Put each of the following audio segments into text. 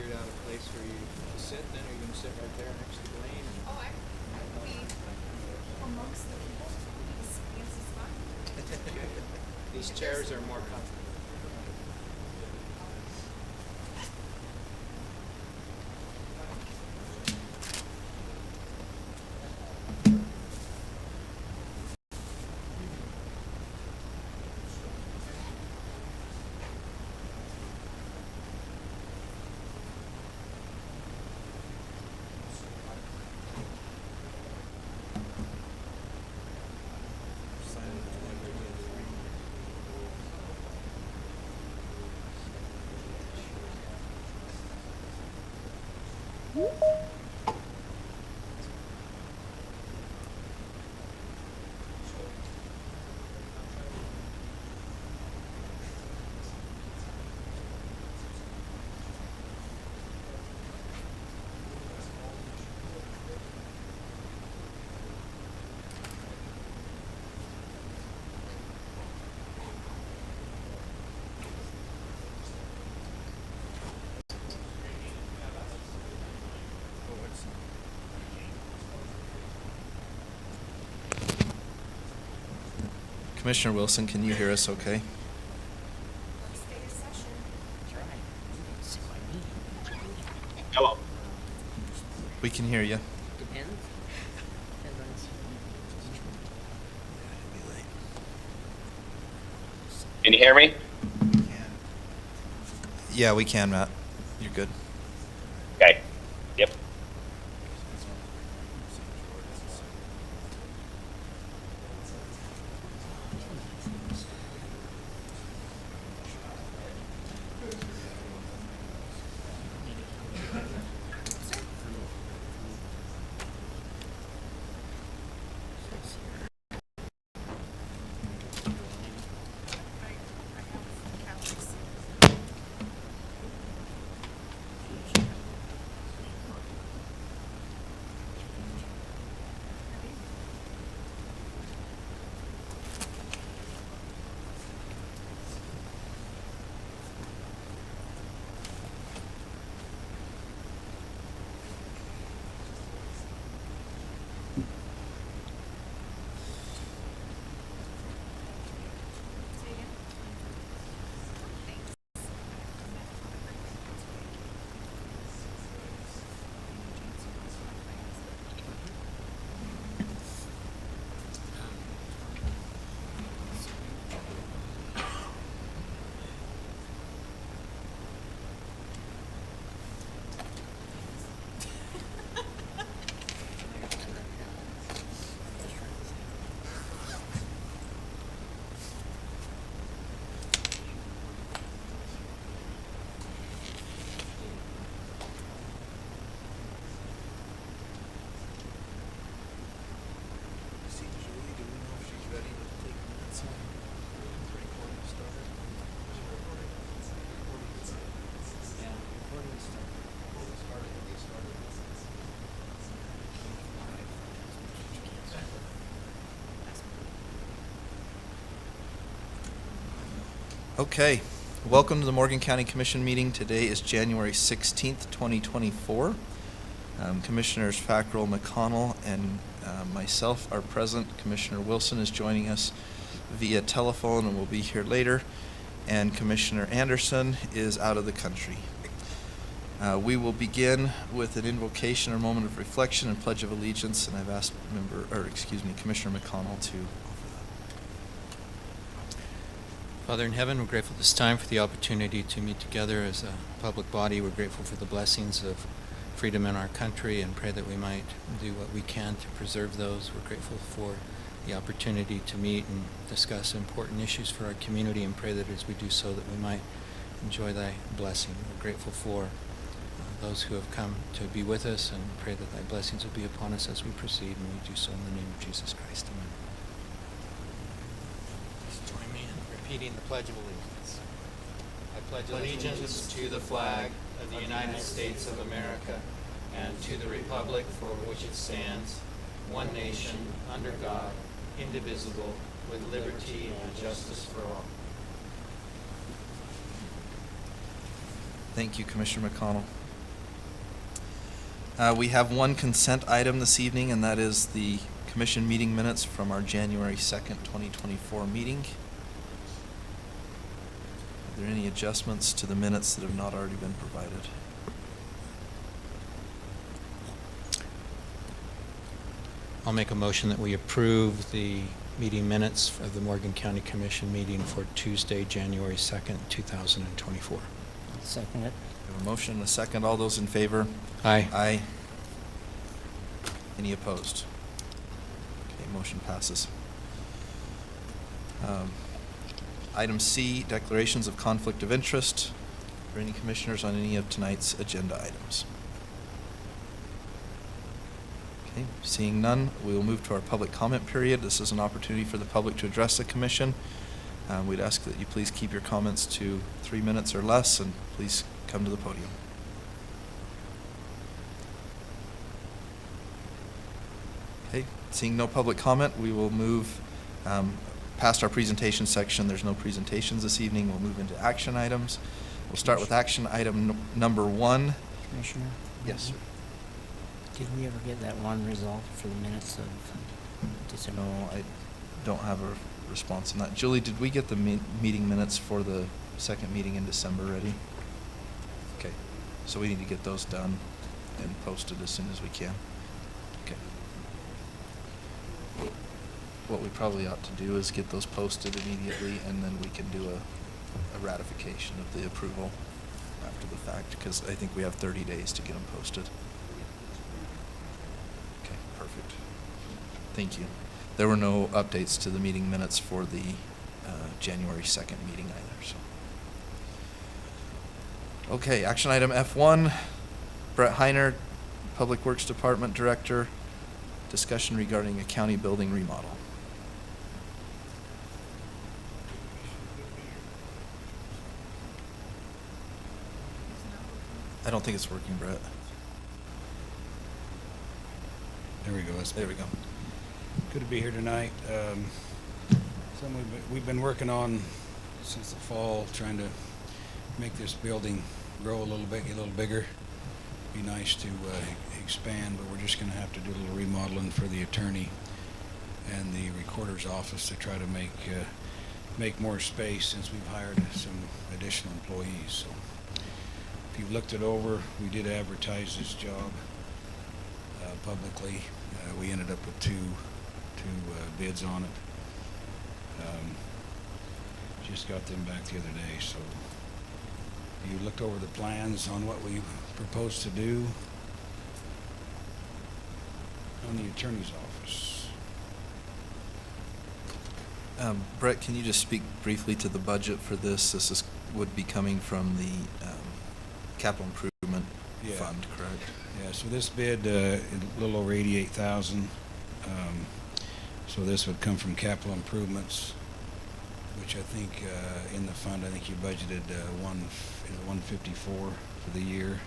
figured out a place for you to sit then? Are you going to sit right there next to Blaine? Oh, I will be amongst the people. This fancy spot. These chairs are more comfortable. Commissioner Wilson, can you hear us okay? First day of session. Hello. We can hear you. Depends. Can you hear me? Yeah, we can, Matt. You're good. Okay. Yep. Okay. Welcome to the Morgan County Commission meeting. Today is January 16th, 2024. Commissioners Fackrell, McConnell, and myself are present. Commissioner Wilson is joining us via telephone and will be here later. And Commissioner Anderson is out of the country. We will begin with an invocation or moment of reflection and pledge of allegiance, and I've asked Commissioner McConnell to offer that. Father in heaven, we're grateful this time for the opportunity to meet together as a public body. We're grateful for the blessings of freedom in our country and pray that we might do what we can to preserve those. We're grateful for the opportunity to meet and discuss important issues for our community and pray that as we do so that we might enjoy thy blessing. We're grateful for those who have come to be with us and pray that thy blessings will be upon us as we proceed, and we do so in the name of Jesus Christ. Amen. Please join me in repeating the Pledge of Allegiance. I pledge allegiance to the flag of the United States of America and to the republic for which it stands, one nation, under God, indivisible, with liberty and justice for all. Thank you, Commissioner McConnell. We have one consent item this evening, and that is the commission meeting minutes from our January 2nd, 2024 meeting. Are there any adjustments to the minutes that have not already been provided? I'll make a motion that we approve the meeting minutes of the Morgan County Commission meeting for Tuesday, January 2nd, 2024. I'll second it. We have a motion and a second. All those in favor? Aye. Aye. Any opposed? Okay, motion passes. Item C, declarations of conflict of interest. Are there any commissioners on any of tonight's agenda items? Okay, seeing none, we will move to our public comment period. This is an opportunity for the public to address the commission. We'd ask that you please keep your comments to 3 minutes or less, and please come to the podium. Okay, seeing no public comment, we will move past our presentation section. There's no presentations this evening. We'll move into action items. We'll start with action item number 1. Commissioner? Yes, sir. Did we ever get that one resolved for the minutes of December? No, I don't have a response on that. Julie, did we get the meeting minutes for the second meeting in December ready? Okay, so we need to get those done and posted as soon as we can. Okay. What we probably ought to do is get those posted immediately, and then we can do a ratification of the approval after the fact, because I think we have 30 days to get them posted. Okay, perfect. Thank you. There were no updates to the meeting minutes for the January 2nd meeting either, so. Okay, action item F1, Brett Heiner, Public Works Department Director, discussion regarding a county building remodel. I don't think it's working, Brett. There we go. There we go. Good to be here tonight. Something we've been working on since the fall, trying to make this building grow a little bit, get a little bigger. Be nice to expand, but we're just going to have to do a little remodeling for the attorney and the recorder's office to try to make more space, since we've hired some additional employees. So if you've looked it over, we did advertise this job publicly. We ended up with two bids on it. Just got them back the other day. So you looked over the plans on what we propose to do on the attorney's office. Brett, can you just speak briefly to the budget for this? This would be coming from the capital improvement fund, correct? Yeah, so this bid, a little over 88,000. So this would come from capital improvements, which I think in the fund, I think you budgeted 154 for the year,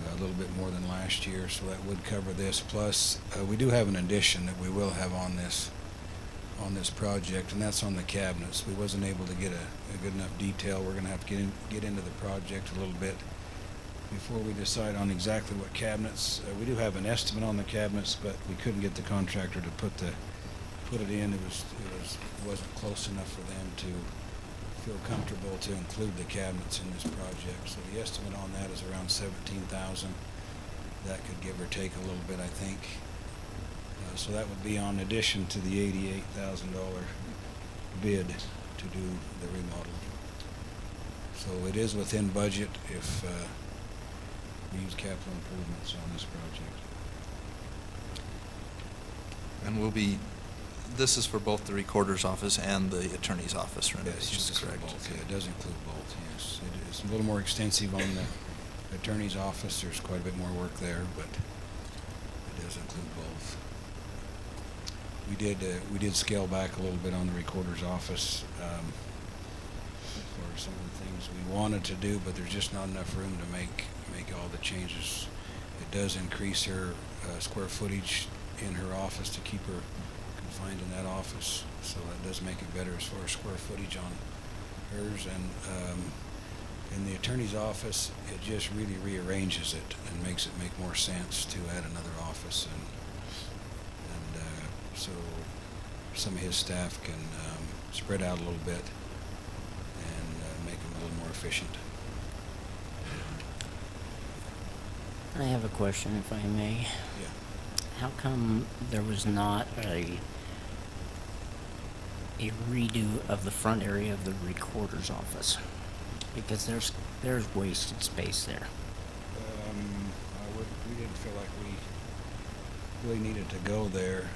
a little bit more than last year. So that would cover this. Plus, we do have an addition that we will have on this project, and that's on the cabinets. We wasn't able to get a good enough detail. We're going to have to get into the project a little bit before we decide on exactly what cabinets. We do have an estimate on the cabinets, but we couldn't get the contractor to put it in. It wasn't close enough for them to feel comfortable to include the cabinets in this project. So the estimate on that is around 17,000. That could give or take a little bit, I think. So that would be on addition to the $88,000 bid to do the remodel. So it is within budget if we use capital improvements on this project. And this is for both the recorder's office and the attorney's office renovations, Yes, it's for correct? both. Yeah, it does include both, yes. It is a little more extensive on the attorney's office. There's quite a bit more work there, but it does include both. We did scale back a little bit on the recorder's office for some of the things we wanted to do, but there's just not enough room to make all the changes. It does increase her square footage in her office to keep her confined in that office, so that does make it better as far as square footage on hers. And in the attorney's office, it just really rearranges it and makes it make more sense to add another office, and so some of his staff can spread out a little bit and make them a little more efficient. I have a question, if I may. Yeah. How come there was not a redo of the front area of the recorder's office? Because there's wasted space there. We didn't feel like we really needed to go there.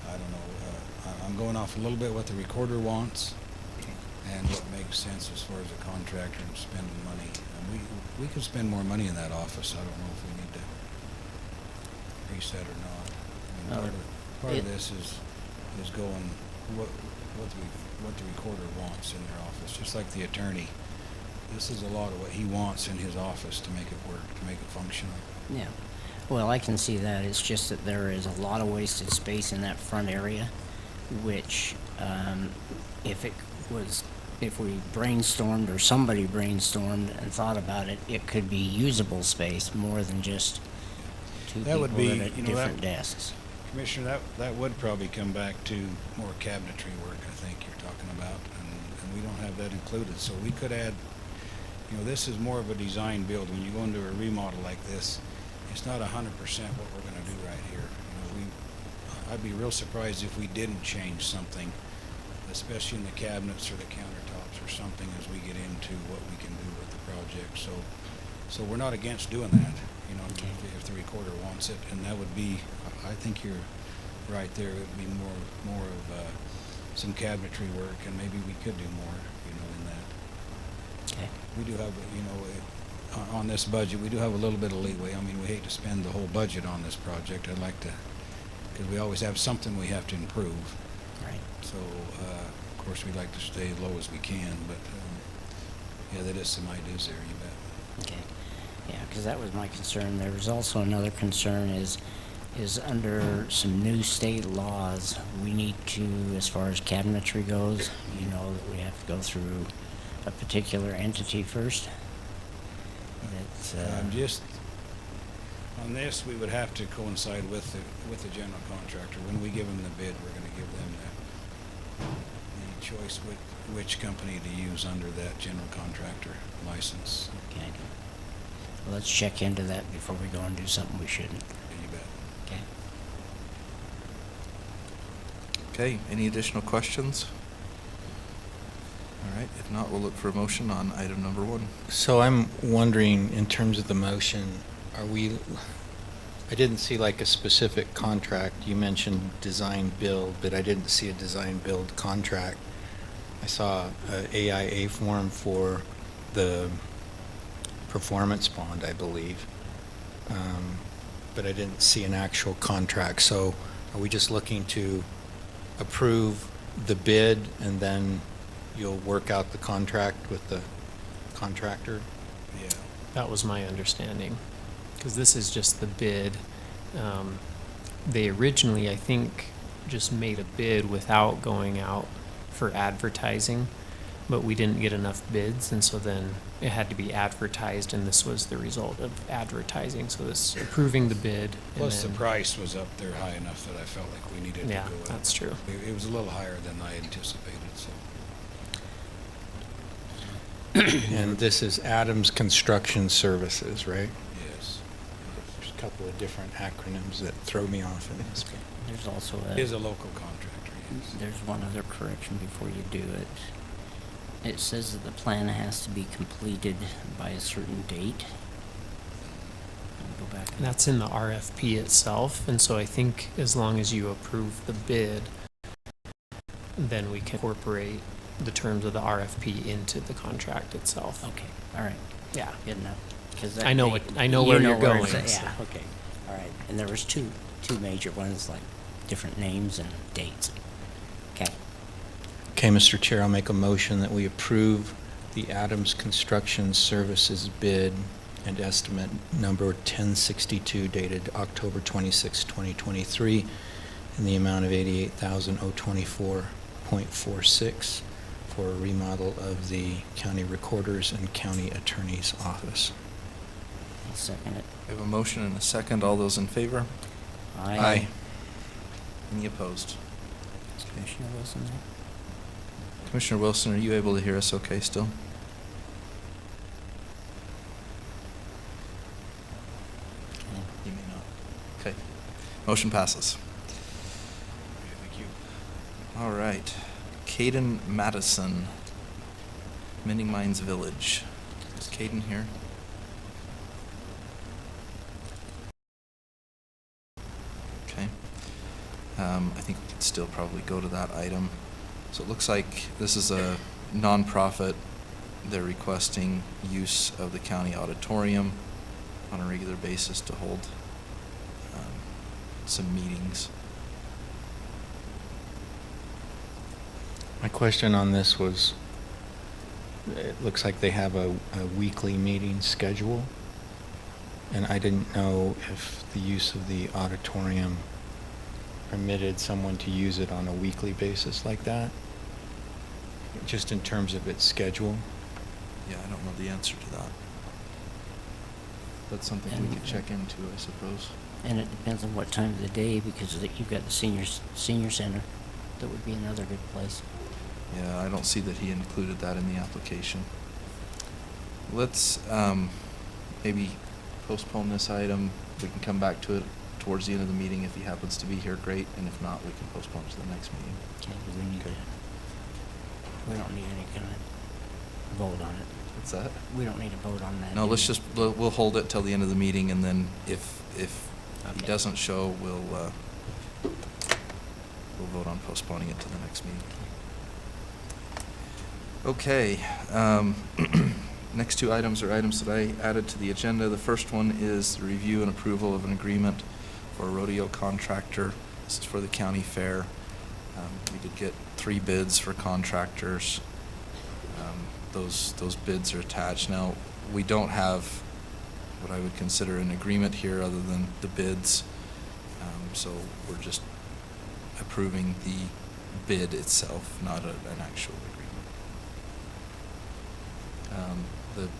I don't know. I'm going off a little bit what the recorder wants and what makes sense as far as a contractor and spending money. We could spend more money in that office. I don't know if we need to reset or not. I mean, part of this is going what the recorder wants in their office, just like the attorney. This is a lot of what he wants in his office to make it work, to make it functional. Yeah. Well, I can see that. It's just that there is a lot of wasted space in that front area, which, if we brainstormed or somebody brainstormed and thought about it, it could be usable space more than just two That people would be, at you know, different desks. Commissioner, that would probably come back to more cabinetry work, I think you're talking about, and we don't have that included. So we could add, you know, this is more of a design build. When you go into a remodel like this, it's not 100% what we're going to do right here. You know, I'd be real surprised if we didn't change something, especially in the cabinets or the countertops or something, as we get into what we can do with the project. So we're not against doing that, you know, Okay. if the recorder wants it, and that would be, I think you're right there. It would be more of some cabinetry work, and maybe we could do more, you know, in that. Okay. We do have, you know, on this budget, we do have a little bit of leeway. I mean, we hate to spend the whole budget on this project. I'd like to, because we always have something we have to improve. Right. So, of course, we'd like to stay as low as we can, but, yeah, that is some ideas there, you bet. Okay. Yeah, because that was my concern. There was also another concern is under some new state laws, we need to, as far as cabinetry goes, you know, that we have to go through a particular entity first. That's, Just on this, we would have to coincide with the general contractor. When we give them the bid, we're going to give them the choice which company to use under that general contractor license. okay. Well, let's check into that before we go and do something we shouldn't. You bet. Okay. Okay, any additional questions? All right, if not, we'll look for a motion on item number 1. So I'm wondering, in terms of the motion, I didn't see like a specific contract. You mentioned design build, but I didn't see a design build contract. I saw a AIA form for the performance bond, I believe. But I didn't see an actual contract. So are we just looking to approve the bid and then you'll work out the contract with the contractor? Yeah. That was my understanding, because this is just the bid. They originally, I think, just made a bid without going out for advertising, but we didn't get enough bids, and so then it had to be advertised, and this was the result of advertising. So this approving the bid. Plus, the and then, price was up there high enough that I felt like we needed Yeah, to go up. that's true. It was a little higher than I anticipated, so. And this is Adams Construction Services, right? Yes. There's a couple of different acronyms that throw me off in this. There's also It is a local contractor, yes. there's one other correction before you do it. It says that the plan has to be completed by a certain date. Go back. And that's in the RFP itself, and so I think as long as you approve the bid, then we can incorporate the terms of the RFP into the contract itself. Okay, all right, Yeah. good enough. 'Cause that I know date- I know you where know you're where going. it's at, so- Yeah, okay, all right. And there was two major ones, like different names and dates. Okay, Okay, Mr. Chair, I'll make a motion that we approve the Adams Construction Services bid and estimate number 1062 dated October 26, 2023, in the amount of $88,024.46 for a remodel of the county recorder's and county attorney's office. I'll second it. We have a motion and a second. All those in favor? Aye. Any opposed? Is Commissioner Wilson there? Commissioner Wilson, are you able to hear us okay still? You may not. Okay. Motion passes. Thank you. All right. Caden Madison, Mending Mines Village. Is Caden here? Okay. I think we could still probably go to that item. So it looks like this is a nonprofit. They're requesting use of the county auditorium on a regular basis to hold some meetings. My question on this was, it looks like they have a weekly meeting schedule, and I didn't know if the use of the auditorium permitted someone to use it on a weekly basis like that, just in terms of its schedule. Yeah, I don't know the answer to that. That's something we could check into, I suppose. And it depends on what time of the day, because you've got the senior center. That would be another good place. Yeah, I don't see that he included that in the application. Let's maybe postpone this item. We can come back to it towards the end of the meeting. If he happens to be here, great, and if not, we can postpone to the next meeting. Okay, we need to, we don't need any kind of vote on it. What's that? We don't need a vote on that. No, do let's we? just, we'll hold it till the end of the meeting, and then if he Okay. doesn't show, we'll vote on postponing it to the next meeting. Okay, next two items are items that I added to the agenda. The first one is the review and approval of an agreement for a rodeo contractor. This is for the county fair. We did get 3 bids for contractors. Those bids are attached. Now, we don't have what I would consider an agreement here other than the bids. So we're just approving the bid itself, not an actual agreement.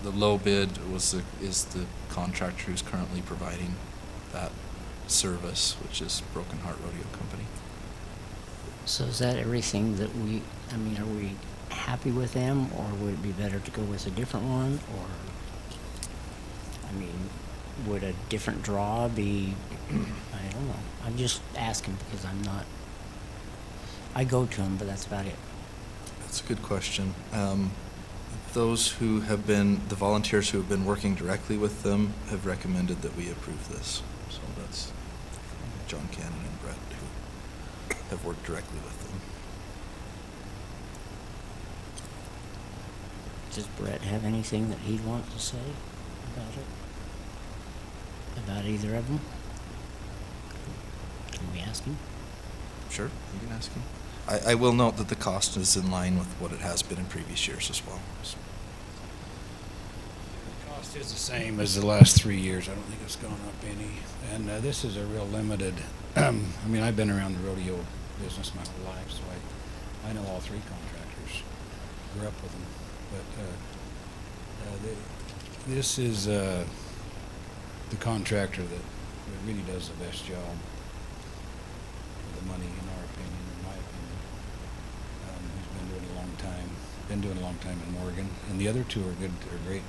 The low bid is the contractor who's currently providing that service, which is Broken Heart Rodeo Company. So is that everything that I mean, are we happy with them, or would it be better to go with a different one, or, I mean, would a different draw be, I don't know. I'm just asking because I go to them, but that's about it. That's a good question. Those who have been, the volunteers who have been working directly with them have recommended that we approve this. So that's John Cannon and Brett who have worked directly with them. Does Brett have anything that he'd want to say about it? About either of them? Can we ask him? Sure, you can ask him. I will note that the cost is in line with what it has been in previous years as well. So, The cost is the same as the last 3 years. I don't think it's gone up any. And this is a real limited, I mean, I've been around the rodeo business my whole life, so I know all 3 contractors. Grew up with them. But this is the contractor that really does the best job with the money, in our opinion, in my opinion. He's been doing it a long time. Been doing it a long time in Morgan, and the other 2 are good. They're great.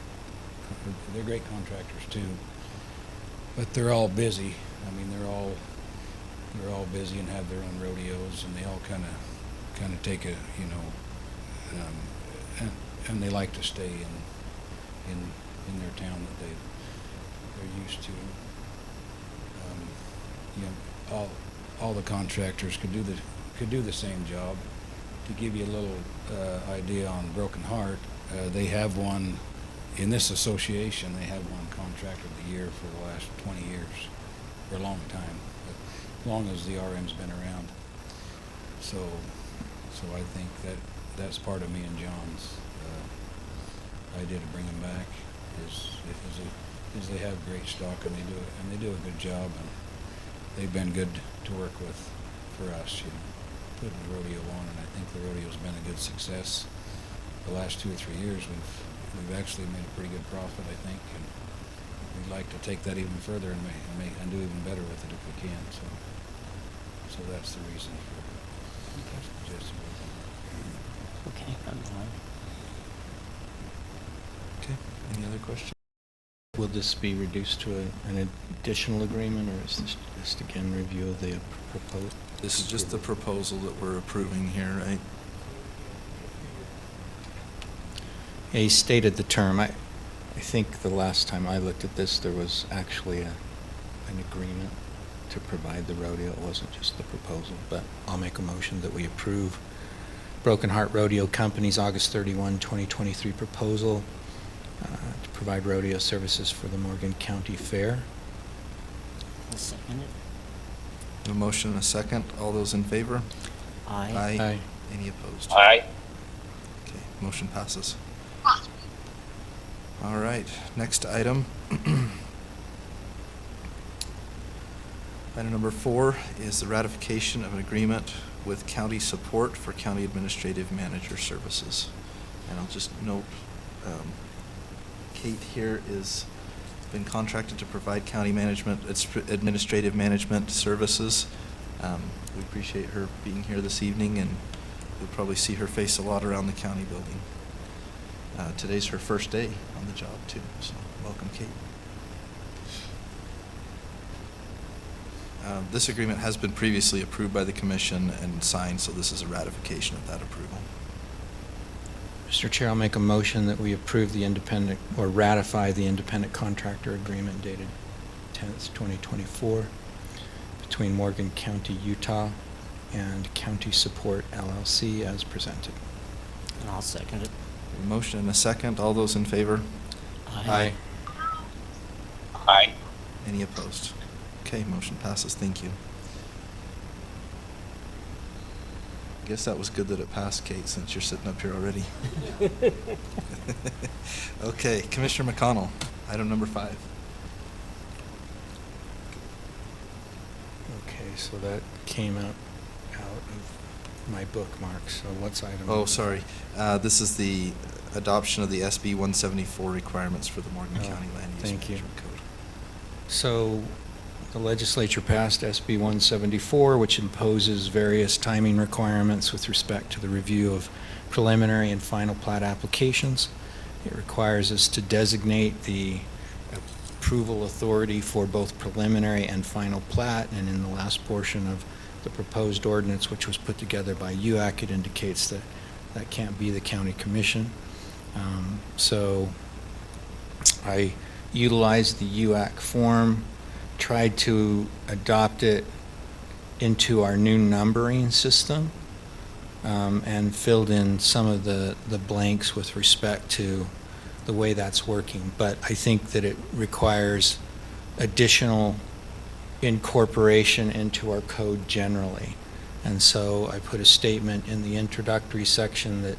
They're great contractors too. But they're all busy. I mean, they're all busy and have their own rodeos, and they all kind of take a, you know, and they like to stay in their town that they're used to. You know, all the contractors could do the same job. To give you a little idea on Broken Heart, they have one in this association. They have one contractor of the year for the last 20 years, for a long time, as long as the RM's been around. So I think that's part of me and John's idea to bring them back is they have great stock, and they do a good job, and they've been good to work with for us, you know, putting the rodeo on, and I think the rodeo's been a good success. the last 2 or 3 years, we've actually made a pretty good profit, I think, and we'd like to take that even further and do even better with it if we can. So that's the reason for suggesting. Okay, I'm fine. Okay, any other questions? Will this be reduced to an additional agreement, or is this just again review of the proposed? This is just the proposal that we're approving here, right? Yeah, he stated the term. I think the last time I looked at this, there was actually an agreement to provide the rodeo. It wasn't just the proposal, but I'll make a motion that we approve Broken Heart Rodeo Company's August 31, 2023 proposal to provide rodeo services for the Morgan County Fair. I'll second it. A motion and a second. All those in favor? Aye. Aye. Any opposed? Aye. Okay, motion passes. All right, next item. Item number 4 is the ratification of an agreement with county support for county administrative manager services. And I'll just note, Kate here is been contracted to provide county administrative management services. We appreciate her being here this evening, and you'll probably see her face a lot around the county building. Today's her first day on the job too, so welcome, Kate. This agreement has been previously approved by the commission and signed, so this is a ratification of that approval. Mr. Chair, I'll make a motion that we approve the independent, or ratify the independent contractor agreement dated 10th, 2024 between Morgan County, Utah and County Support LLC as presented. And I'll second it. A motion and a second. All those in favor? Aye. Aye. Any opposed? Okay, motion passes. Thank you. I guess that was good that it passed, Kate, since you're sitting up here already. Okay, Commissioner McConnell, item number 5. Okay, so that came out of my bookmark. So what's item? Oh, sorry. This is the adoption of the SB 174 requirements for the Morgan Oh, County Land Use thank you. Management Code. So the legislature passed SB 174, which imposes various timing requirements with respect to the review of preliminary and final plat applications. It requires us to designate the approval authority for both preliminary and final plat, and in the last portion of the proposed ordinance, which was put together by UAC, it indicates that that can't be the county commission. So I utilized the UAC form, tried to adopt it into our new numbering system, and filled in some of the blanks with respect to the way that's working. But I think that it requires additional incorporation into our code generally. And so I put a statement in the introductory section that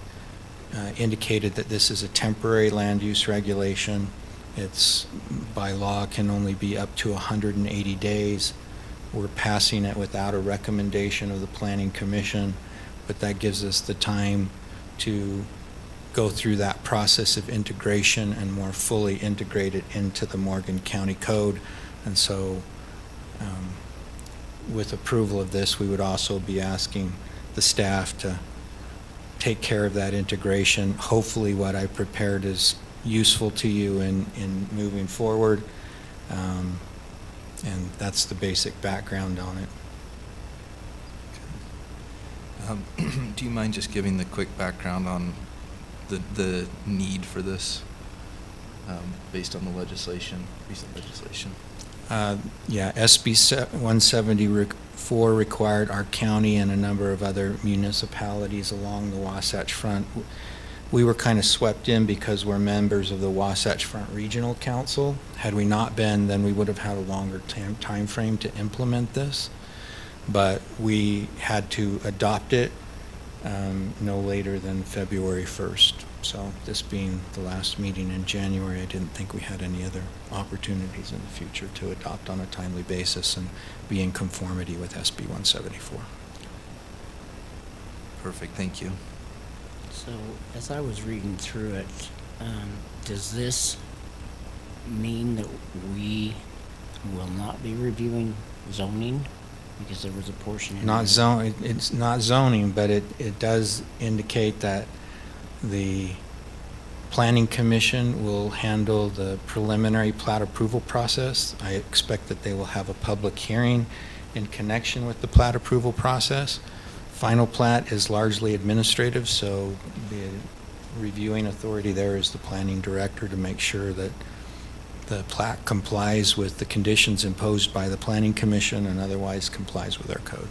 indicated that this is a temporary land use regulation. It's by law can only be up to 180 days. We're passing it without a recommendation of the Planning Commission, but that gives us the time to go through that process of integration and more fully integrate it into the Morgan County Code. And so with approval of this, we would also be asking the staff to take care of that integration. Hopefully what I prepared is useful to you in moving forward. And that's the basic background on it. Do you mind just giving the quick background on the need for this based on the legislation, recent legislation? Yeah, SB 174 required our county and a number of other municipalities along the Wasatch Front. We were kind of swept in because we're members of the Wasatch Front Regional Council. Had we not been, then we would have had a longer time frame to implement this. But we had to adopt it no later than February 1st. So this being the last meeting in January, I didn't think we had any other opportunities in the future to adopt on a timely basis and be in conformity with SB 174. Perfect, thank you. So, as I was reading through it, does this mean that we will not be reviewing zoning? Because there was a portion in Not there- zone, it's not zoning, but it does indicate that the Planning Commission will handle the preliminary plat approval process. I expect that they will have a public hearing in connection with the plat approval process. Final plat is largely administrative, so the reviewing authority there is the planning director to make sure that the plat complies with the conditions imposed by the Planning Commission and otherwise complies with our code.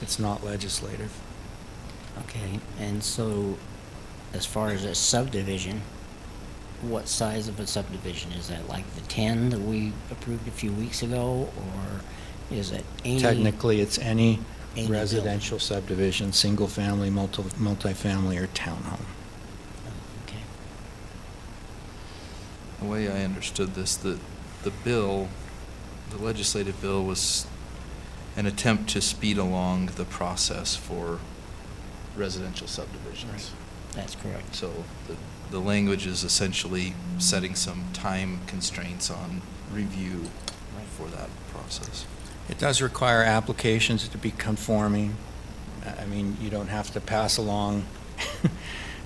It's not legislative. Okay, and so, as far as a subdivision, what size of a subdivision? Is that like the 10 that we approved a few weeks ago, or is it any? Technically, it's any Any residential subdivision, single-family, multifamily, or townhome. Okay. The way I understood this, the bill, the legislative bill was an attempt to speed along the process for residential subdivisions. That's correct. So the language is essentially setting some time constraints on review Right. for that process. It does require applications to be conforming. I mean, you don't have to pass along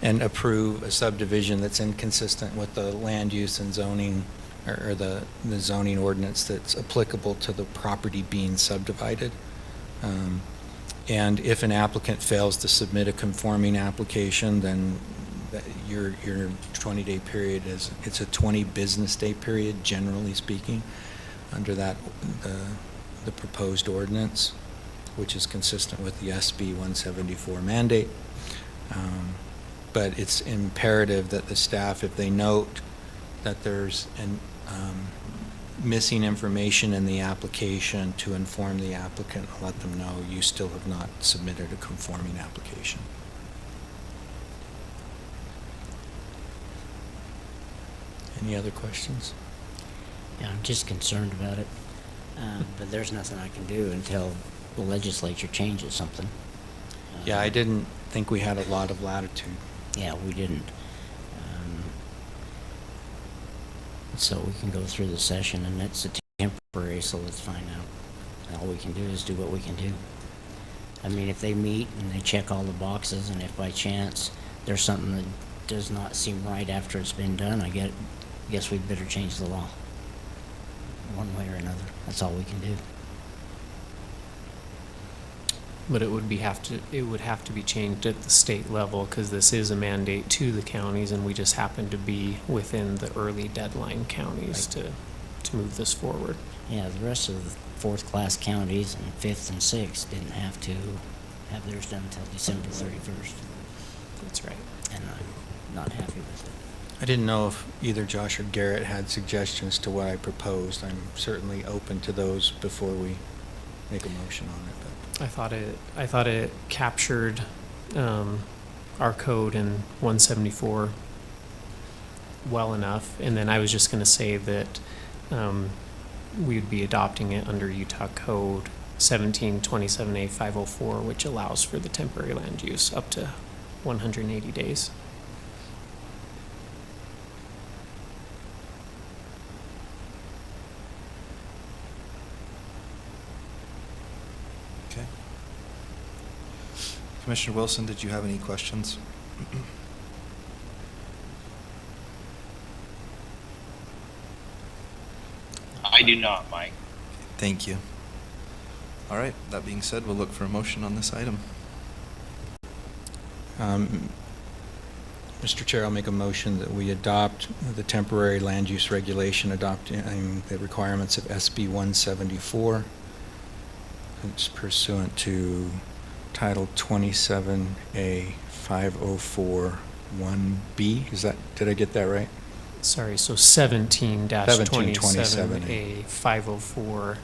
and approve a subdivision that's inconsistent with the land use and zoning, or the zoning ordinance that's applicable to the property being subdivided. And if an applicant fails to submit a conforming application, then your 20-day period it's a 20 business day period, generally speaking, under that, the proposed ordinance, which is consistent with the SB 174 mandate. But it's imperative that the staff, if they note that there's missing information in the application, to inform the applicant and let them know you still have not submitted a conforming application. Any other questions? Yeah, I'm just concerned about it. But there's nothing I can do until the legislature changes something. Yeah, I didn't think we had a lot of latitude. Yeah, we didn't. So we can go through the session, and it's a temporary, so let's find out. All we can do is do what we can do. I mean, if they meet and they check all the boxes, and if by chance there's something that does not seem right after it's been done, I guess we'd better change the law. One way or another. That's all we can do. But it would have to be changed at the state level, because this is a mandate to the counties, and we just happen to be within the early deadline counties to move this forward. Yeah, the rest of the fourth-class counties and fifth and sixth didn't have to have theirs done until December 31st, That's right. and I'm not happy with it. I didn't know if either Josh or Garrett had suggestions to what I proposed. I'm certainly open to those before we make a motion on it. I thought it captured our code in 174 well enough, and then I was just going to say that we'd be adopting it under Utah Code 1727A 504, which allows for the temporary land use up to 180 days. Okay. Commissioner Wilson, did you have any questions? I do not, Mike. Thank you. All right, that being said, we'll look for a motion on this item. Mr. Chair, I'll make a motion that we adopt the temporary land use regulation adopting the requirements of SB 174. It's pursuant to Title 27A 504(1)B. Did I get that right? Sorry, so 17-27A 1727A. 504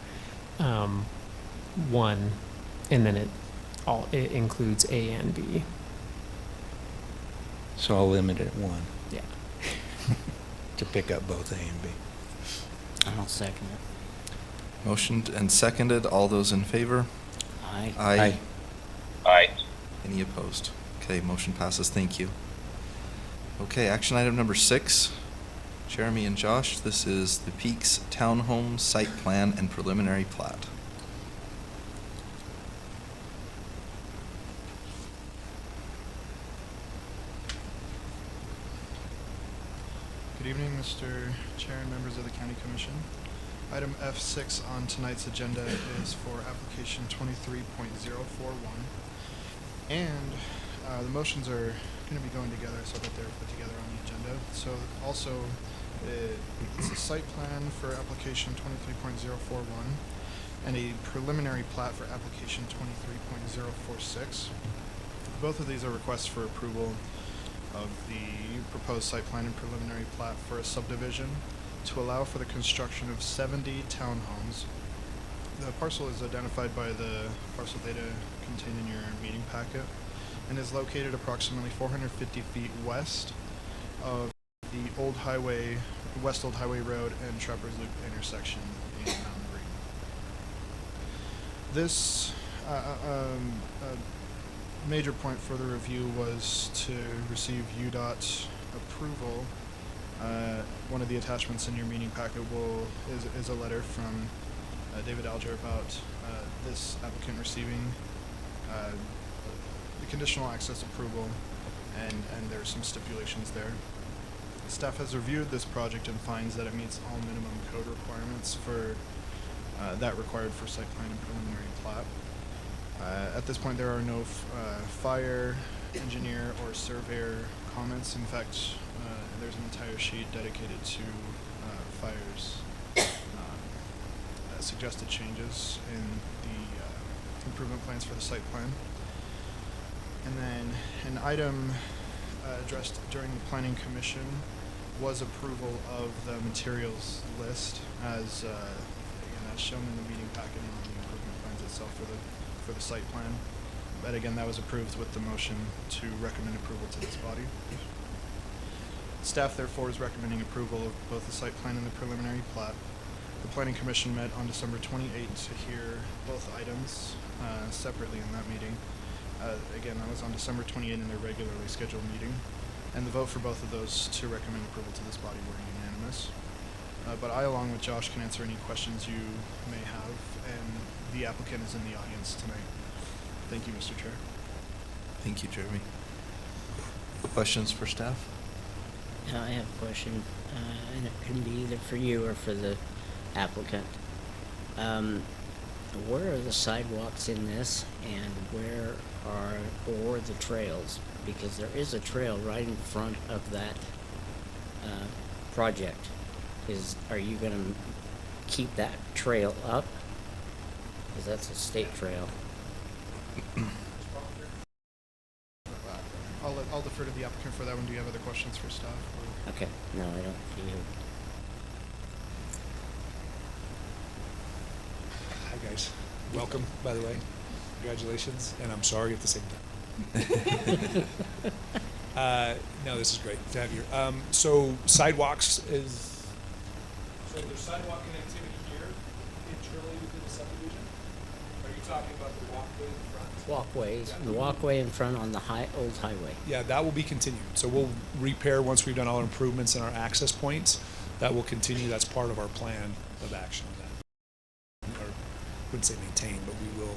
1, and then it includes A and B. So I'll limit it at 1 Yeah. to pick up both A and B. I'll second it. Motioned and seconded. All those in favor? Aye. Aye. Aye. Any opposed? Okay, motion passes. Thank you. Okay, action item number 6. Jeremy and Josh, this is the Peaks Townhome Site Plan and Preliminary Plat. Good evening, Mr. Chair and members of the County Commission. Item F6 on tonight's agenda is for application 23.041. And the motions are going to be going together so that they're put together on the agenda. So also, it's a site plan for application 23.041 and a preliminary plat for application 23.046. Both of these are requests for approval of the proposed site plan and preliminary plat for a subdivision to allow for the construction of 70 townhomes. The parcel is identified by the parcel data contained in your meeting packet and is located approximately 450 feet west of the Old Highway, West Old Highway Road and Trappers Loop intersection in Mountain Green. This major point for the review was to receive UDOT approval. One of the attachments in your meeting packet is a letter from David Alger about this applicant receiving the conditional access approval, and there's some stipulations there. Staff has reviewed this project and finds that it meets all minimum code requirements for that required for site plan and preliminary plat. At this point, there are no fire, engineer, or surveyor comments. In fact, there's an entire sheet dedicated to fire's suggested changes in the improvement plans for the site plan. And then an item addressed during the Planning Commission was approval of the materials list as again, as shown in the meeting packet and on the improvement plans itself for the site plan. But again, that was approved with the motion to recommend approval to this body. Staff therefore is recommending approval of both the site plan and the preliminary plat. The Planning Commission met on December 28th to hear both items separately in that meeting. Again, that was on December 28th in their regularly scheduled meeting. And the vote for both of those to recommend approval to this body were unanimous. But I, along with Josh, can answer any questions you may have, and the applicant is in the audience tonight. Thank you, Mr. Chair. Thank you, Jeremy. Questions for staff? I have a question, and it can be either for you or for the applicant. Where are the sidewalks in this, and where are the trails? Because there is a trail right in front of that project. Are you going to keep that trail up? Because that's a state trail. I'll defer to the applicant for that one. Do you have other questions for staff? Or? Okay, no, I don't. Hi guys, welcome, by the way. Congratulations, and I'm sorry at the same time. No, this is great to have you here. So sidewalks is, so there's sidewalk connectivity here internally within the subdivision? Are you talking about the walkway in front? Walkways, Yeah. the walkway in front on the old highway. Yeah, that will be continued. So we'll repair once we've done all our improvements and our access points. That will continue. That's part of our plan of action. Or, I wouldn't say maintain, but we will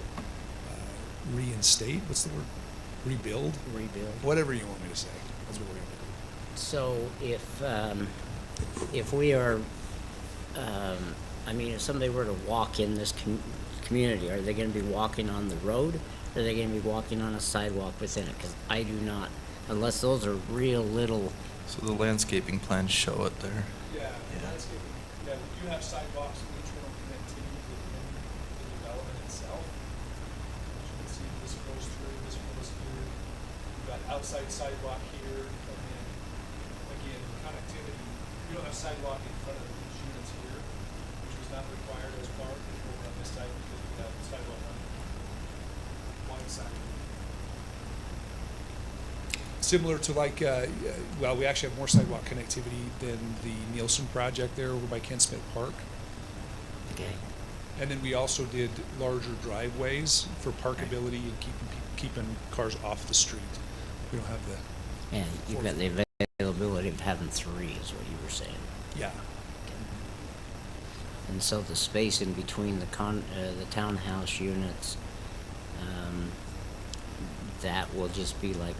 reinstate. What's the word? Rebuild? Rebuild. Whatever you want me to say. That's what we're going to do. So if we are, I mean, if somebody were to walk in this community, are they going to be walking on the road? Or are they going to be walking on a sidewalk within it? Because I do not, unless those are real little. So the landscaping plans show it there. Yeah, landscaping. Yeah, we do have sidewalks and internal connectivity within the development itself. As you can see, this goes through, this goes through. We've got outside sidewalk here, and then, again, connectivity. We don't have sidewalk in front of these units here, which was not required as part over on this side because we have sidewalk on one side. Similar to like, well, we actually have more sidewalk connectivity than the Nielsen project there over by Ken Smith Park. Okay. And then we also did larger driveways for parkability and keeping cars off the street. We don't have the Yeah, you've got the availability of having three is what you were saying. Yeah. And so the space in between the townhouse units, that will just be like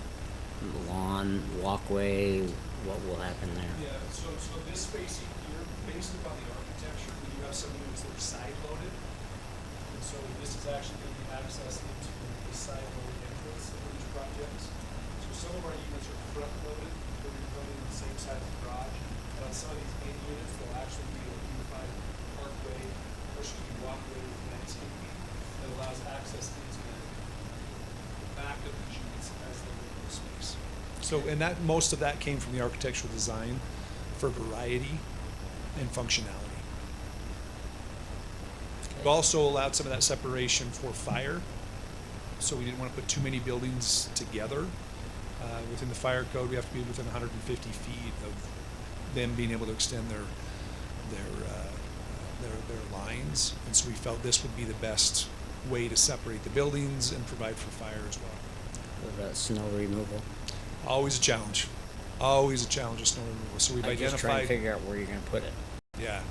lawn, walkway, what will happen there? Yeah, so this spacing here, based upon the architecture, we do have some units that are side-loaded. And so this is actually going to be accessed into the side-loaded entrance of these projects. So some of our units are front-loaded, they're building on the same side of the garage. And on some of these main units, they'll actually be a unified parkway, or excuse me, walkway with landscaping that allows access into the back of these units as they live in space. So, and that, most of that came from the architectural design for variety and functionality. We also allowed some of that separation for fire, so we didn't want to put too many buildings together. Within the fire code, we have to be within 150 feet of them being able to extend their lines, and so we felt this would be the best way to separate the buildings and provide for fire as well. What about snow removal? Always a challenge. Always a challenge of snow removal. So we've I'm just trying to identified. figure out where you're gonna put it. Yeah,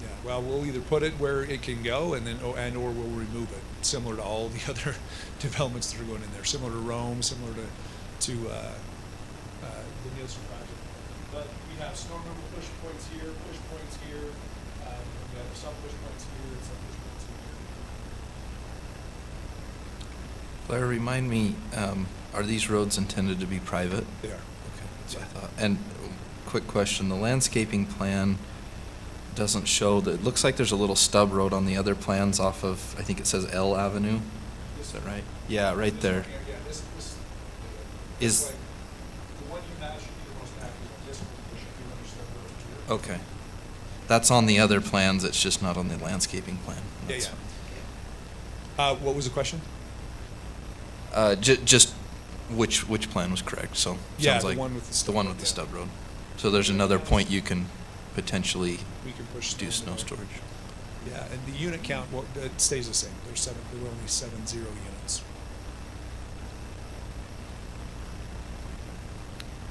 yeah. Well, we'll either put it where it can go, and then or we'll remove it, similar to all the other developments that are going in there. Similar to Rome, similar to the Nielsen project. But we have snow removal push points here, push points here. We have some push points here and some push points here. Blair, remind me, are these roads intended to be private? They are. Okay, that's what I thought. And quick question, the landscaping plan doesn't show, that it looks like there's a little stub road on the other plans off of, I think it says L Avenue. Is that right? Yeah, right This there. one here, yeah, this Is- like, the one you have should be the most accurate. This one, there should be another step over here. Okay. That's on the other plans, it's just not on the landscaping plan. Yeah, That's yeah. What was the question? fine. Just which plan was correct, so. Yeah, sounds the like one with the stub The one road, with the yeah. stub road. So there's another point you can potentially We can push do snow there. storage. Yeah, and the unit count, well, it stays the same. There were only 70 units.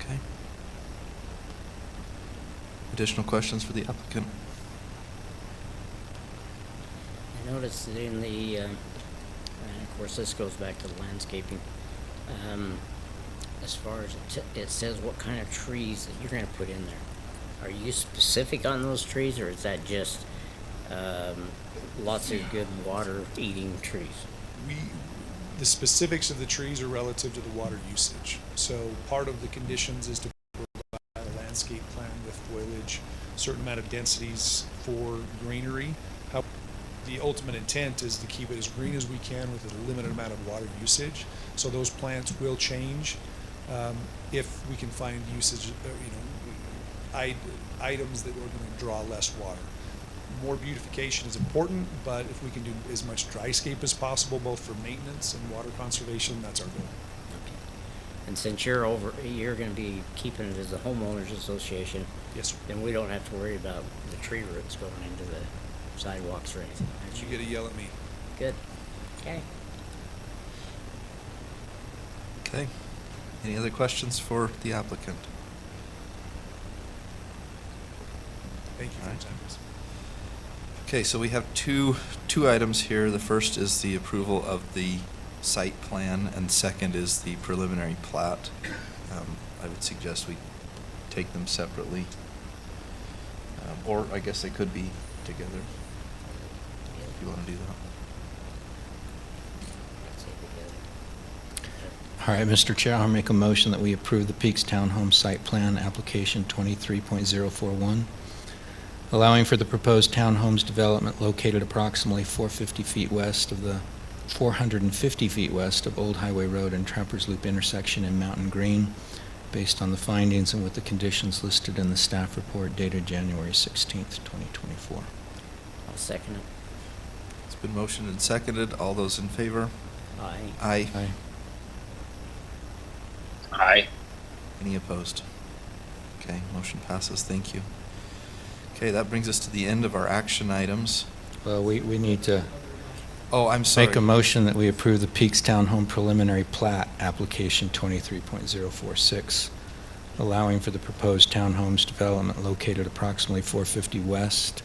Okay. Additional questions for the applicant? I noticed that in the, and of course this goes back to the landscaping, as far as it says what kind of trees that you're gonna put in there. Are you specific on those trees, or is that just, lots of good water-eating trees? The specifics of the trees are relative to the water usage. So part of the conditions is to provide a landscape plan with foliage, certain amount of densities for greenery. How the ultimate intent is to keep it as green as we can with a limited amount of water usage. So those plants will change if we can find usage, items that are going to draw less water. More beautification is important, but if we can do as much dryscape as possible, both for maintenance and water conservation, that's our goal. Okay. And since you're gonna be keeping it as a homeowners association, Yes, sir. then we don't have to worry about the tree roots going into the sidewalks or anything. You get to yell at me. Good. Okay. Okay. Any other questions for the applicant? Thank you for your Alright. time, guys. Okay, so we have two items here. The first is the approval of the site plan, and second is the preliminary plat. I would suggest we take them separately. Or I guess they could be together, if you want to do that. All right, Mr. Chair, I'll make a motion that we approve the Peaks Townhome Site Plan Application 23.041, allowing for the proposed townhomes development located approximately 450 feet west of the 450 feet west of Old Highway Road and Trappers Loop intersection in Mountain Green, based on the findings and with the conditions listed in the staff report dated January 16th, 2024. I'll second it. It's been motioned and seconded. All those in favor? Aye. Aye. Aye. Aye. Any opposed? Okay, motion passes. Thank you. Okay, that brings us to the end of our action items. Well, we need to Oh, I'm sorry. make a motion that we approve the Peaks Townhome Preliminary Plat Application 23.046, allowing for the proposed townhomes development located approximately 450 west,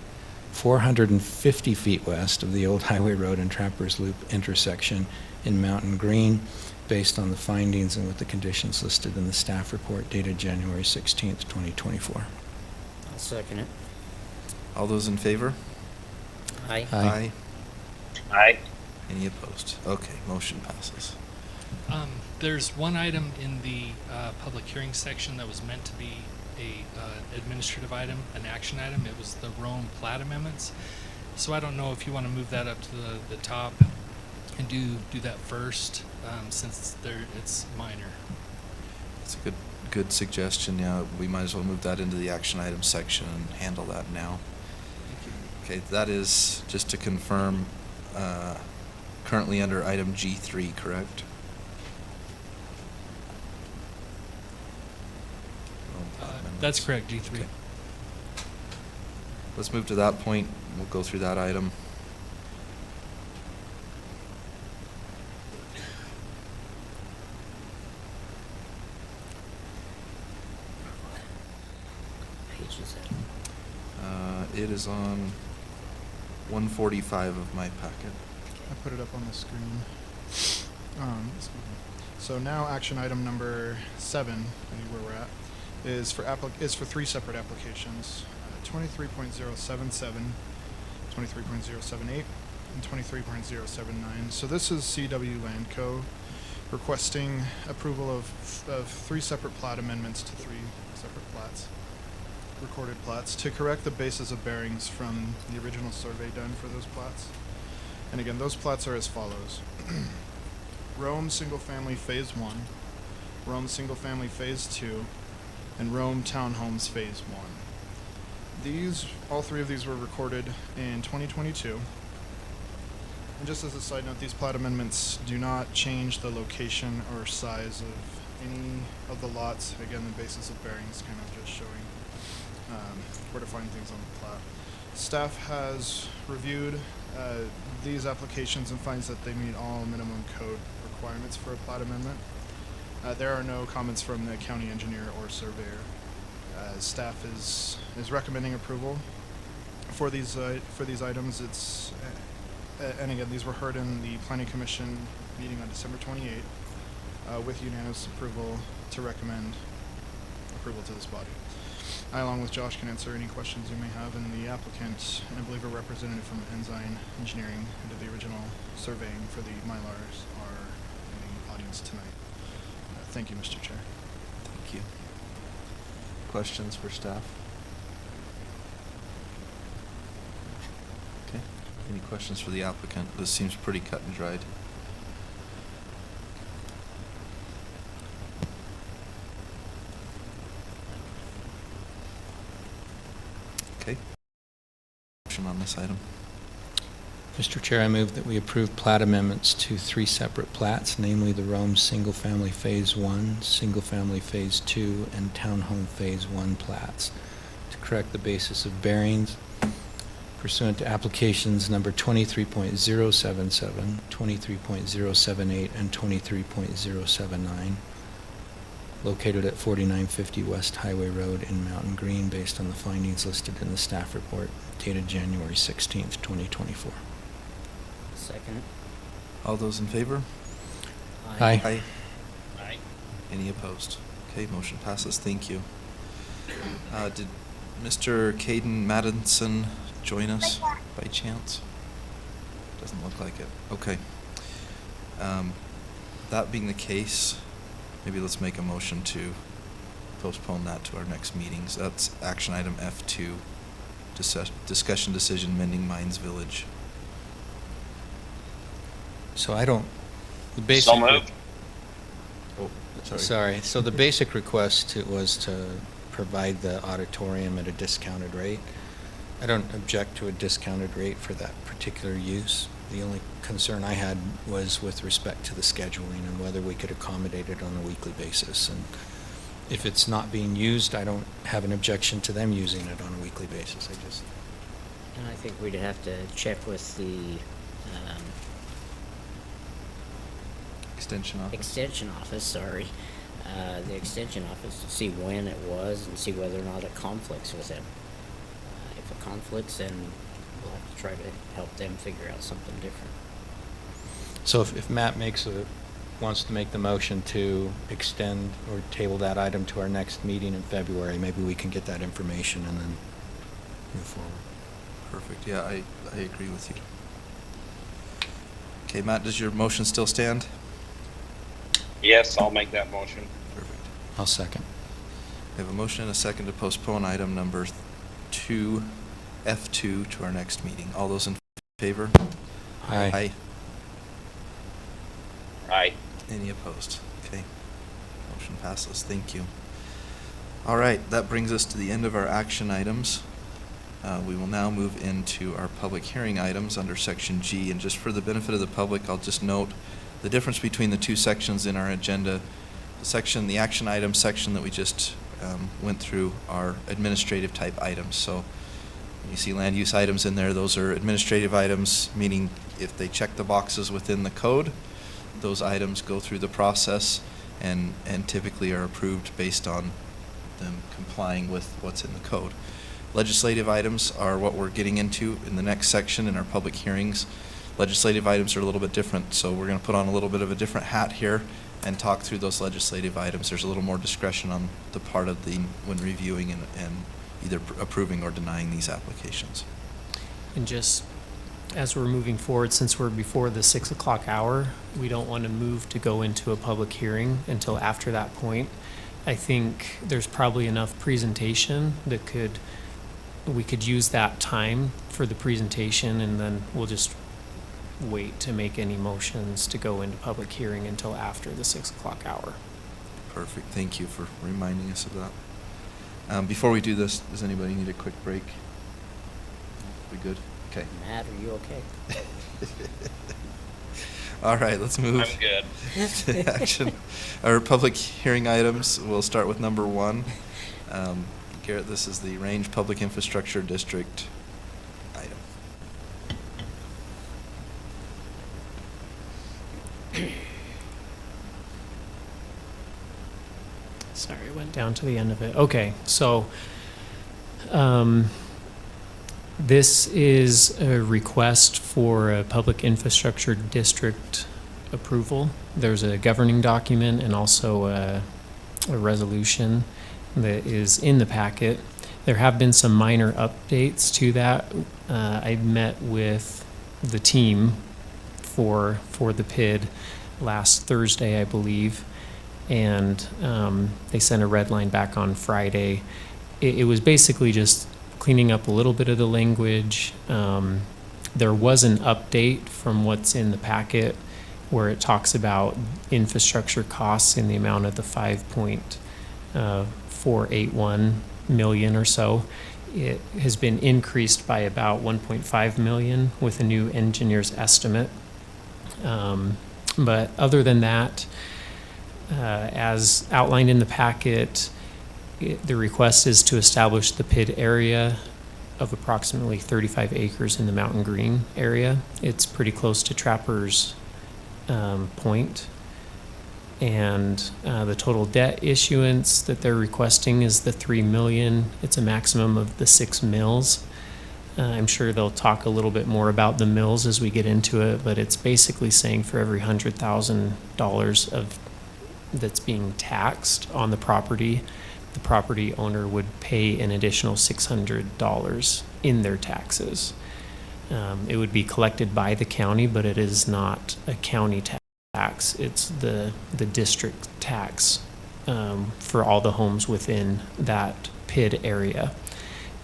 450 feet west of the old Highway Road and Trappers Loop intersection in Mountain Green, based on the findings and with the conditions listed in the staff report dated January 16th, 2024. I'll second it. All those in favor? Aye. Aye. Aye. Any opposed? Okay, motion passes. There's one item in the public hearing section that was meant to be a administrative item, an action item. It was the Rome plat amendments. So I don't know if you want to move that up to the top and do that first, since it's minor. That's a good suggestion. Yeah, we might as well move that into the action items section and handle that now. Okay, that is, just to confirm, currently under item G3, correct? That's correct, G3. Okay. Let's move to that point. We'll go through that item. Page is that? It is on 145 of my packet. I put it up on the screen. Excuse me. So now action item number 7, I think where we're at, is for 3 separate applications: 23.077, 23.078, and 23.079. So this is CW Land Co. requesting approval of 3 separate plat amendments to 3 separate plats, recorded plats, to correct the basis of bearings from the original survey done for those plats. And again, those plats are as follows. Rome Single Family Phase 1, Rome Single Family Phase 2, and Rome Townhomes Phase 1. All 3 of these were recorded in 2022. And just as a side note, these plat amendments do not change the location or size of any of the lots. Again, the basis of bearings kind of just showing where to find things on the plat. Staff has reviewed these applications and finds that they meet all minimum code requirements for a plat amendment. There are no comments from the county engineer or surveyor. Staff is recommending approval for these items. And again, these were heard in the Planning Commission meeting on December 28th with unanimous approval to recommend approval to this body. I, along with Josh, can answer any questions you may have, and the applicant, and I believe a representative from Ensign Engineering who did the original surveying for the Mylars, are in the audience tonight. Thank you, Mr. Chair. Thank you. Questions for staff? Okay. Any questions for the applicant? This seems pretty cut and dried. Okay. Motion on this item. Mr. Chair, I move that we approve plat amendments to 3 separate plats, namely the Rome Single Family Phase 1, Single Family Phase 2, and Townhome Phase 1 plats, to correct the basis of bearings pursuant to applications number 23.077, 23.078, and 23.079, located at 4950 West Highway Road in Mountain Green, based on the findings listed in the staff report dated January 16th, 2024. Second it. All those in favor? Aye. Aye. Any opposed? Okay, motion passes. Thank you. Did Mr. Caden Madison join us by chance? Doesn't look like it. Okay. That being the case, maybe let's make a motion to postpone that to our next meetings. That's action item F2, discussion decision mending Mines Village. So I don't, the basic. So moved. Oh, Sorry. So the basic request was to provide the auditorium at a discounted rate. I don't object to a discounted rate for that particular use. The only concern I had was with respect to the scheduling and whether we could accommodate it on a weekly basis. And if it's not being used, I don't have an objection to them using it on a weekly basis. And I think we'd have to check with the Extension office. extension office, sorry, the extension office to see when it was and see whether or not it conflicts with them. If it conflicts, then we'll have to try to help them figure out something different. So if Matt wants to make the motion to extend or table that item to our next meeting in February, maybe we can get that information and then move forward. Perfect, yeah, I agree with you. Okay, Matt, does your motion still stand? Yes, I'll make that motion. Perfect. I'll second. We have a motion and a second to postpone item number 2, F2, to our next meeting. All those in favor? Aye. Aye. Any opposed? Okay. Motion passes. Thank you. All right, that brings us to the end of our action items. We will now move into our public hearing items under Section G. And just for the benefit of the public, I'll just note the difference between the two sections in our agenda. The action item section that we just went through are administrative type items. So when you see land use items in there, those are administrative items, meaning if they check the boxes within the code, those items go through the process and typically are approved based on them complying with what's in the code. Legislative items are what we're getting into in the next section in our public hearings. Legislative items are a little bit different, so we're going to put on a little bit of a different hat here and talk through those legislative items. There's a little more discretion on the part of when reviewing and either approving or denying these applications. And just as we're moving forward, since we're before the 6 o'clock hour, we don't want to move to go into a public hearing until after that point. I think there's probably enough presentation that we could use that time for the presentation, and then we'll just wait to make any motions to go into public hearing until after the 6 o'clock hour. Perfect. Thank you for reminding us of that. Before we do this, does anybody need a quick break? We good? Okay. Matt, are you okay? All right, let's move. I'm good. to action. Our public hearing items, we'll start with number 1. Garrett, this is the Range Public Infrastructure District item. Sorry, I went down to the end of it. Okay, so this is a request for a public infrastructure district approval. There's a governing document and also a resolution that is in the packet. There have been some minor updates to that. I met with the team for the PID last Thursday, I believe, and they sent a red line back on Friday. It was basically just cleaning up a little bit of the language. There was an update from what's in the packet where it talks about infrastructure costs in the amount of the 5.481 million or so. It has been increased by about 1.5 million with a new engineer's estimate. But other than that, as outlined in the packet, the request is to establish the PID area of approximately 35 acres in the Mountain Green area. It's pretty close to Trappers Point. And the total debt issuance that they're requesting is the $3 million. It's a maximum of the 6 mills. I'm sure they'll talk a little bit more about the mills as we get into it, but it's basically saying for every $100,000 of that's being taxed on the property owner would pay an additional $600 in their taxes. It would be collected by the county, but it is not a county tax. It's the district tax for all the homes within that PID area.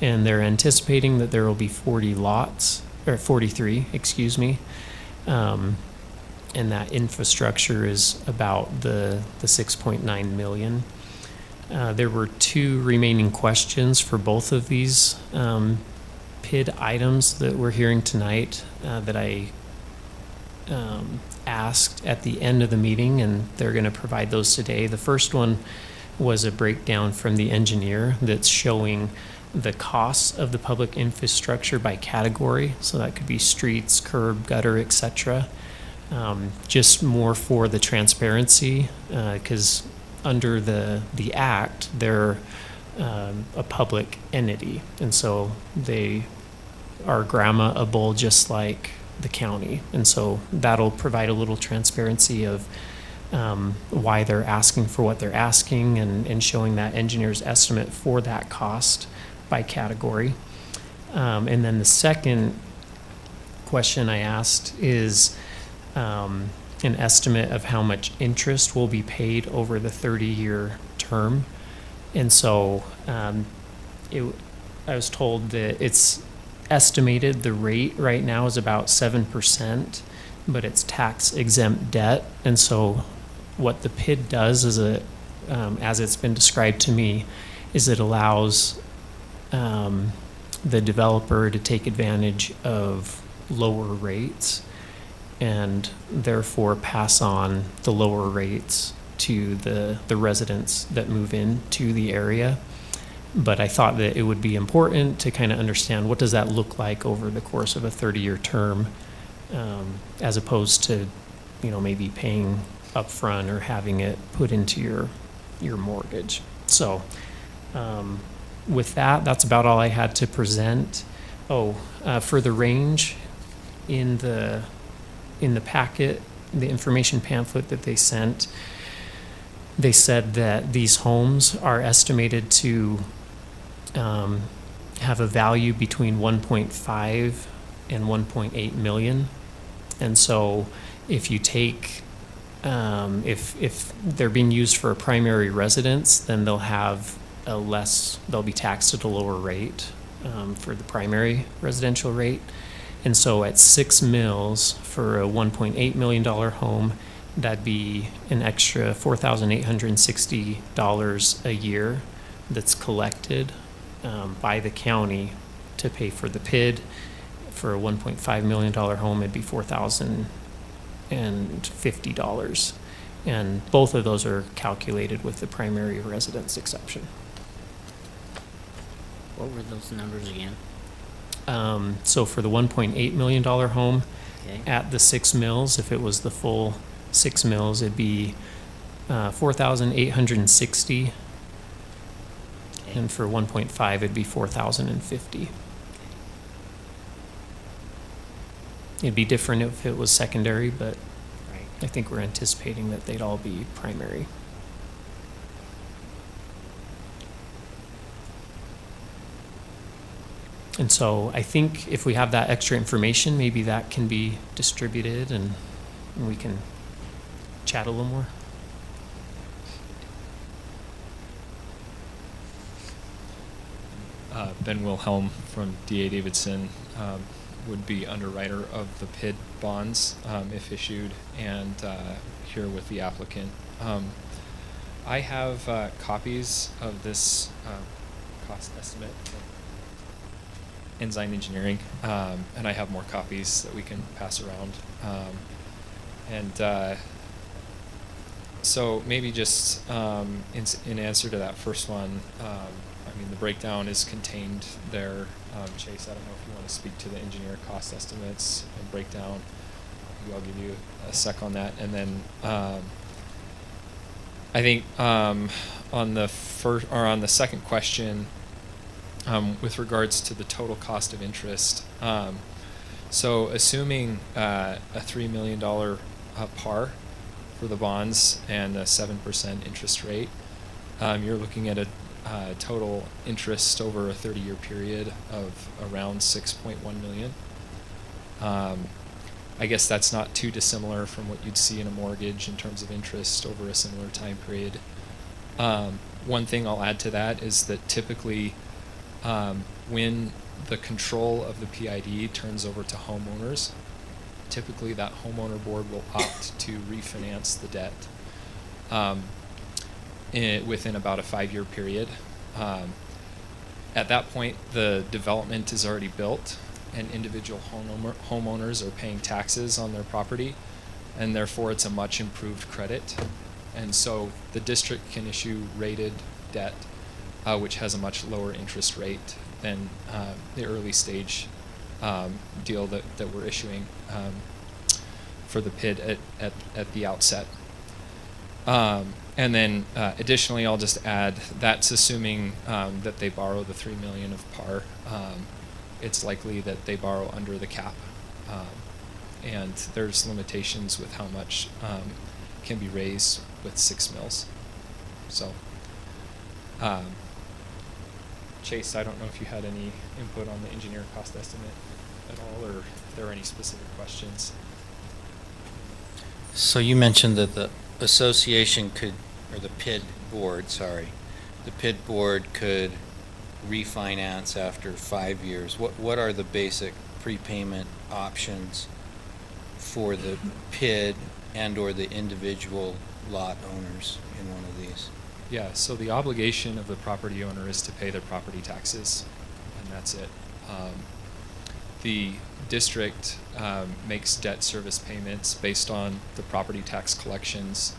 And they're anticipating that there will be 43, excuse me. And that infrastructure is about the 6.9 million. There were 2 remaining questions for both of these PID items that we're hearing tonight that I asked at the end of the meeting, and they're going to provide those today. The first one was a breakdown from the engineer that's showing the costs of the public infrastructure by category. So that could be streets, curb, gutter, etc. Just more for the transparency, because under the act, they're a public entity, and so they are grammable just like the county, and so that'll provide a little transparency of why they're asking for what they're asking, and showing that engineer's estimate for that cost by category. And then the second question I asked is an estimate of how much interest will be paid over the 30-year term. And so I was told that it's estimated the rate right now is about 7%, but it's tax exempt debt. And so what the PID does is as it's been described to me, is it allows the developer to take advantage of lower rates and therefore pass on the lower rates to the residents that move into the area. But I thought that it would be important to kind of understand what does that look like over the course of a 30-year term, as opposed to, maybe paying upfront or having it put into your mortgage. So with that, that's about all I had to present. For the range in the packet, the information pamphlet that they sent, they said that these homes are estimated to have a value between 1.5 and 1.8 million. And so if you take, if they're being used for a primary residence, then they'll be taxed at a lower rate for the primary residential rate. And so at 6 mils for a $1.8 million home, that'd be an extra $4,860 a year that's collected by the county to pay for the PID. For a $1.5 million home, it'd be $4,050. And both of those are calculated with the primary residence exception. What were those numbers again? So for the $1.8 million home, Okay. at the 6 mils, if it was the full 6 mils, it'd be $4,860. Okay. And for 1.5, it'd be $4,050. It'd be different if it was secondary, but Right. I think we're anticipating that they'd all be primary. And so I think if we have that extra information, maybe that can be distributed and we can chat a little more. Ben Wilhelm from D.A. Davidson, would be underwriter of the PID bonds if issued, and here with the applicant. I have copies of this cost estimate from Ensign Engineering, and I have more copies that we can pass around. So maybe just in answer to that first one, I mean, the breakdown is contained there. Chase, I don't know if you want to speak to the engineer cost estimates and breakdown. Maybe I'll give you a sec on that. And then I think on the second question, with regards to the total cost of interest, so assuming a $3 million par for the bonds and a 7% interest rate, you're looking at a total interest over a 30-year period of around $6.1 million. I guess that's not too dissimilar from what you'd see in a mortgage in terms of interest over a similar time period. One thing I'll add to that is that typically when the control of the PID turns over to homeowners, typically that homeowner board will opt to refinance the debt within about a 5-year period. At that point, the development is already built and individual homeowners are paying taxes on their property, and therefore it's a much improved credit. And so the district can issue rated debt, which has a much lower interest rate than the early stage deal that we're issuing for the PID at the outset. And then additionally, I'll just add that's assuming that they borrow the $3 million of par. It's likely that they borrow under the cap, and there's limitations with how much can be raised with 6 mills. So, Chase, I don't know if you had any input on the engineer cost estimate at all, or if there are any specific questions. So you mentioned that the association could, or the PID board, sorry, the PID board could refinance after 5 years. What are the basic prepayment options for the PID and or the individual lot owners in one of these? Yeah, so the obligation of the property owner is to pay their property taxes, and that's it. The district makes debt service payments based on the property tax collections,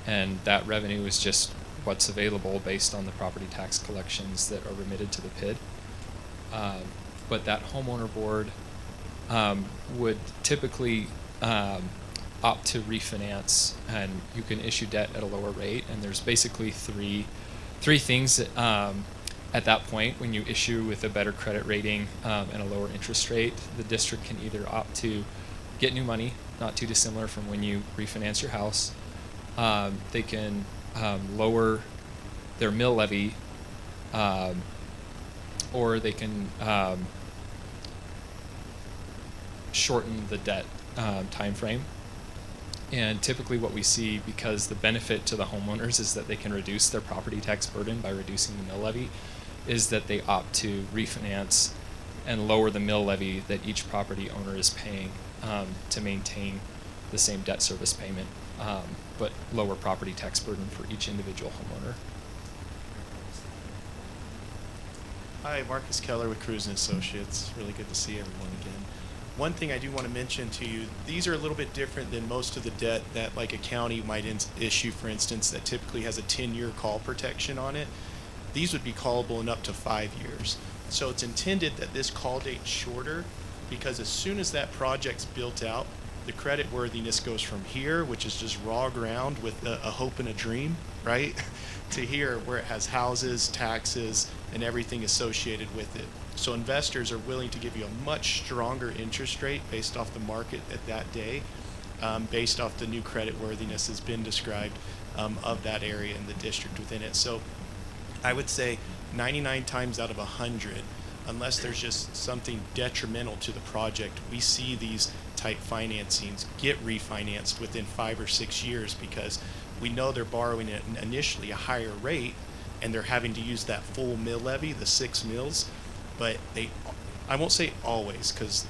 and that revenue is just what's available based on the property tax collections that are remitted to the PID. But that homeowner board would typically opt to refinance, and you can issue debt at a lower rate. And there's basically three things that, at that point, when you issue with a better credit rating and a lower interest rate, the district can either opt to get new money, not too dissimilar from when you refinance your house. They can lower their mill levy, or they can shorten the debt time frame. And typically what we see, because the benefit to the homeowners is that they can reduce their property tax burden by reducing the mill levy, is that they opt to refinance and lower the mill levy that each property owner is paying to maintain the same debt service payment, but lower property tax burden for each individual homeowner. Hi, Marcus Keller with Cruz & Associates. Really good to see everyone again. One thing I do want to mention to you, these are a little bit different than most of the debt that like a county might issue, for instance, that typically has a 10-year call protection on it. These would be callable in up to 5 years. So it's intended that this call date's shorter, because as soon as that project's built out, the credit worthiness goes from here, which is just raw ground with a hope and a dream, right, to here where it has houses, taxes, and everything associated with it. So investors are willing to give you a much stronger interest rate based off the market at that day, based off the new credit worthiness has been described of that area and the district within it. So I would say 99 times out of 100, unless there's just something detrimental to the project, we see these type financings get refinanced within 5 or 6 years, because we know they're borrowing at initially a higher rate and they're having to use that full mill levy, the 6 mills. But I won't say always, because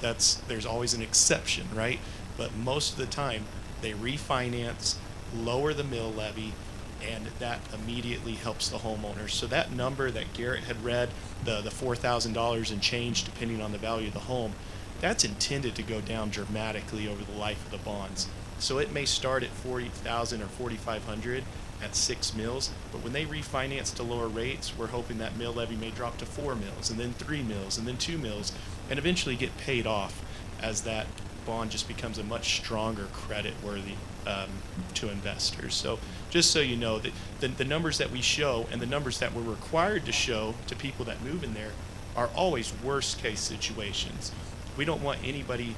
there's always an exception, right? But most of the time, they refinance, lower the mill levy, and that immediately helps the homeowners. So that number that Garrett had read, the $4,000 and change depending on the value of the home, that's intended to go down dramatically over the life of the bonds. So it may start at $40,000 or $4,500 at 6 mills, but when they refinance to lower rates, we're hoping that mill levy may drop to 4 mills, and then 3 mills, and then 2 mills, and eventually get paid off as that bond just becomes a much stronger credit worthy to investors. So just so you know, that the numbers that we show and the numbers that we're required to show to people that move in there are always worst case situations. We don't want anybody,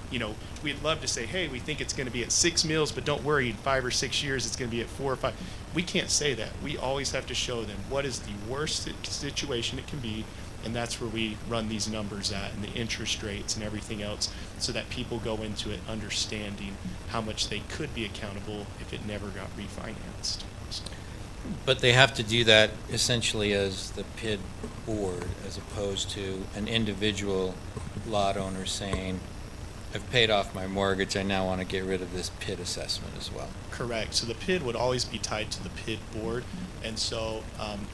we'd love to say, hey, we think it's going to be at 6 mills, but don't worry, in 5 or 6 years it's going to be at 4 or 5. We can't say that. We always have to show them what is the worst situation it can be, and that's where we run these numbers at, and the interest rates and everything else, so that people go into it understanding how much they could be accountable if it never got refinanced. So. But they have to do that essentially as the PID board, as opposed to an individual lot owner saying, I've paid off my mortgage, I now want to get rid of this PID assessment as well. Correct. So the PID would always be tied to the PID board. And so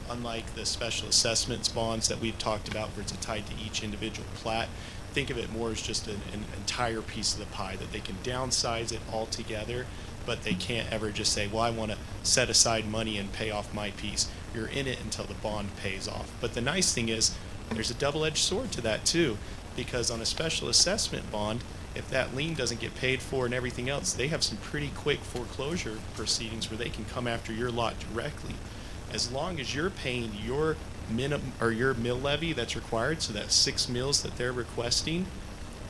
unlike the special assessments bonds that we've talked about where it's tied to each individual plat, think of it more as just an entire piece of the pie, that they can downsize it altogether, but they can't ever just say, well, I want to set aside money and pay off my piece. You're in it until the bond pays off. But the nice thing is there's a double-edged sword to that too, because on a special assessment bond, if that lien doesn't get paid for and everything else, they have some pretty quick foreclosure proceedings where they can come after your lot directly. As long as you're paying your minimum or your mill levy that's required, so that's 6 mills that they're requesting,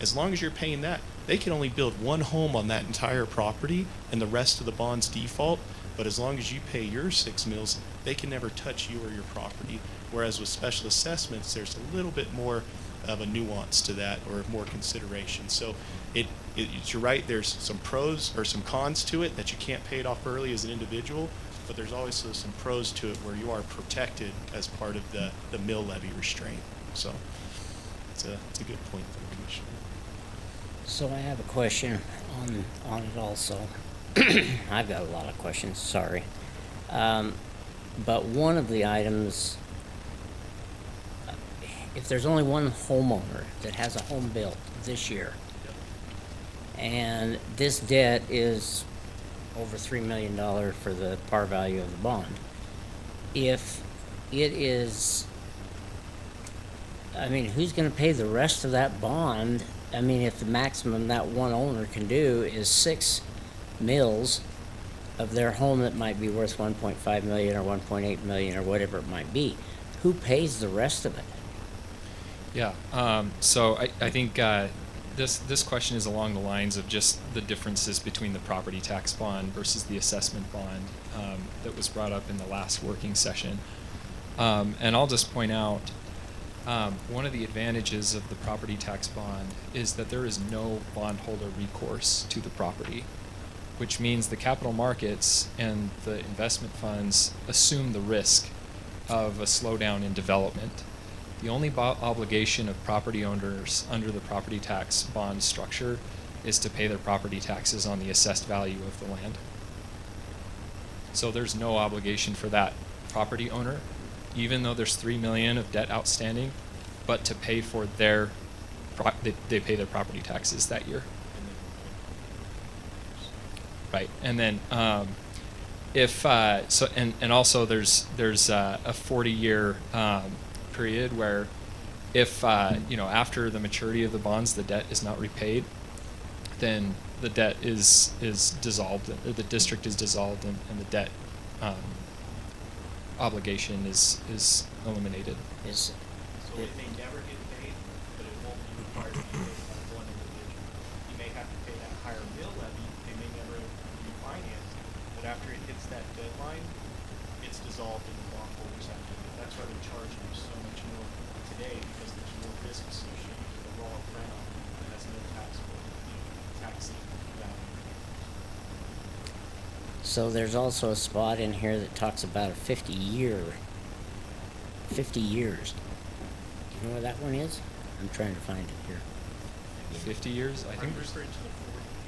as long as you're paying that, they can only build one home on that entire property and the rest of the bonds default. But as long as you pay your 6 mills, they can never touch you or your property. Whereas with special assessments, there's a little bit more of a nuance to that, or more consideration. So you're right, there's some pros or some cons to it, that you can't pay it off early as an individual, but there's also some pros to it where you are protected as part of the mill levy restraint. So it's a good point there, Commissioner. So I have a question on it also. I've got a lot of questions, sorry. But one of the items, if there's only one homeowner that has a home built this year, and this debt is over $3 million for the par value of the bond, if it is, I mean, who's gonna pay the rest of that bond? I mean, if the maximum that one owner can do is 6 mills of their home that might be worth 1.5 million or 1.8 million or whatever it might be, who pays the rest of it? Yeah, so I think this question is along the lines of just the differences between the property tax bond versus the assessment bond that was brought up in the last working session. And I'll just point out, one of the advantages of the property tax bond is that there is no bondholder recourse to the property, which means the capital markets and the investment funds assume the risk of a slowdown in development. The only obligation of property owners under the property tax bond structure is to pay their property taxes on the assessed value of the land. So there's no obligation for that property owner, even though there's $3 million of debt outstanding, but to pay for their, they pay their property taxes that year. Right, and then if so, and also there's a 40-year period where if after the maturity of the bonds the debt is not repaid, then the debt is dissolved, or the district is dissolved, and the debt obligation is eliminated. So it may never get paid, but it won't be required to be paid by one individual. You may have to pay that higher mill levy, they may never refinance it, but after it hits that deadline, it's dissolved and the bondholders have to. That's why they're charging you so much more today, because there's more risk associated with the raw ground that has no taxing value. So there's also a spot in here that talks about a 50 years. Do you know where that one is? I'm trying to find it here. 50 years, I think.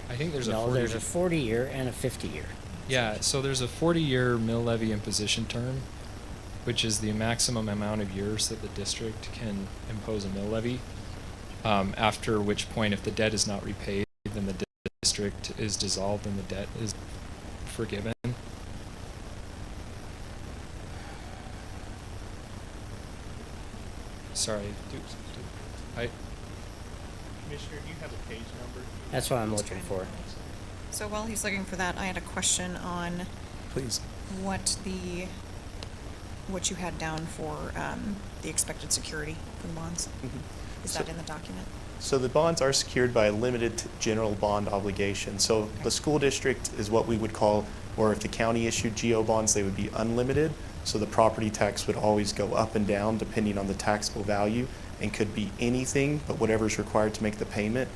I think there's a No, 40 there's a 40-year and a 50-year. Yeah, so there's a 40-year mill levy imposition term, which is the maximum amount of years that the district can impose a mill levy, after which point, if the debt is not repaid, then the district is dissolved and the debt is forgiven. Sorry, Commissioner, do you have a page number? That's what I'm looking for. So while he's looking for that, I had a question on Please. what you had down for the expected security for the bonds. Is that in the document? So the bonds are secured by a limited general bond obligation. So the school district is what we would call, or if the county issued GO bonds, they would be unlimited. So the property tax would always go up and down depending on the taxable value, and could be anything but whatever's required to make the payment.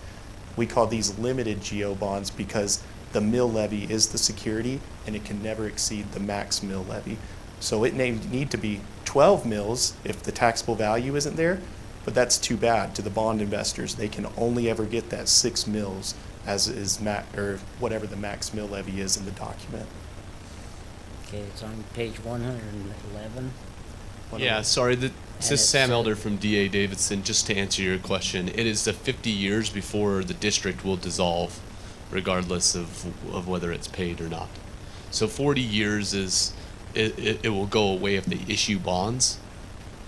We call these limited GO bonds because the mill levy is the security and it can never exceed the max mill levy. So it may need to be 12 mills if the taxable value isn't there, but that's too bad to the bond investors. They can only ever get that 6 mills as is or whatever the max mill levy is in the document. Okay, it's on page 111. Yeah, sorry, this And is Sam it's, Elder from DA Davidson. Just to answer your question, it is the 50 years before the district will dissolve, regardless of whether it's paid or not. So 40 years is, it will go away if they issue bonds,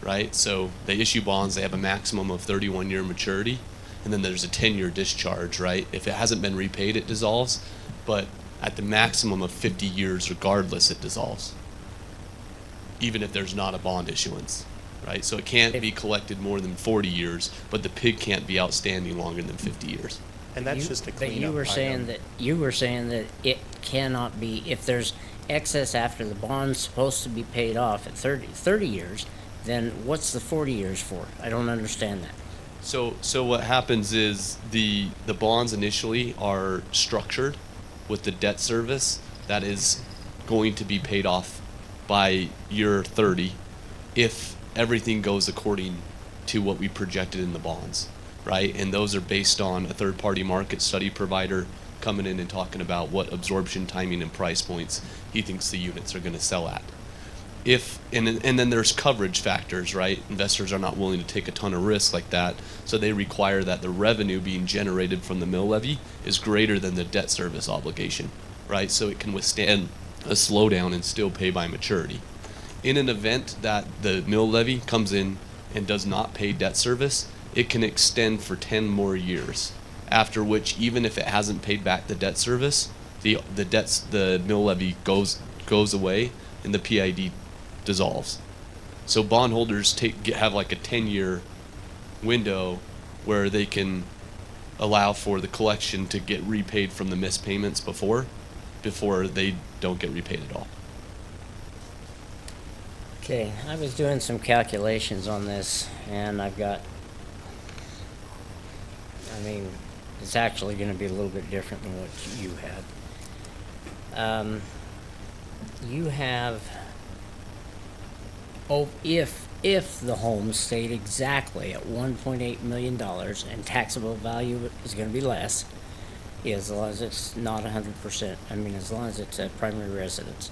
right? So they issue bonds, they have a maximum of 31-year maturity, and then there's a 10-year discharge, right? If it hasn't been repaid, it dissolves, but at the maximum of 50 years regardless, it dissolves, even if there's not a bond issuance, right? So it can't be collected more than 40 years, but the PIG can't be outstanding longer than 50 years. And that's just a But cleanup you were saying that it cannot be, if there's excess after the bond's supposed to be paid off at 30 years, then what's the 40 years for? I don't understand that. So what happens is the bonds initially are structured with the debt service that is going to be paid off by year 30 if everything goes according to what we projected in the bonds, right? And those are based on a third-party market study provider coming in and talking about what absorption timing and price points he thinks the units are going to sell at. And then there's coverage factors, right? Investors are not willing to take a ton of risk like that, so they require that the revenue being generated from the mill levy is greater than the debt service obligation, right? So it can withstand a slowdown and still pay by maturity. In an event that the mill levy comes in and does not pay debt service, it can extend for 10 more years, after which, even if it hasn't paid back the debt service, the mill levy goes away and the PID dissolves. So bondholders have like a 10-year window where they can allow for the collection to get repaid from the missed payments before they don't get repaid at all. Okay, I was doing some calculations on this, and it's actually going to be a little bit different than what you had. You have, if the home stayed exactly at $1.8 million and taxable value is going to be less, as long as it's not 100%, as long as it's a primary residence,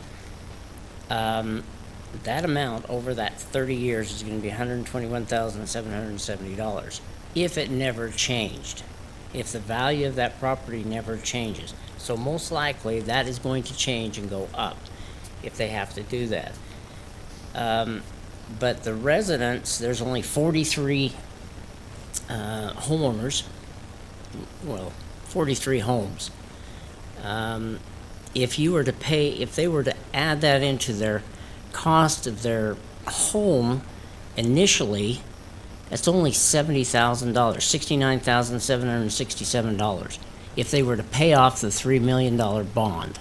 that amount over that 30 years is going to be $121,770 if it never changed, if the value of that property never changes. So most likely that is going to change and go up if they have to do that. But the residents, there's only 43 homeowners, 43 homes. If they were to add that into their cost of their home initially, that's only $70,000, $69,767, if they were to pay off the $3 million bond.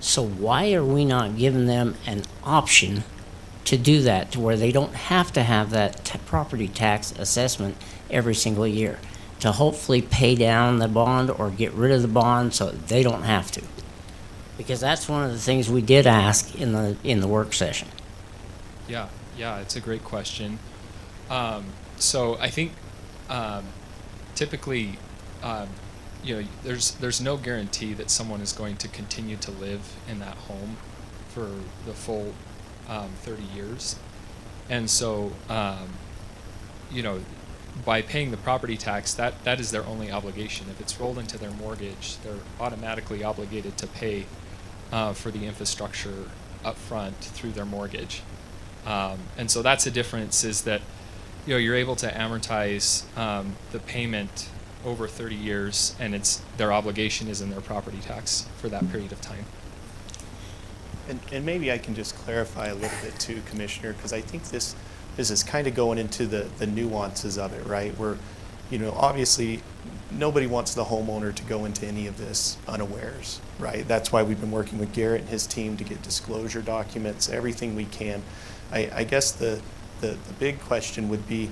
So why are we not giving them an option to do that, to where they don't have to have that property tax assessment every single year, to hopefully pay down the bond or get rid of the bond so they don't have to? Because that's one of the things we did ask in the work session. Yeah, it's a great question. So I think typically, there's no guarantee that someone is going to continue to live in that home for the full 30 years. And so, by paying the property tax, that is their only obligation. If it's rolled into their mortgage, they're automatically obligated to pay for the infrastructure up front through their mortgage. And so that's the difference, is that you're able to amortize the payment over 30 years, and their obligation is in their property tax for that period of time. And maybe I can just clarify a little bit too, Commissioner, because I think this is kind of going into the nuances of it, right? Where, obviously nobody wants the homeowner to go into any of this unawares, right? That's why we've been working with Garrett and his team to get disclosure documents, everything we can. I guess the big question would be,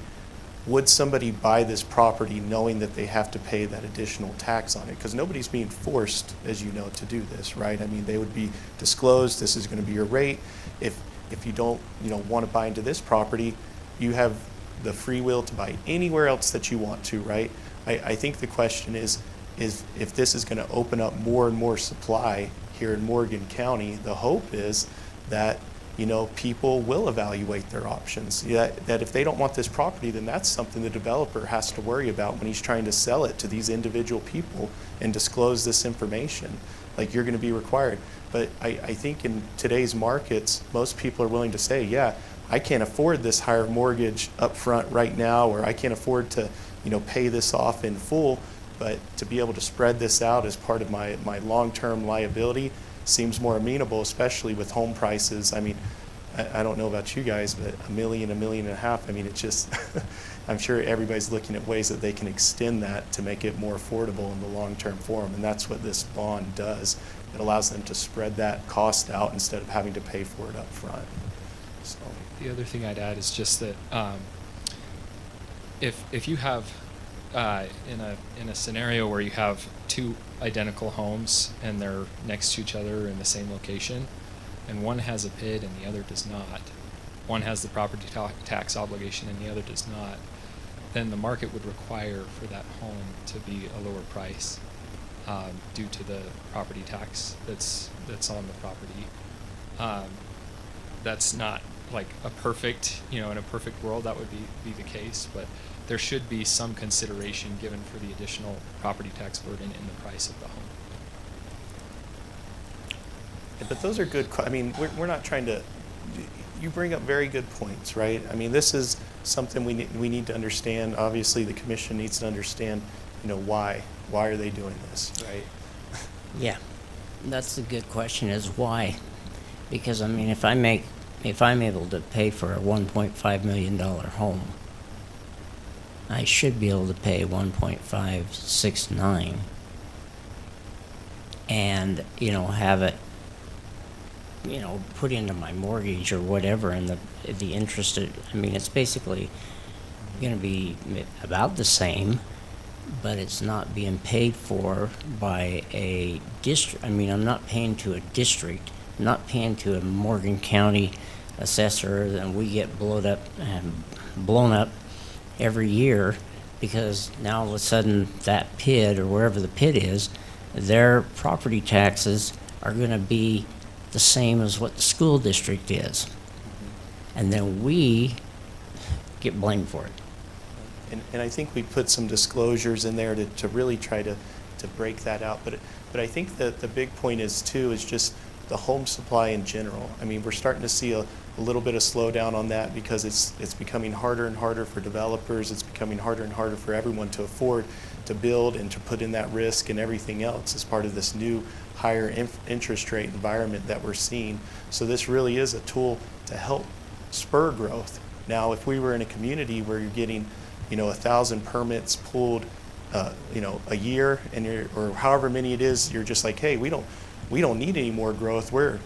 would somebody buy this property knowing that they have to pay that additional tax on it? Because nobody's being forced, as you know, to do this, right? They would be disclosed, this is going to be your rate. If you don't, want to buy into this property, you have the free will to buy anywhere else that you want to, right? I think the question is if this is going to open up more and more supply here in Morgan County, the hope is that people will evaluate their options. That if they don't want this property, then that's something the developer has to worry about when he's trying to sell it to these individual people and disclose this information. Like, you're going to be required. But I think in today's markets, most people are willing to say, yeah, I can't afford this higher mortgage up front right now, or I can't afford to, pay this off in full, but to be able to spread this out as part of my long-term liability seems more amenable, especially with home prices. I mean, I don't know about you guys, but $1 million, $1.5 million, I mean, it's just, I'm sure everybody's looking at ways that they can extend that to make it more affordable in the long-term form, and that's what this bond does. It allows them to spread that cost out instead of having to pay for it up front. So. The other thing I'd add is just that if you have in a scenario where you have two identical homes and they're next to each other in the same location, and one has a PID and the other does not, one has the property tax obligation and the other does not, then the market would require for that home to be a lower price due to the property tax that's on the property. That's not like a perfect, in a perfect world that would be the case, but there should be some consideration given for the additional property tax burden in the price of the home. But those are good, I mean, we're not trying to, you bring up very good points, right? I mean, this is something we need to understand. Obviously, the commission needs to understand, why. Why are they doing this, right? Yeah, that's a good question, is why? Because, I mean, if I'm able to pay for a $1.5 million home, I should be able to pay 1.569 and, have it, put into my mortgage or whatever, and the interest, it's basically going to be about the same, but it's not being paid for by a district. I'm not paying to a district, I'm not paying to a Morgan County assessor, and we get blown up every year because now all of a sudden that PID or wherever the PID is, their property taxes are going to be the same as what the school district is. And then we get blamed for it. And I think we put some disclosures in there to really try to break that out. But I think that the big point is just the home supply in general. I mean, we're starting to see a little bit of slowdown on that because it's becoming harder and harder for developers. It's becoming harder and harder for everyone to afford to build and to put in that risk and everything else as part of this new higher interest rate environment that we're seeing. So this really is a tool to help spur growth. Now, if we were in a community where you're getting 1,000 permits pulled, a year, and or however many it is, you're just like, hey, we don't need any more growth. We're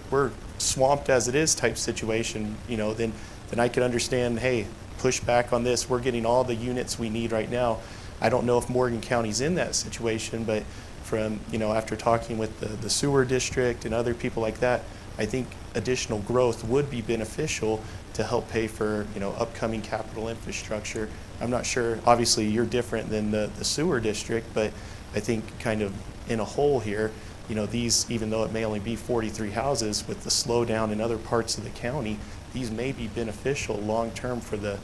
swamped as it is type situation. Then I could understand, hey, push back on this. We're getting all the units we need right now. I don't know if Morgan County's in that situation, but from after talking with the sewer district and other people like that, I think additional growth would be beneficial to help pay for upcoming capital infrastructure. I'm not sure, obviously you're different than the sewer district, but I think kind of in a whole here, these, even though it may only be 43 houses, with the slowdown in other parts of the county, these may be beneficial long-term for the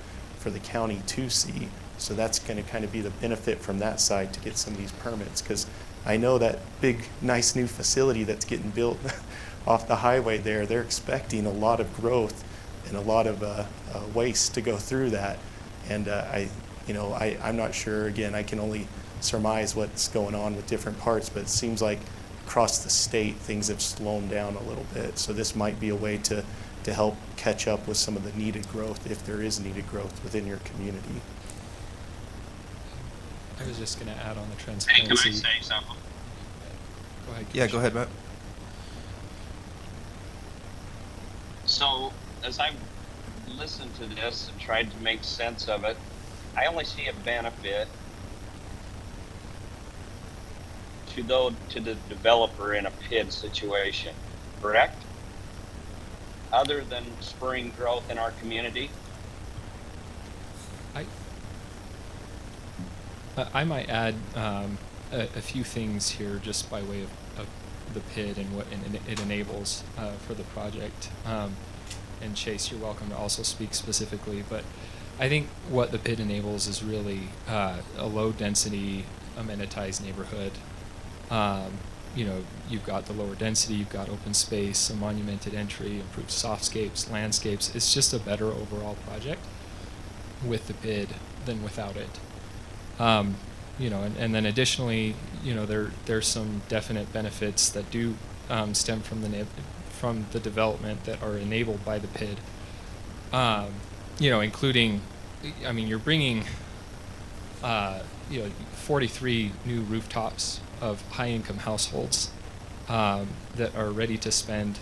county to see. So that's going to kind of be the benefit from that side to get some of these permits, because I know that big, nice new facility that's getting built off the highway there, they're expecting a lot of growth and a lot of waste to go through that. And I'm not sure, again, I can only surmise what's going on with different parts, but it seems like across the state things have slowed down a little bit. So this might be a way to help catch up with some of the needed growth, if there is needed growth within your community. I was just going to add on the Hey, transparency. can I say something? Go ahead. Yeah, go ahead, Matt. So, as I've listened to this and tried to make sense of it, I only see a benefit to the developer in a PID situation, correct? Other than spurring growth in our community? I might add a few things here just by way of the PID and what it enables for the project. And Chase, you're welcome to also speak specifically, but I think what the PID enables is really a low-density, amenitized neighborhood. You've got the lower density, you've got open space, a monumented entry, improved softscapes, landscapes. It's just a better overall project with the PID than without it. You know, and then additionally, you know, there's some definite benefits that do stem from the development that are enabled by the PID. You know, including, I mean, you're bringing, you know, 43 new rooftops of high-income households that are ready to spend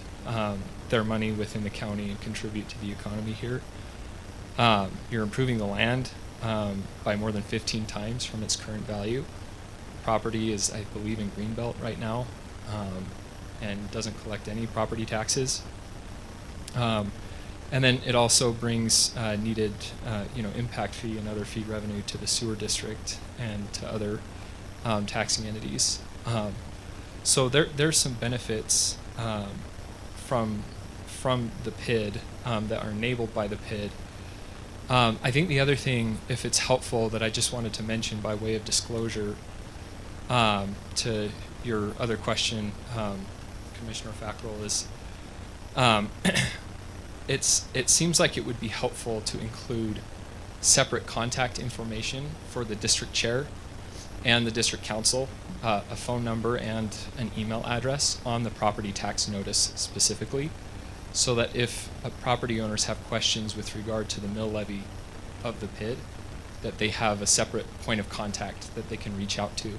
their money within the county and contribute to the economy here. You're improving the land by more than 15 times from its current value. Property is, I believe, in Greenbelt right now, and doesn't collect any property taxes. And then it also brings needed, you know, impact fee and other fee revenue to the sewer district and to other taxing entities. So there's some benefits from the PID that are enabled by the PID. I think the other thing, if it's helpful, that I just wanted to mention by way of disclosure to your other question, Commissioner Fackrell, is it seems like it would be helpful to include separate contact information for the district chair and the district council, a phone number and an email address on the property tax notice specifically, so that if property owners have questions with regard to the mill levy of the PID, that they have a separate point of contact that they can reach out to.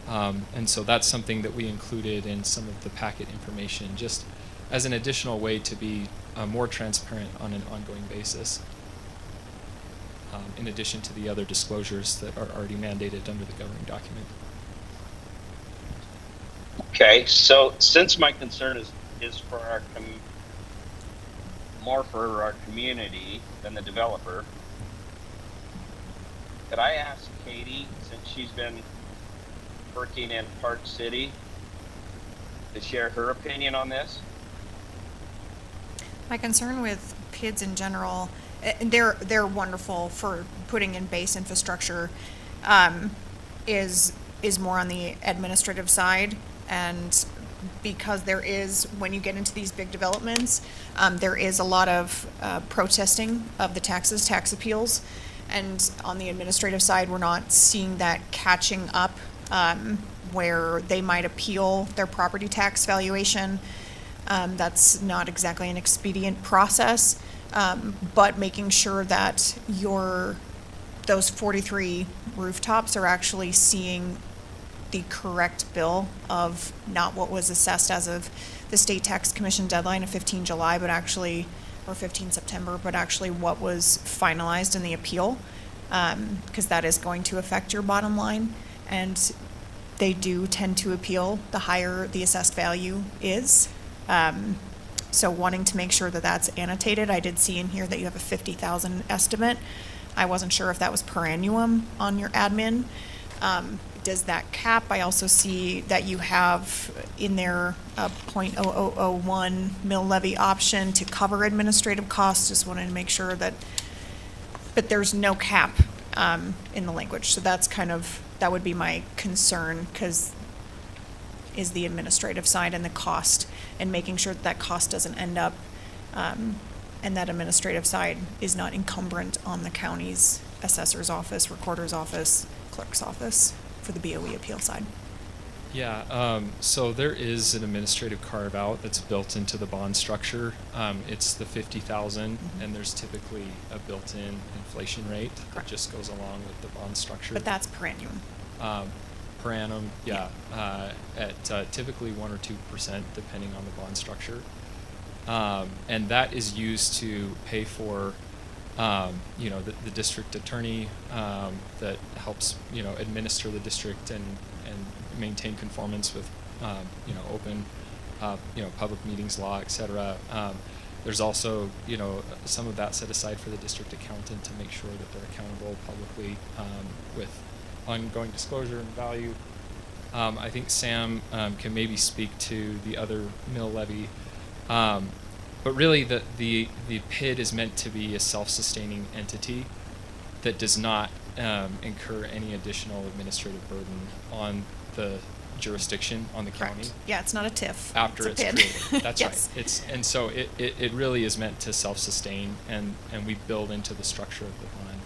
And so that's something that we included in some of the packet information, just as an additional way to be more transparent on an ongoing basis, in addition to the other disclosures that are already mandated under the governing document. Okay, so since my concern is for our more for our community than the developer, could I ask Katie, since she's been working in Park City, to share her opinion on this? My concern with PIDs in general, they're wonderful for putting in base infrastructure, is more on the administrative side. And because there is, when you get into these big developments, there is a lot of protesting of the tax appeals. And on the administrative side, we're not seeing that catching up, where they might appeal their property tax valuation. That's not exactly an expedient process, but making sure that those 43 rooftops are actually seeing the correct bill of not what was assessed as of the state tax commission deadline of 15 July, but actually, or 15 September, but actually what was finalized in the appeal, because that is going to affect your bottom line. And they do tend to appeal the higher the assessed value is. So wanting to make sure that that's annotated. I did see in here that you have a 50,000 estimate. I wasn't sure if that was per annum on your admin. Does that cap? I also see that you have in there a .0001 mill levy option to cover administrative costs. Just wanted to make sure that, but there's no cap in the language. So that's that would be my concern, because is the administrative side and the cost, and making sure that cost doesn't end up, and that administrative side is not encumbrant on the county's assessor's office, recorder's office, clerk's office for the BOE appeal side. Yeah, so there is an administrative carve out that's built into the bond structure. It's the 50,000, and there's typically a built-in inflation rate that just goes along with the bond structure. But that's per annum. Per annum, yeah, at typically 1 or 2% depending on the bond structure, and that is used to pay for, you know, the district attorney that helps, you know, administer the district and maintain conformance with, you know, open, you know, public meetings law, etc. There's also, you know, some of that set aside for the district accountant to make sure that they're accountable publicly with ongoing disclosure and value. I think Sam can maybe speak to the other mill levy, but really the PID is meant to be a self-sustaining entity that does not incur any additional administrative burden on the jurisdiction, on the Correct. county. Yeah, it's not a TIF. After it's a PID. created. That's Yes. right. And so it really is meant to self-sustain, and we build into the structure of the bond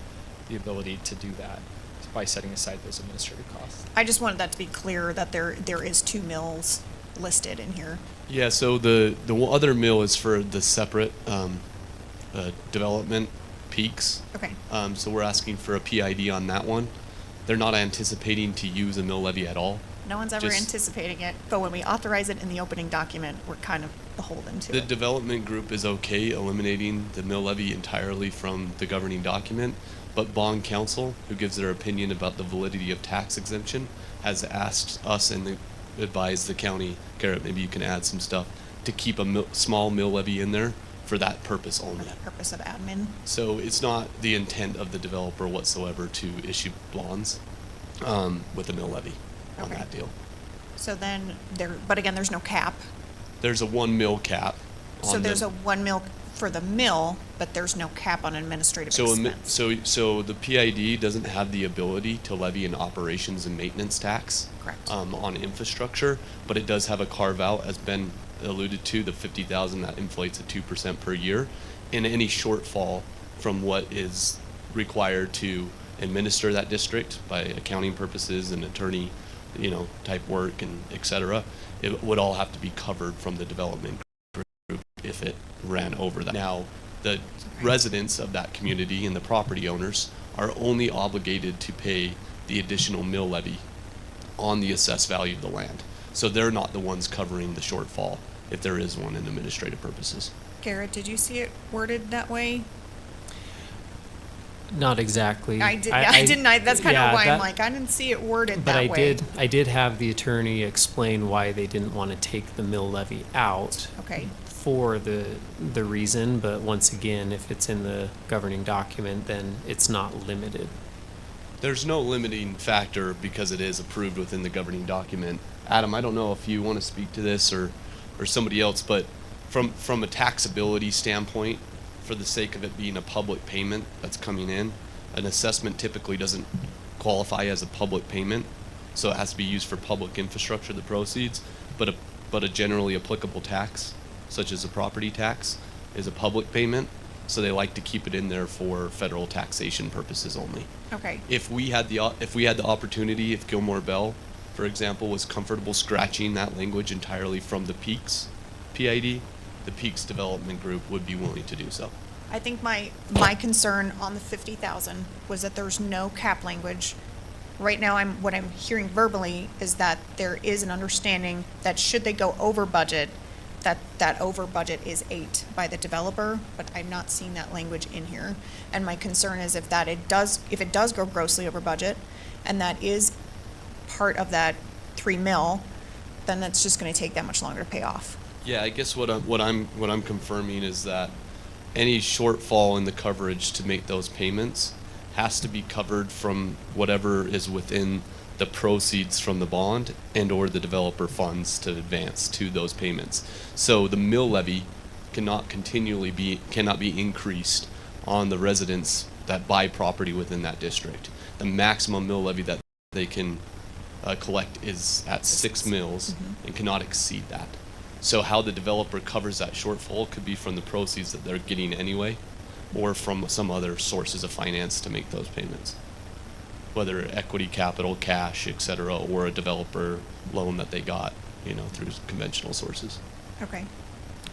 the ability to do that. So. by setting aside those administrative costs. I just wanted that to be clear that there is 2 mills listed in here. Yeah, so the other mill is for the separate development peaks. Okay. So we're asking for a PID on that one. They're not anticipating to use a mill levy at all. No one's ever Just- anticipating it, but when we authorize it in the opening document, we're kind of beholden to The it. development group is okay eliminating the mill levy entirely from the governing document, but bond counsel, who gives their opinion about the validity of tax exemption, has asked us and advised the county, Garrett, maybe you can add some stuff, to keep a small mill levy in there for that purpose For only. the purpose of admin. So it's not the intent of the developer whatsoever to issue bonds with a mill levy on Okay. that deal. So then but again, there's no cap. There's a 1 mil cap. So on there's the- a 1 mil for the mill, but there's no cap on administrative So, expense. so the PID doesn't have the ability to levy an operations and maintenance tax. Correct. On infrastructure, but it does have a carve out, as Ben alluded to, the 50,000 that inflates at 2% per year, and any shortfall from what is required to administer that district by accounting purposes and attorney, type work and et cetera, it would all have to be covered from the development group if it ran over that. Now, the residents of that community and the property owners are only obligated to pay the additional mill levy on the assessed value of the land. So they're not the ones covering the shortfall if there is one in administrative purposes. Garrett, did you see it worded that way? Not exactly. I didn't. That's kind of yeah, why I'm that- like, I didn't see it worded But that I way. I did have the attorney explain why they didn't want to take the mill levy out. Okay. For the reason, but once again, if it's in the governing document, then it's not limited. There's no limiting factor because it is approved within the governing document. Adam, I don't know if you want to speak to this or somebody else, but from a taxability standpoint, for the sake of it being a public payment that's coming in, an assessment typically doesn't qualify as a public payment, so it has to be used for public infrastructure, the proceeds, but a generally applicable tax, such as a property tax, is a public payment, so they like to keep it in there for federal taxation purposes only. Okay. If we had the opportunity, if Gilmore Bell, for example, was comfortable scratching that language entirely from the Peaks PID, the Peaks Development Group would be willing to do so. I think my concern on the 50,000 was that there's no cap language. Right now, what I'm hearing verbally is that there is an understanding that should they go over budget, that over budget is 8 by the developer, but I'm not seeing that language in here. And my concern is if it does go grossly over budget, and that is part of that 3 mil, then that's just going to take that much longer to pay off. Yeah, I guess what I'm confirming is that any shortfall in the coverage to make those payments has to be covered from whatever is within the proceeds from the bond and or the developer funds to advance to those payments. So the mill levy cannot be increased on the residents that buy property within that district. The maximum mill levy that they can collect is at 6 mills and cannot exceed that. So how the developer covers that shortfall could be from the proceeds that they're getting anyway, or from some other sources of finance to make those payments. Whether equity capital, cash, et cetera, or a developer loan that they got, through conventional sources. Okay.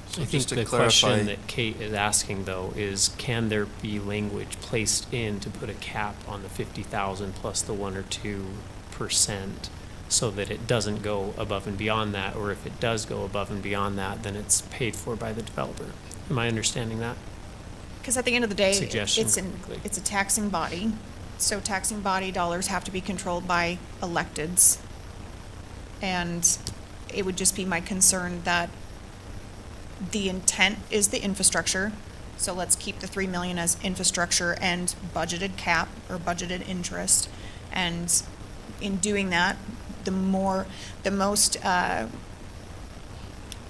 So I think just to the clarify- question that Kate is asking though is, can there be language placed in to put a cap on the 50,000 plus the 1 or 2%, so that it doesn't go above and beyond that, or if it does go above and beyond that, then it's paid for by the developer? Am I understanding that? Because at the end of the day, Suggestion quickly. it's a taxing body, so taxing body dollars have to be controlled by electeds. And it would just be my concern that the intent is the infrastructure, so let's keep the 3 million as infrastructure and budgeted cap or budgeted interest. And in doing that, the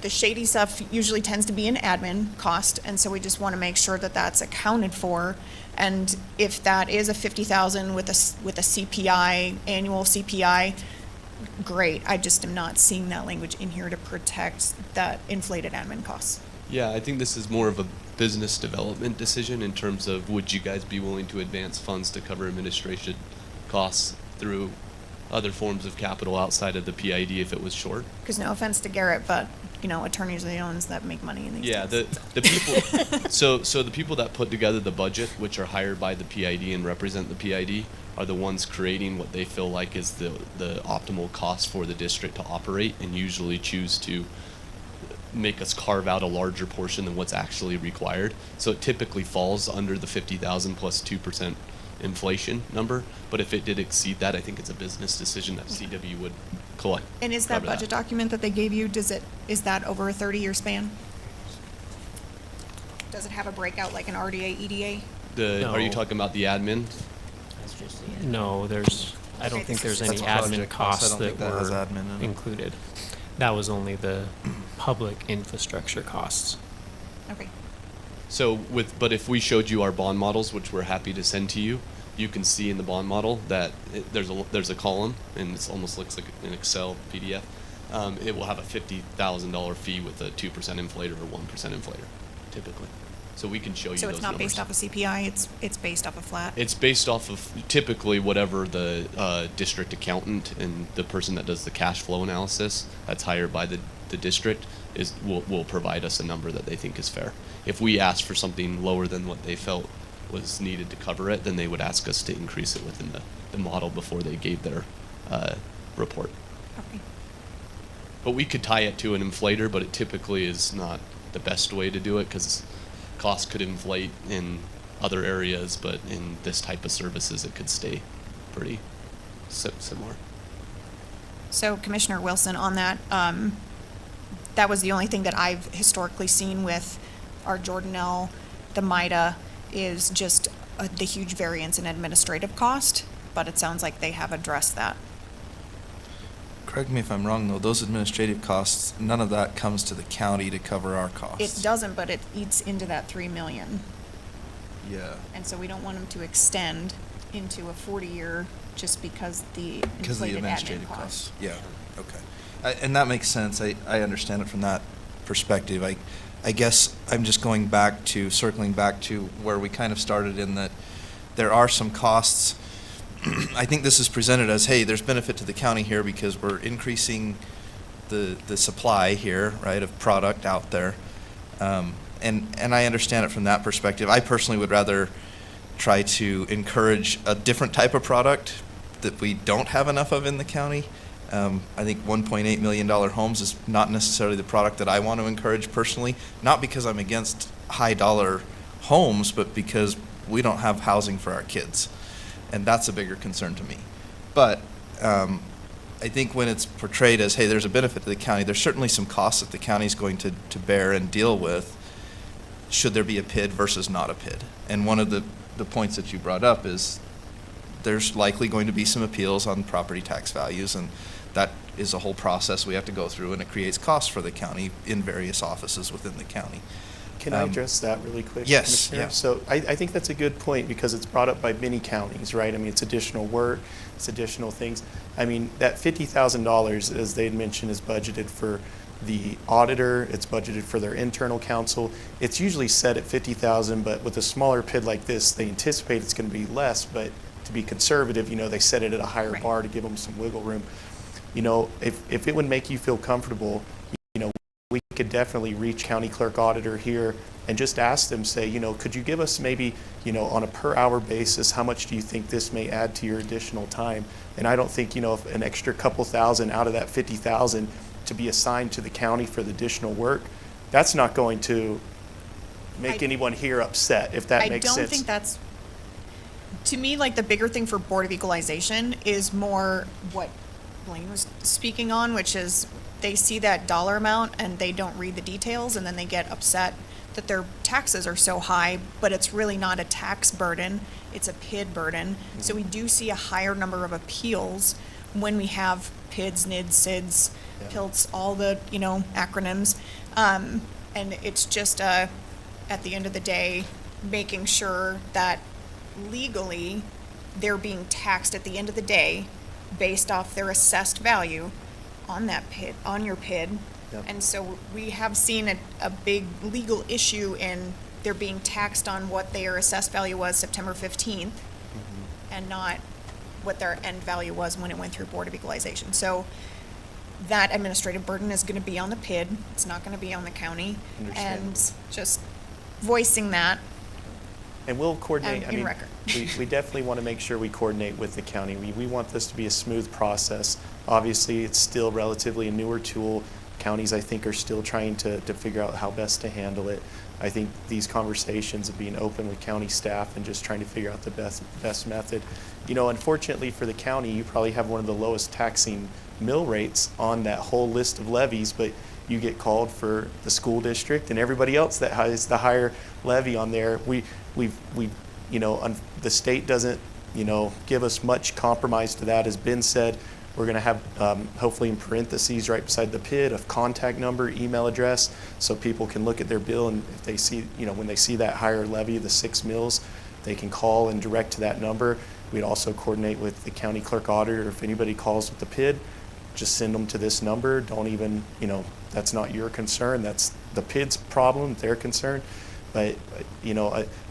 shady stuff usually tends to be an admin cost, and so we just want to make sure that that's accounted for. And if that is a 50,000 with a CPI, annual CPI, great. I just am not seeing that language in here to protect that inflated admin costs. Yeah, I think this is more of a business development decision in terms of would you guys be willing to advance funds to cover administration costs through other forms of capital outside of the PID if it was short. Because no offense to Garrett, but, you know, attorneys are the ones that make money in these Yeah, things. the people, so the people that put together the budget, which are hired by the PID and represent the PID, are the ones creating what they feel like is the optimal cost for the district to operate, and usually choose to make us carve out a larger portion than what's actually required. So it typically falls under the 50,000 plus 2% inflation number, but if it did exceed that, I think it's a business decision that CW would collect. And is that cover budget document that they gave you, is that over a 30-year span? Does it have a breakout like an RDA, EDA? Are you No. talking about the admin? That's just the. No, I don't think there's any That's admin project costs. I costs don't that think that has were admin in it. included. That was only the public infrastructure costs. Okay. So but if we showed you our bond models, which we're happy to send to you, you can see in the bond model that there's a column, and it almost looks like an Excel PDF. It will have a $50,000 fee with a 2% inflator or 1% inflator, typically. So we can show you So those it's not numbers. based off of CPI, it's based off of flat? It's based off of typically whatever the district accountant and the person that does the cash flow analysis that's hired by the district will provide us a number that they think is fair. If we ask for something lower than what they felt was needed to cover it, then they would ask us to increase it within the model before they gave their report. Okay. But we could tie it to an inflator, but it typically is not the best way to do it because costs could inflate in other areas, but in this type of services, it could stay pretty similar. So Commissioner Wilson, on that, that was the only thing that I've historically seen with our Jordanelle, the MIDA, is just the huge variance in administrative cost, but it sounds like they have addressed that. Correct me if I'm wrong, though, those administrative costs, none of that comes to the county to cover our costs. It doesn't, but it eats into that 3 million. Yeah. And so we don't want them to extend into a 40-year just because the Because of the inflated admin administrative costs. costs. Yeah, okay. And that makes sense. I understand it from that perspective. I guess I'm just circling back to where we kind of started in that there are some costs. I think this is presented as, hey, there's benefit to the county here because we're increasing the supply here, right, of product out there. And I understand it from that perspective. I personally would rather try to encourage a different type of product that we don't have enough of in the county. I think $1.8 million homes is not necessarily the product that I want to encourage personally, not because I'm against high dollar homes, but because we don't have housing for our kids. And that's a bigger concern to me. But I think when it's portrayed as, hey, there's a benefit to the county, there's certainly some costs that the county's going to bear and deal with should there be a PID versus not a PID. And one of the points that you brought up is there's likely going to be some appeals on property tax values, and that is a whole process we have to go through, and it creates costs for the county in various offices within the county. Can I address that really quick? Yes, Commissioner? yeah. So I think that's a good point because it's brought up by many counties, right? I mean, it's additional work, it's additional things. I mean, that $50,000, as they had mentioned, is budgeted for the auditor, it's budgeted for their internal counsel. It's usually set at $50,000, but with a smaller PID like this, they anticipate it's going to be less, but to be conservative, they set it at a higher Right. bar to give them some wiggle room. If it would make you feel comfortable, we could definitely reach county clerk auditor here and just ask them, say, could you give us maybe, on a per hour basis, how much do you think this may add to your additional time? And I don't think, if an extra couple thousand out of that 50,000 to be assigned to the county for the additional work, that's not going to make anyone here upset, if that makes sense. I don't think that's, to me, like the bigger thing for Board of Equalization is more what Blaine was speaking on, which is they see that dollar amount and they don't read the details, and then they get upset that their taxes are so high, but it's really not a tax burden, it's a PID burden. So we do see a higher number of appeals when we have PIDs, NIDs, SIDs, Yeah. PILTs, all the, acronyms. And it's just, at the end of the day, making sure that legally they're being taxed at the end of the day based off their assessed value on that PID, on your PID. Yep. And so we have seen a big legal issue in they're being taxed on what their assessed value was September 15th and not what their end value was when it went through Board of Equalization. So that administrative burden is gonna be on the PID, it's not gonna be on the county. And Understandable. just voicing that, And we'll coordinate, I in mean, record. we definitely want to make sure we coordinate with the county. We want this to be a smooth process. Obviously, it's still relatively a newer tool. Counties, I think, are still trying to figure out how best to handle it. I think these conversations of being open with county staff and just trying to figure out the best method. You know, unfortunately for the county, you probably have one of the lowest taxing mill rates on that whole list of levies, but you get called for the school district and everybody else that has the higher levy on there. The state doesn't, give us much compromise to that. As Ben said, we're going to have, hopefully in parentheses right beside the PID, a contact number, email address, so people can look at their bill, and if they see, when they see that higher levy, the 6 mills, they can call and direct to that number. We'd also coordinate with the county clerk auditor. If anybody calls with the PID, just send them to this number. Don't even, that's not your concern. That's the PID's problem, their concern. But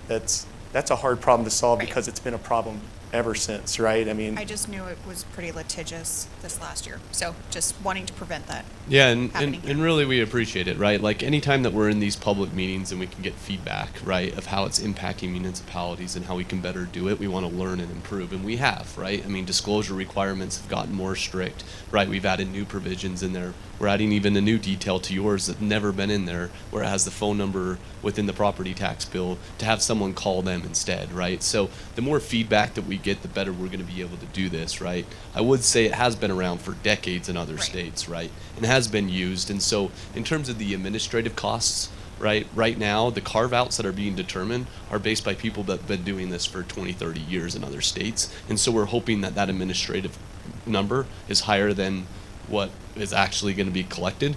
that's a hard problem to solve Right. because it's been a problem ever since, right? I mean, I just knew it was pretty litigious this last year, so just wanting to prevent that. Yeah, and happening here. really we appreciate it, right? Like anytime that we're in these public meetings and we can get feedback, right, of how it's impacting municipalities and how we can better do it, we want to learn and improve, and we have, right? I mean, disclosure requirements have gotten more strict, right? We've added new provisions in there. We're adding even a new detail to yours that's never been in there, where it has the phone number within the property tax bill to have someone call them instead, right? So the more feedback that we get, the better we're going to be able to do this, right? I would say it has been around for decades in other Right. states, right? And has been used. And so in terms of the administrative costs, right now, the carve-outs that are being determined are based by people that have been doing this for 20, 30 years in other states. And so we're hoping that that administrative number is higher than what is actually going to be collected.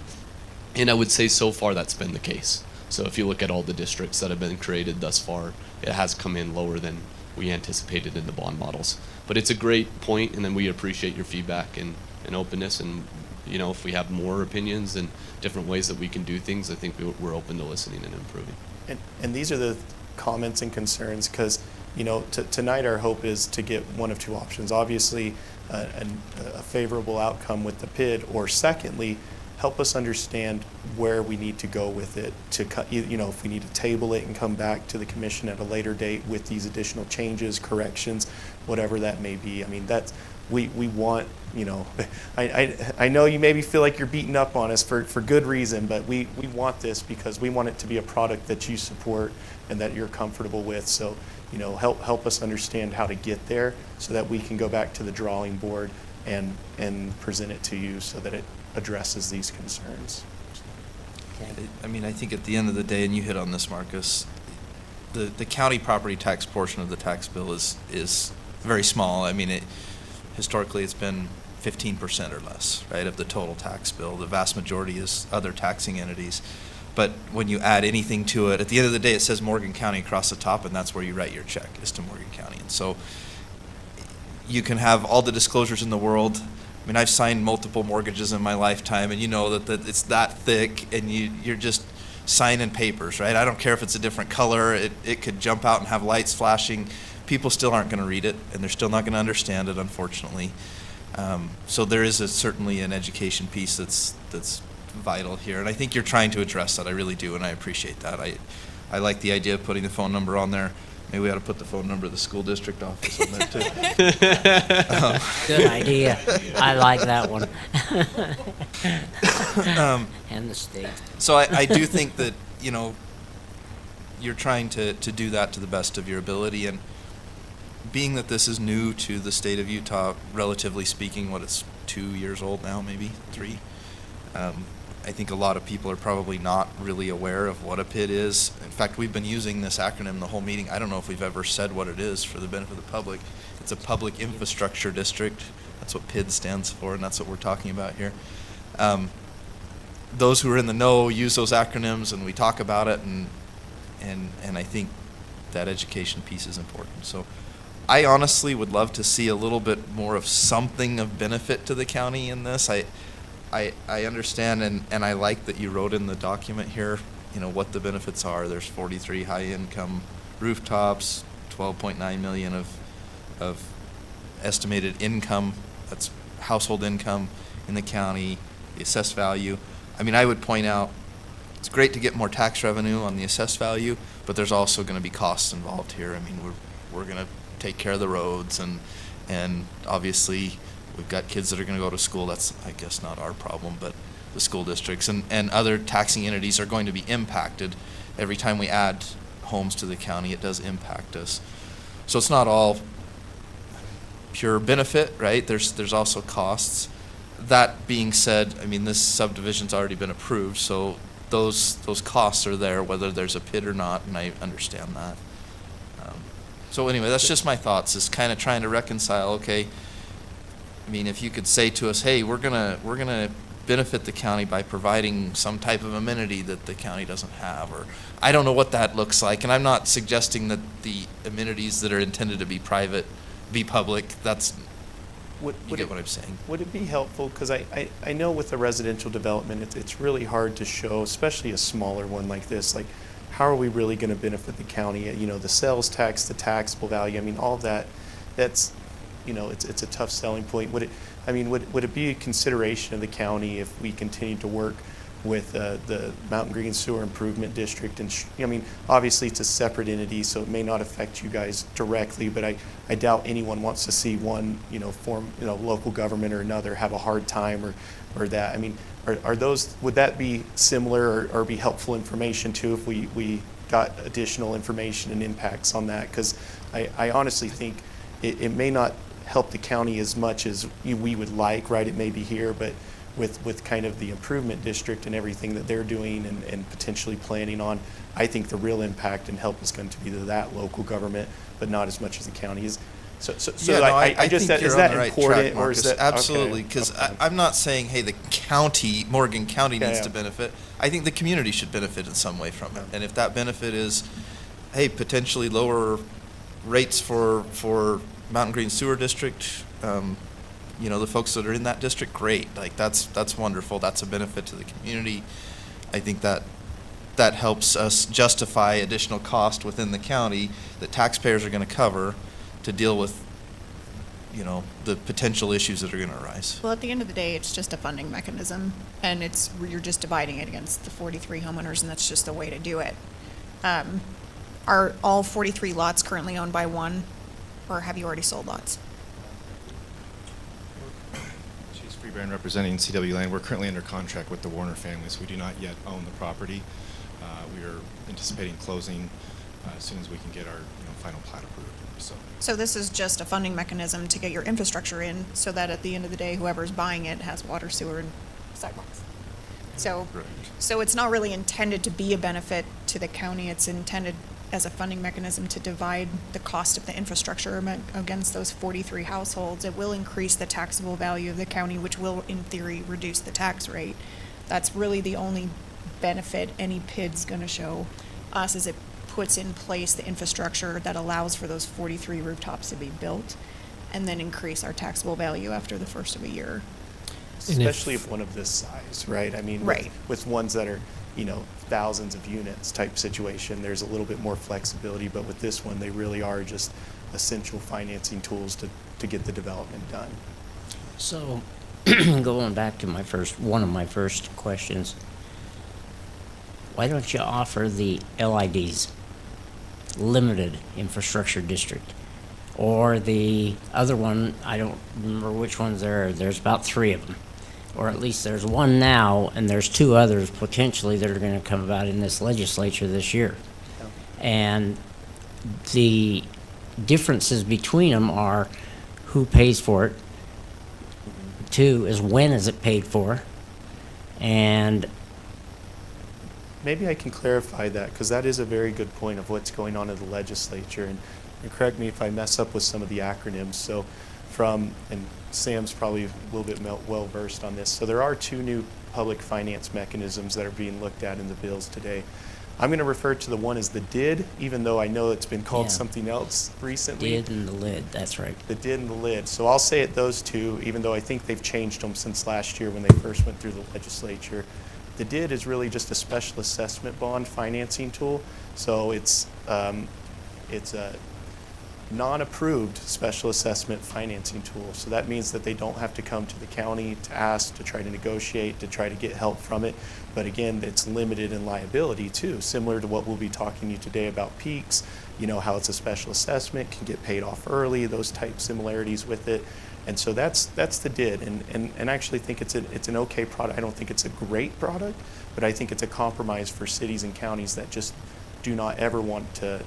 And I would say so far that's been the case. So if you look at all the districts that have been created thus far, it has come in lower than we anticipated in the bond models. But it's a great point, and then we appreciate your feedback and openness. And, if we have more opinions and different ways that we can do things, I think we're open to listening and improving. and these are the comments and concerns because, tonight our hope is to get one of two options. Obviously, a favorable outcome with the PID, or secondly, help us understand where we need to go with it if we need to table it and come back to the commission at a later date with these additional changes, corrections, whatever that may be. I mean, we want, I know you maybe feel like you're beating up on us for good reason, but we want this because we want it to be a product that you support and that you're comfortable with. So, help us understand how to get there so that we can go back to the drawing board and present it to you so that it addresses these concerns. I mean, I think at the end of the day, and you hit on this, Marcus, the county property tax portion of the tax bill is very small. I mean, historically it's been 15% or less, right, of the total tax bill. The vast majority is other taxing entities. But when you add anything to it, at the end of the day, it says Morgan County across the top, and that's where you write your check, is to Morgan County. And so you can have all the disclosures in the world. I mean, I've signed multiple mortgages in my lifetime, and you know that it's that thick, and you're just signing papers, right? I don't care if it's a different color. It could jump out and have lights flashing. People still aren't going to read it, and they're still not going to understand it, unfortunately. So there is certainly an education piece that's vital here, and I think you're trying to address that. I really do, and I appreciate that. I like the idea of putting the phone number on there. Maybe we ought to put the phone number of the school district office on there too. Good idea. I like that one. And the state. So I do think that, you're trying to do that to the best of your ability, and being that this is new to the state of Utah, relatively speaking, it's 2 years old now, maybe 3. I think a lot of people are probably not really aware of what a PID is. In fact, we've been using this acronym the whole meeting. I don't know if we've ever said what it is for the benefit of the public. It's a public infrastructure district. That's what PID stands for, and that's what we're talking about here. Those who are in the know use those acronyms, and we talk about it, and I think that education piece is important. So I honestly would love to see a little bit more of something of benefit to the county in this. I understand, and I like that you wrote in the document here, what the benefits are. There's 43 high-income rooftops, 12.9 million of estimated income, that's household income in the county, the assessed value. I mean, I would point out, it's great to get more tax revenue on the assessed value, but there's also gonna be costs involved here. I mean, we're gonna take care of the roads, and obviously, we've got kids that are gonna go to school. That's, I guess, not our problem, but the school districts and other taxing entities are going to be impacted. Every time we add homes to the county, it does impact us. So it's not all pure benefit, right? There's also costs. That being said, I mean, this subdivision's already been approved, so those costs are there, whether there's a PID or not, and I understand that. So anyway, that's just my thoughts, is kind of trying to reconcile, okay, I mean, if you could say to us, hey, we're gonna benefit the county by providing some type of amenity that the county doesn't have, or I don't know what that looks like, and I'm not suggesting that the amenities that are intended to be private be public. That's, you get what I'm saying. Would it be helpful, because I know with the residential development, it's really hard to show, especially a smaller one like this, like, how are we really going to benefit the county? You know, the sales tax, the taxable value, I mean, all of that, that's, you know, it's a tough selling point. Would it be a consideration of the county if we continue to work with the Mountain Green Sewer Improvement District? And I mean, obviously it's a separate entity, so it may not affect you guys directly, but I doubt anyone wants to see one, you know, form, you know, local government or another have a hard time or that. I mean, are those, would that be similar or be helpful information too if we got additional information and impacts on that? Because I honestly think it may not help the county as much as we would like, right? It may be here, but with kind of the improvement district and everything that they're doing and potentially planning on, I think the real impact and help is going to be to that local government, but not as much as the county is. So Yeah, no, I just, think is you're that on the right important, track, or is Marcus. that? Absolutely, okay, because okay. I'm not saying, hey, the county, Morgan County needs Yeah. to benefit. I think the community should benefit in some way from it. Yeah. And if that benefit is, hey, potentially lower rates for Mountain Green Sewer District, you know, the folks that are in that district, great. Like, that's wonderful. That's a benefit to the community. I think that helps us justify additional cost within the county that taxpayers are going to cover to deal with, you know, the potential issues that are going to arise. Well, at the end of the day, it's just a funding mechanism, and you're just dividing it against the 43 homeowners, and that's just the way to do it. Are all 43 lots currently owned by one, or have you already sold lots? Chase Freebrand representing CW Land. We're currently under contract with the Warner family, so we do not yet own the property. We are anticipating closing as soon as we can get our final plat approved. So this is just a funding mechanism to get your infrastructure in, so that at the end of the day, whoever's buying it has water, sewer, and sidewalks. So, Right. so it's not really intended to be a benefit to the county. It's intended as a funding mechanism to divide the cost of the infrastructure against those 43 households. It will increase the taxable value of the county, which will, in theory, reduce the tax rate. That's really the only benefit any PID's gonna show us, is it puts in place the infrastructure that allows for those 43 rooftops to be built, and then increase our taxable value after the first of a year. Especially if one of this size, right? I mean, Right. with ones that are, thousands of units type situation, there's a little bit more flexibility, but with this one, they really are just essential financing tools to get the development done. So, going back to one of my first questions, why don't you offer the LIDs, Limited Infrastructure District? Or the other one, I don't remember which ones there's about 3 of them. Or at least there's one now, and there's 2 others potentially that are gonna come about in this legislature this year. And the differences between them are who pays for it. 2 is when is it paid for? And Maybe I can clarify that, because that is a very good point of what's going on in the legislature. And correct me if I mess up with some of the acronyms. So and Sam's probably a little bit well-versed on this. So there are 2 new public finance mechanisms that are being looked at in the bills today. I'm going to refer to the one as the DID, even though I know it's been called Yeah. something else recently. DID and the lid, that's right. The DID and the LID. So I'll say it, those 2, even though I think they've changed them since last year when they first went through the legislature. The DID is really just a special assessment bond financing tool. So it's non-approved special assessment financing tool. So that means that they don't have to come to the county to ask, to try to negotiate, to try to get help from it. But again, it's limited in liability too, similar to what we'll be talking to you today about peaks, you know, how it's a special assessment, can get paid off early, those type similarities with it. And so that's the DID, and I actually think it's an okay product. I don't think it's a great product, but I think it's a compromise for cities and counties that just do not ever want to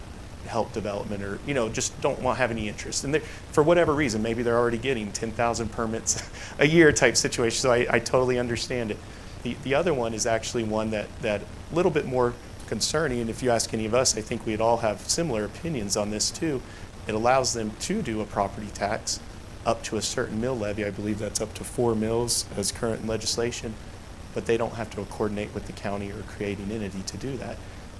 help development, or, you know, just don't want to have any interest. And for whatever reason, maybe they're already getting 10,000 permits a year type situation, so I totally understand it. The other one is actually one that a little bit more concerning, and if you ask any of us, I think we'd all have similar opinions on this too. It allows them to do a property tax up to a certain mill levy. I believe that's up to 4 mills as current legislation, but they don't have to coordinate with the county or create an entity to do that.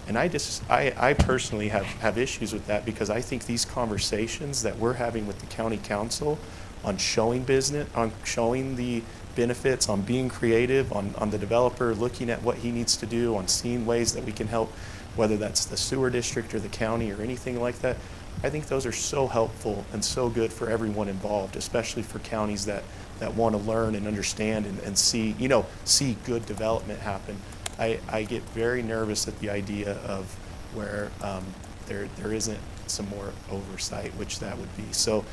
And I personally have issues with that, because I think these conversations that we're having with the county council on showing business, on showing the benefits, on being creative, on the developer looking at what he needs to do, on seeing ways that we can help, whether that's the sewer district or the county or anything like that, I think those are so helpful and so good for everyone involved, especially for counties that want to learn and understand and see, you know, see good development happen. I get very nervous at the idea of where there isn't some more oversight, which that would be. So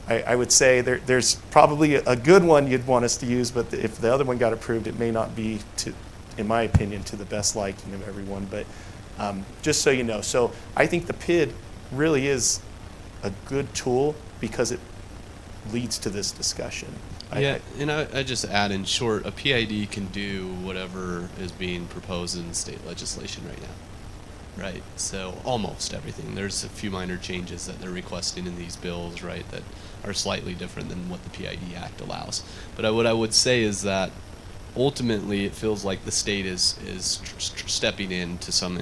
I would say there's probably a good one you'd want us to use, but if the other one got approved, it may not be, in my opinion, to the best liking of everyone. But just so you know, so I think the PID really is a good tool because it leads to this discussion. Yeah, and I just add, in short, a PID can do whatever is being proposed in state legislation right now, right? So almost everything. There's a few minor changes that they're requesting in these bills, right, that are slightly different than what the PID Act allows. But what I would say is that ultimately it feels like the state is stepping in to some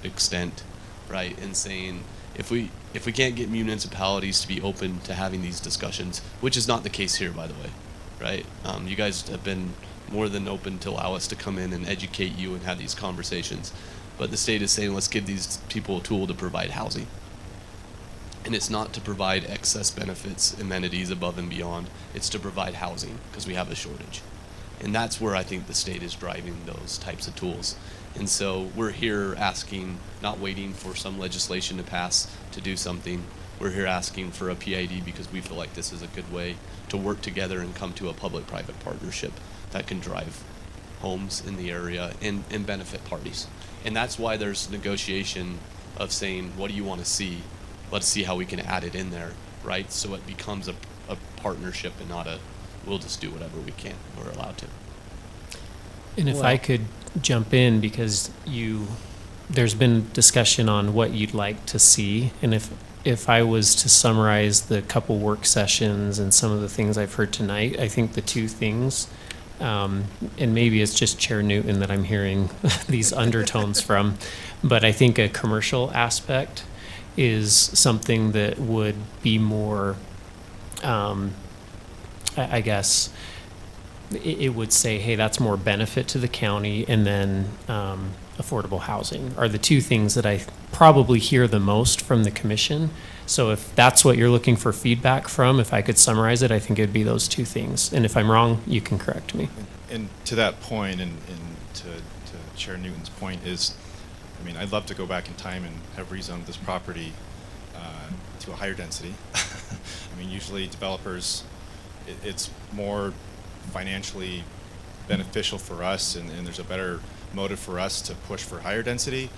extent, right, and saying, if we can't get municipalities to be open to having these discussions, which is not the case here, by the way, right? You guys have been more than open to allow us to come in and educate you and have these conversations. But the state is saying, let's give these people a tool to provide housing. And it's not to provide excess benefits, amenities above and beyond. It's to provide housing, because we have a shortage. And that's where I think the state is driving those types of tools. And so we're here asking, not waiting for some legislation to pass to do something. We're here asking for a PID because we feel like this is a good way to work together and come to a public-private partnership that can drive homes in the area and benefit parties. And that's why there's negotiation of saying, what do you want to see? Let's see how we can add it in there, right? So it becomes a partnership and not a, we'll just do whatever we can, we're allowed to. And if I could jump in, because there's been discussion on what you'd like to see, and if I was to summarize the couple work sessions and some of the things I've heard tonight, I think the two things, and maybe it's just Chair Newton that I'm hearing these undertones from, but I think a commercial aspect is something that would be more, I guess, it would say, hey, that's more benefit to the county, and then affordable housing are the two things that I probably hear the most from the commission. So if that's what you're looking for feedback from, if I could summarize it, I think it'd be those two things. And if I'm wrong, you can correct me. And to that point, and to Chair Newton's point is, I mean, I'd love to go back in time and have rezoned this property to a higher density. I mean, usually developers, it's more financially beneficial for us, and there's a better motive for us to push for higher density.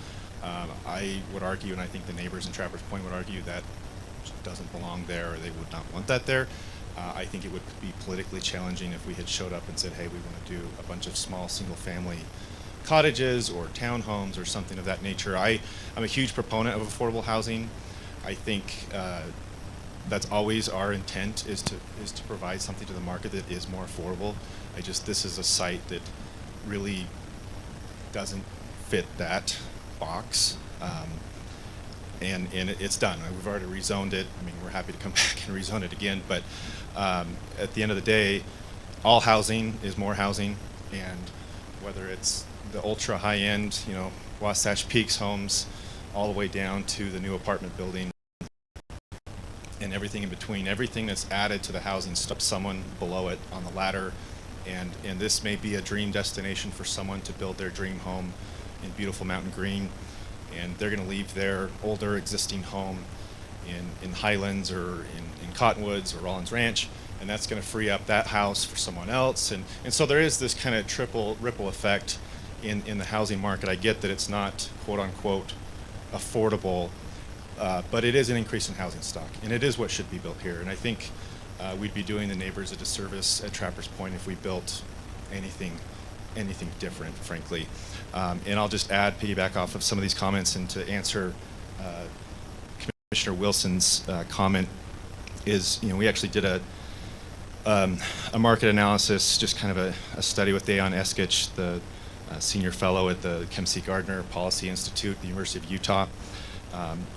I would argue, and I think the neighbors in Trappers Point would argue, that doesn't belong there, or they would not want that there. I think it would be politically challenging if we had showed up and said, hey, we want to do a bunch of small single-family cottages or townhomes or something of that nature. I'm a huge proponent of affordable housing. I think that's always our intent, is to provide something to the market that is more affordable. This is a site that really doesn't fit that box, and it's done. We've already rezoned it. I mean, we're happy to come back and rezone it again, but at the end of the day, all housing is more housing, and whether it's the ultra high-end, Wasatch Peaks homes, all the way down to the new apartment building everything in between. Everything that's added to the housing stops someone below it on the ladder, and this may be a dream destination for someone to build their dream home in beautiful Mountain Green, and they're going to leave their older existing home in Highlands or in Cottonwoods or Rollins Ranch, and that's going to free up that house for someone else. And so there is this kind of triple ripple effect in the housing market. I get that it's not quote unquote affordable, but it is an increase in housing stock, and it is what should be built here. And I think we'd be doing the neighbors a disservice at Trappers Point if we built anything different, frankly. And I'll just piggyback off of some of these comments, and to answer Commissioner Wilson's comment is, we actually did a market analysis, just kind of a study with Dayon Eskich, the senior fellow at the Kempsey Gardner Policy Institute at the University of Utah,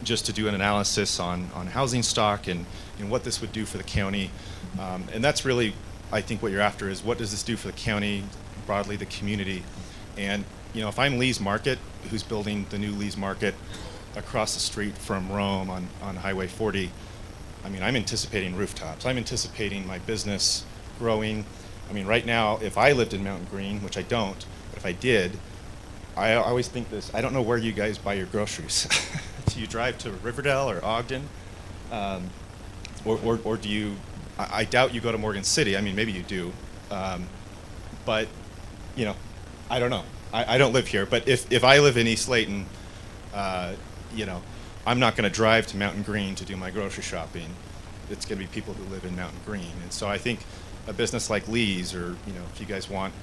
just to do an analysis on housing stock and what this would do for the county. And that's really, I think, what you're after is, what does this do for the county, broadly the community? And if I'm Lee's Market, who's building the new Lee's Market across the street from Rome on Highway 40, I'm anticipating rooftops. I'm anticipating my business growing. Right now, if I lived in Mountain Green, which I don't, but if I did, I always think this: I don't know where you guys buy your groceries. Do you drive to Riverdale or Ogden? Or do you, I doubt you go to Morgan City. Maybe you do. But, I don't know. I don't live here. But if I live in East Layton, I'm not going to drive to Mountain Green to do my grocery shopping. It's going to be people who live in Mountain Green. And so I think a business like Lee's, or if you guys want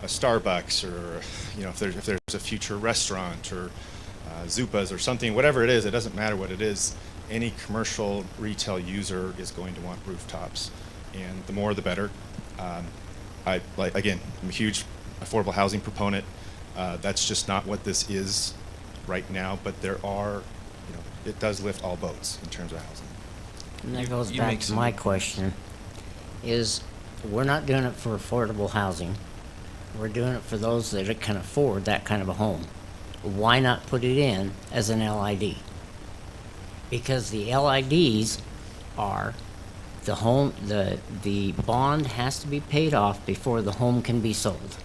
a Starbucks, or if there's a future restaurant, or Zupas or something, whatever it is, it doesn't matter what it is. Any commercial retail user is going to want rooftops, and the more the better. Again, I'm a huge affordable housing proponent. That's just not what this is right now, but there are, it does lift all boats in terms of housing. And that goes back to my question, is we're not doing it for affordable housing. We're doing it for those that can afford that kind of a home. Why not put it in as an LID? Because the LIDs are the home, the bond has to be paid off before the home can be sold.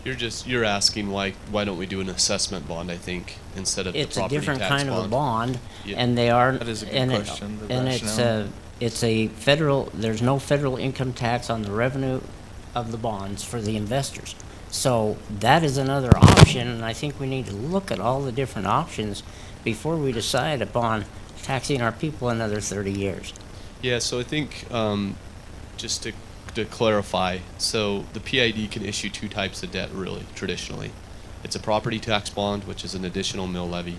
You're asking why don't we do an assessment bond, I think, instead of It's the a property different tax kind of a bond, Yeah. and they are. That is a good and question, the and rationale. it's a federal. There's no federal income tax on the revenue of the bonds for the investors. So that is another option, and I think we need to look at all the different options before we decide upon taxing our people another 30 years. Yeah, so I think just to clarify, so the PID can issue two types of debt, really, traditionally. It's a property tax bond, which is an additional mill levy,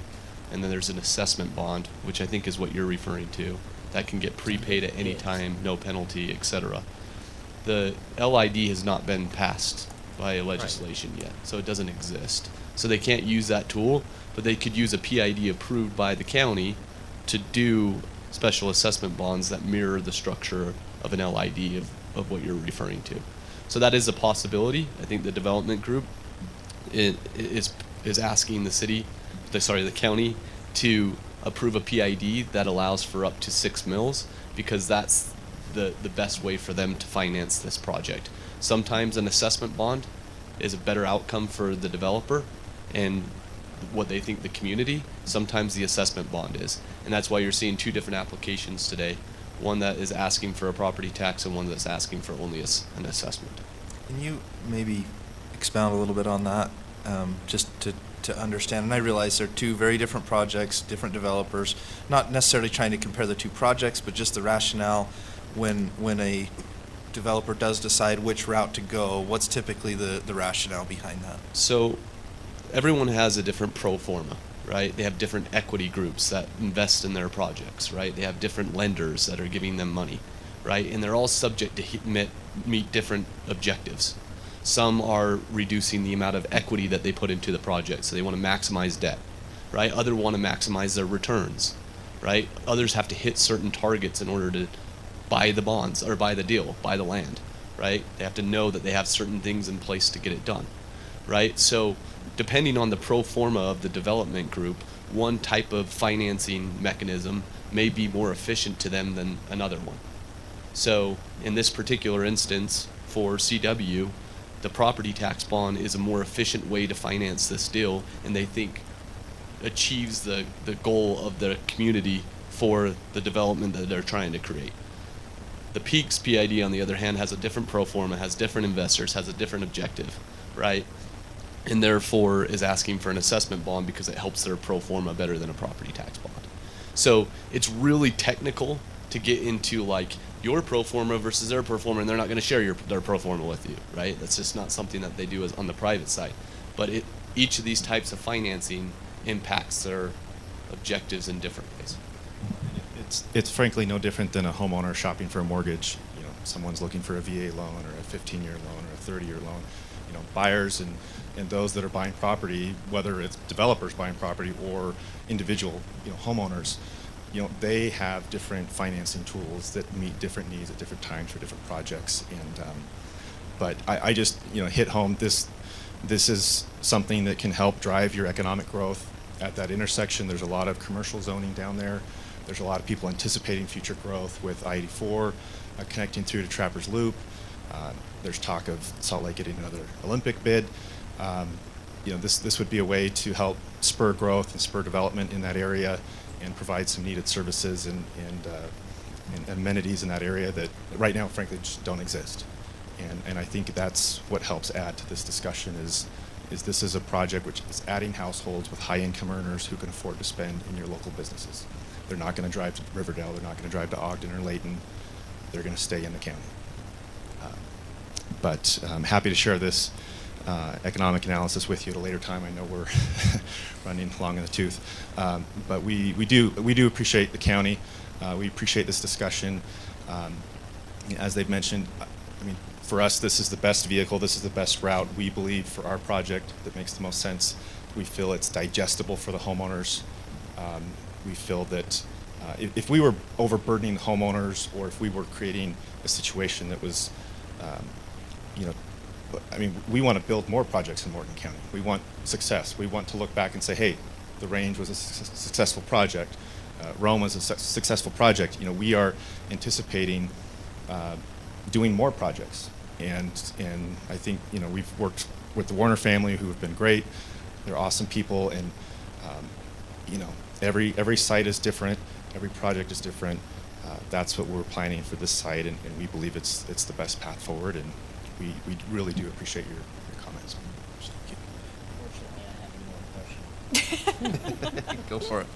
and then there's an assessment bond, which I think is what you're referring to. That can get prepaid at any Yes. time, no penalty, etc. The LID has not been passed by legislation yet, so it doesn't exist. So they can't use that tool, but they could use a PID approved by the county to do special assessment bonds that mirror the structure of an LID of what you're referring to. So that is a possibility. I think the development group is asking the county to approve a PID that allows for up to 6 mills, because that's the best way for them to finance this project. Sometimes an assessment bond is a better outcome for the developer and what they think the community. Sometimes the assessment bond is. And that's why you're seeing two different applications today. One that is asking for a property tax and one that's asking for only an assessment. Can you maybe expound a little bit on that, just to understand? And I realize they're two very different projects, different developers, not necessarily trying to compare the two projects, but just the rationale when a developer does decide which route to go, what's typically the rationale behind that? So everyone has a different pro forma, right? They have different equity groups that invest in their projects, right? They have different lenders that are giving them money, right? And they're all subject to meet different objectives. Some are reducing the amount of equity that they put into the project, so they want to maximize debt, right? Others want to maximize their returns, right? Others have to hit certain targets in order to buy the bonds or buy the deal, buy the land, right? They have to know that they have certain things in place to get it done, right? So depending on the pro forma of the development group, one type of financing mechanism may be more efficient to them than another one. So in this particular instance, for CW, the property tax bond is a more efficient way to finance this deal, and they think achieves the goal of the community for the development that they're trying to create. The Peaks PID, on the other hand, has a different pro forma, has different investors, has a different objective, right? And therefore is asking for an assessment bond because it helps their pro forma better than a property tax bond. So it's really technical to get into like your pro forma versus their pro forma, and they're not going to share their pro forma with you, right? That's just not something that they do as on the private side. But each of these types of financing impacts their objectives in different ways. It's frankly no different than a homeowner shopping for a mortgage. You know, someone's looking for a VA loan or a 15-year loan or a 30-year loan. You know, buyers and those that are buying property, whether it's developers buying property or individual, homeowners, they have different financing tools that meet different needs at different times for different projects. And but I just hit home. This is something that can help drive your economic growth at that intersection. There's a lot of commercial zoning down there. There's a lot of people anticipating future growth with I-84 connecting through to Trappers Loop. There's talk of Salt Lake getting another Olympic bid. This would be a way to help spur growth and spur development in that area and provide some needed services and amenities in that area that right now, frankly, just don't exist. And I think that's what helps add to this discussion is this is a project which is adding households with high-income earners who can afford to spend in your local businesses. They're not going to drive to Riverdale. They're not going to drive to Ogden or Layton. They're going to stay in the county. But I'm happy to share this economic analysis with you at a later time. I know we're running long in the tooth, but we do appreciate the county. We appreciate this discussion. As they've mentioned, I mean, for us, this is the best vehicle. This is the best route we believe for our project that makes the most sense. We feel it's digestible for the homeowners. We feel that if we were overburdening the homeowners, or if we were creating a situation that was, I mean, we want to build more projects in Morgan County. We want success. We want to look back and say, hey, the Range was a successful project. Rome was a successful project. We are anticipating doing more projects. And I think, we've worked with the Warner family, who have been great. They're awesome people. And, every site is different. Every project is different. That's what we're planning for this site, and we believe it's the best path forward. And we really do appreciate your comments. Thank you. Unfortunately, I have a more question. Go for it.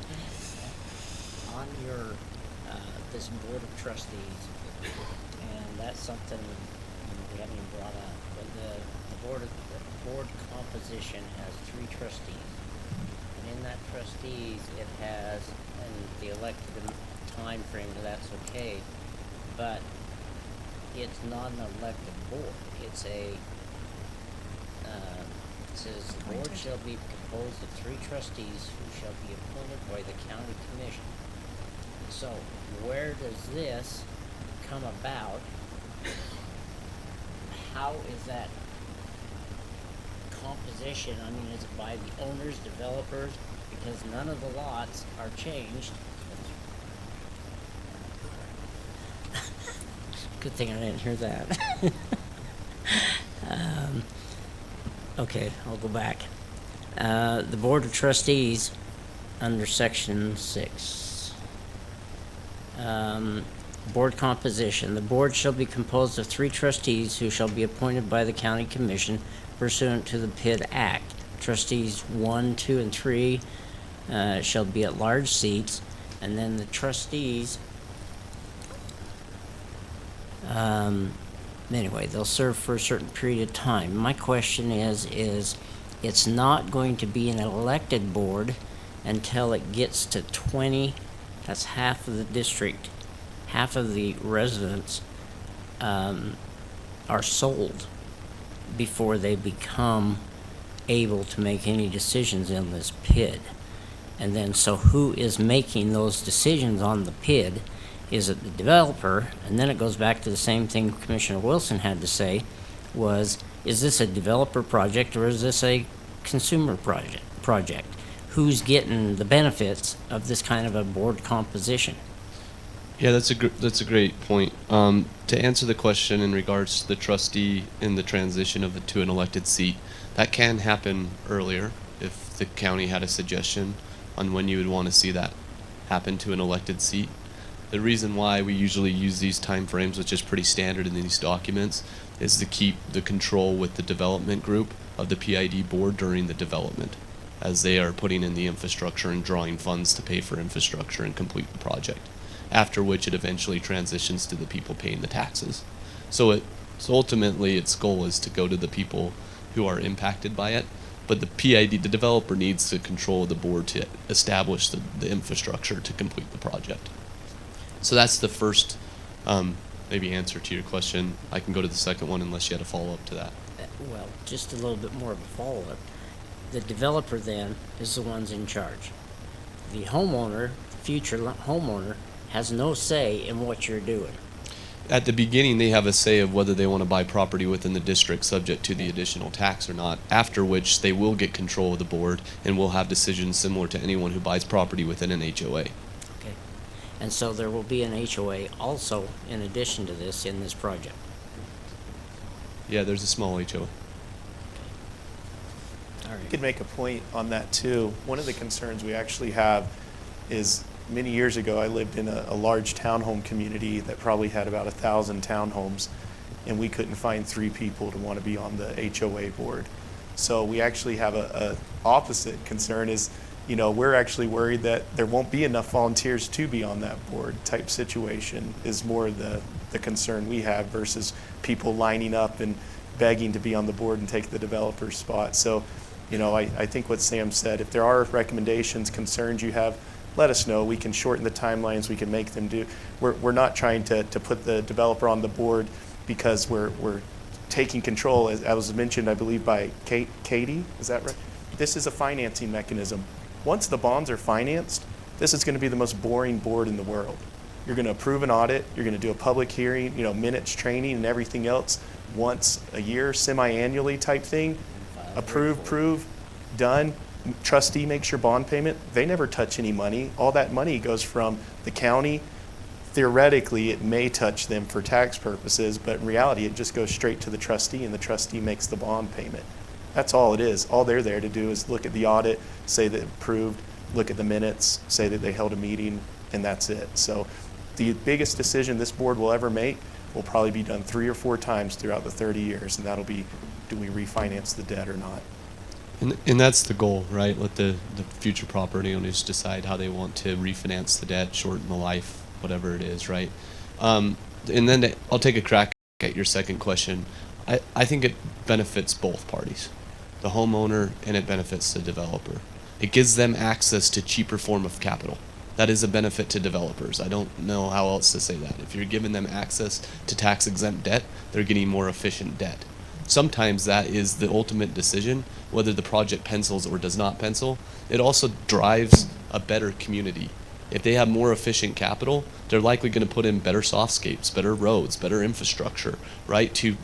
On your, this board of trustees, and that's something we haven't even brought up, but the board composition has 3 trustees. And in that trustees, it has, and the elected time frame, that's okay, but it's not an elected board. It's it says the board shall be composed of 3 trustees who shall be appointed by the county commission. So where does this come about? How is that composition? I mean, is it by the owners, developers? Because none of the lots are changed. Good thing I didn't hear that. Okay, I'll go back. The Board of Trustees, under Section 6. Board composition. The board shall be composed of 3 trustees who shall be appointed by the county commission pursuant to the PID Act. Trustees 1, 2, and 3 shall be at large seats, and then the trustees, anyway, they'll serve for a certain period of time. My question is it's not going to be an elected board until it gets to 20, that's half of the district, half of the residents are sold before they become able to make any decisions in this PID. And then, so who is making those decisions on the PID? Is it the developer? And then it goes back to the same thing Commissioner Wilson had to say, was, is this a developer project or is this a consumer project? who's getting the benefits of this kind of a board composition? Yeah, that's a great point. To answer the question in regards to the trustee in the transition of it to an elected seat, that can happen earlier if the county had a suggestion on when you would want to see that happen to an elected seat. The reason why we usually use these timeframes, which is pretty standard in these documents, is to keep the control with the development group of the PID board during the development, as they are putting in the infrastructure and drawing funds to pay for infrastructure and complete the project, after which it eventually transitions to the people paying the taxes. So ultimately its goal is to go to the people who are impacted by it, but the PID, the developer, needs to control the board to establish the infrastructure to complete the project. So that's the first maybe answer to your question. I can go to the second one unless you had a follow-up to that. Well, just a little bit more of a follow-up. The developer then is the one's in charge. The homeowner, the future homeowner, has no say in what you're doing. At the beginning, they have a say of whether they want to buy property within the district subject to the additional tax or not, after which they will get control of the board and will have decisions similar to anyone who buys property within an HOA. Okay. And so there will be an HOA also in addition to this in this project. Yeah, there's a small HOA. All I right. could make a point on that too. One of the concerns we actually have is many years ago, I lived in a large townhome community that probably had about 1,000 townhomes, and we couldn't find 3 people to want to be on the HOA board. So we actually have a opposite concern is, you know, we're actually worried that there won't be enough volunteers to be on that board type situation is more the concern we have versus people lining up and begging to be on the board and take the developer's spot. So, you know, I think what Sam said, if there are recommendations, concerns you have, let us know. We can shorten the timelines. We can make them do. We're not trying to put the developer on the board because we're taking control, as was mentioned, I believe, by Katie. Is that right? This is a financing mechanism. Once the bonds are financed, this is going to be the most boring board in the world. You're going to approve an audit. You're going to do a public hearing, you know, minutes, training, and everything else once a year, semi-annually type thing. Approve, prove, done. Trustee makes your bond payment. They never touch any money. All that money goes from the county. Theoretically, it may touch them for tax purposes, but in reality, it just goes straight to the trustee, and the trustee makes the bond payment. That's all it is. All they're there to do is look at the audit, say that approved, look at the minutes, say that they held a meeting, and that's it. So the biggest decision this board will ever make will probably be done 3 or 4 times throughout the 30 years, and that'll be, do we refinance the debt or not? And that's the goal, right? Let the future property owners decide how they want to refinance the debt, shorten the life, whatever it is, right? And then I'll take a crack at your second question. I think it benefits both parties, the homeowner, and it benefits the developer. It gives them access to cheaper form of capital. That is a benefit to developers. I don't know how else to say that. If you're giving them access to tax-exempt debt, they're getting more efficient debt. Sometimes that is the ultimate decision, whether the project pencils or does not pencil. It also drives a better community. If they have more efficient capital, they're likely going to put in better softscapes, better roads, better infrastructure, right, to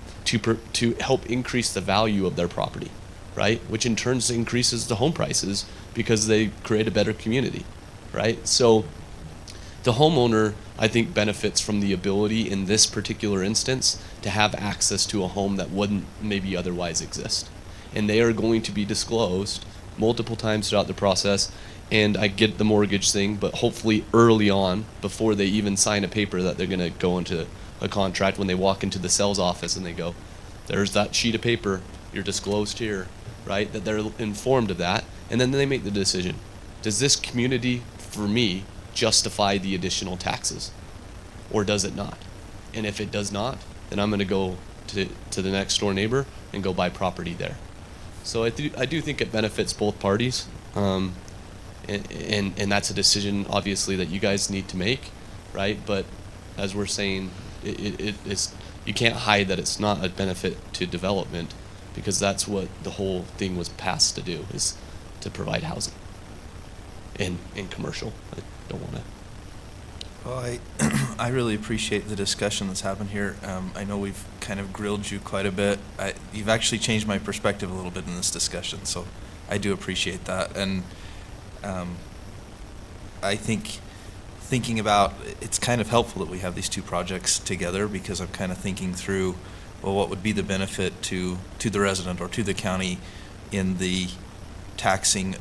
help increase the value of their property, right, which in turn increases the home prices because they create a better community, right? So the homeowner, I think, benefits from the ability in this particular instance to have access to a home that wouldn't maybe otherwise exist. And they are going to be disclosed multiple times throughout the process. And I get the mortgage thing, but hopefully early on, before they even sign a paper that they're going to go into a contract, when they walk into the sales office and they go, there's that sheet of paper, you're disclosed here, right? That they're informed of that. And then they make the decision. Does this community, for me, justify the additional taxes, or does it not? And if it does not, then I'm going to go to the next door neighbor and go buy property there. So I do think it benefits both parties, and that's a decision obviously that you guys need to make, right? But as we're saying, it's, you can't hide that it's not a benefit to development, because that's what the whole thing was passed to do, is to provide housing and commercial. I don't want to. Well, I really appreciate the discussion that's happened here. I know we've kind of grilled you quite a bit. You've actually changed my perspective a little bit in this discussion, so I do appreciate that. And I think thinking about, it's kind of helpful that we have these two projects together, because I'm kind of thinking through, well, what would be the benefit to the resident or to the county in the taxing,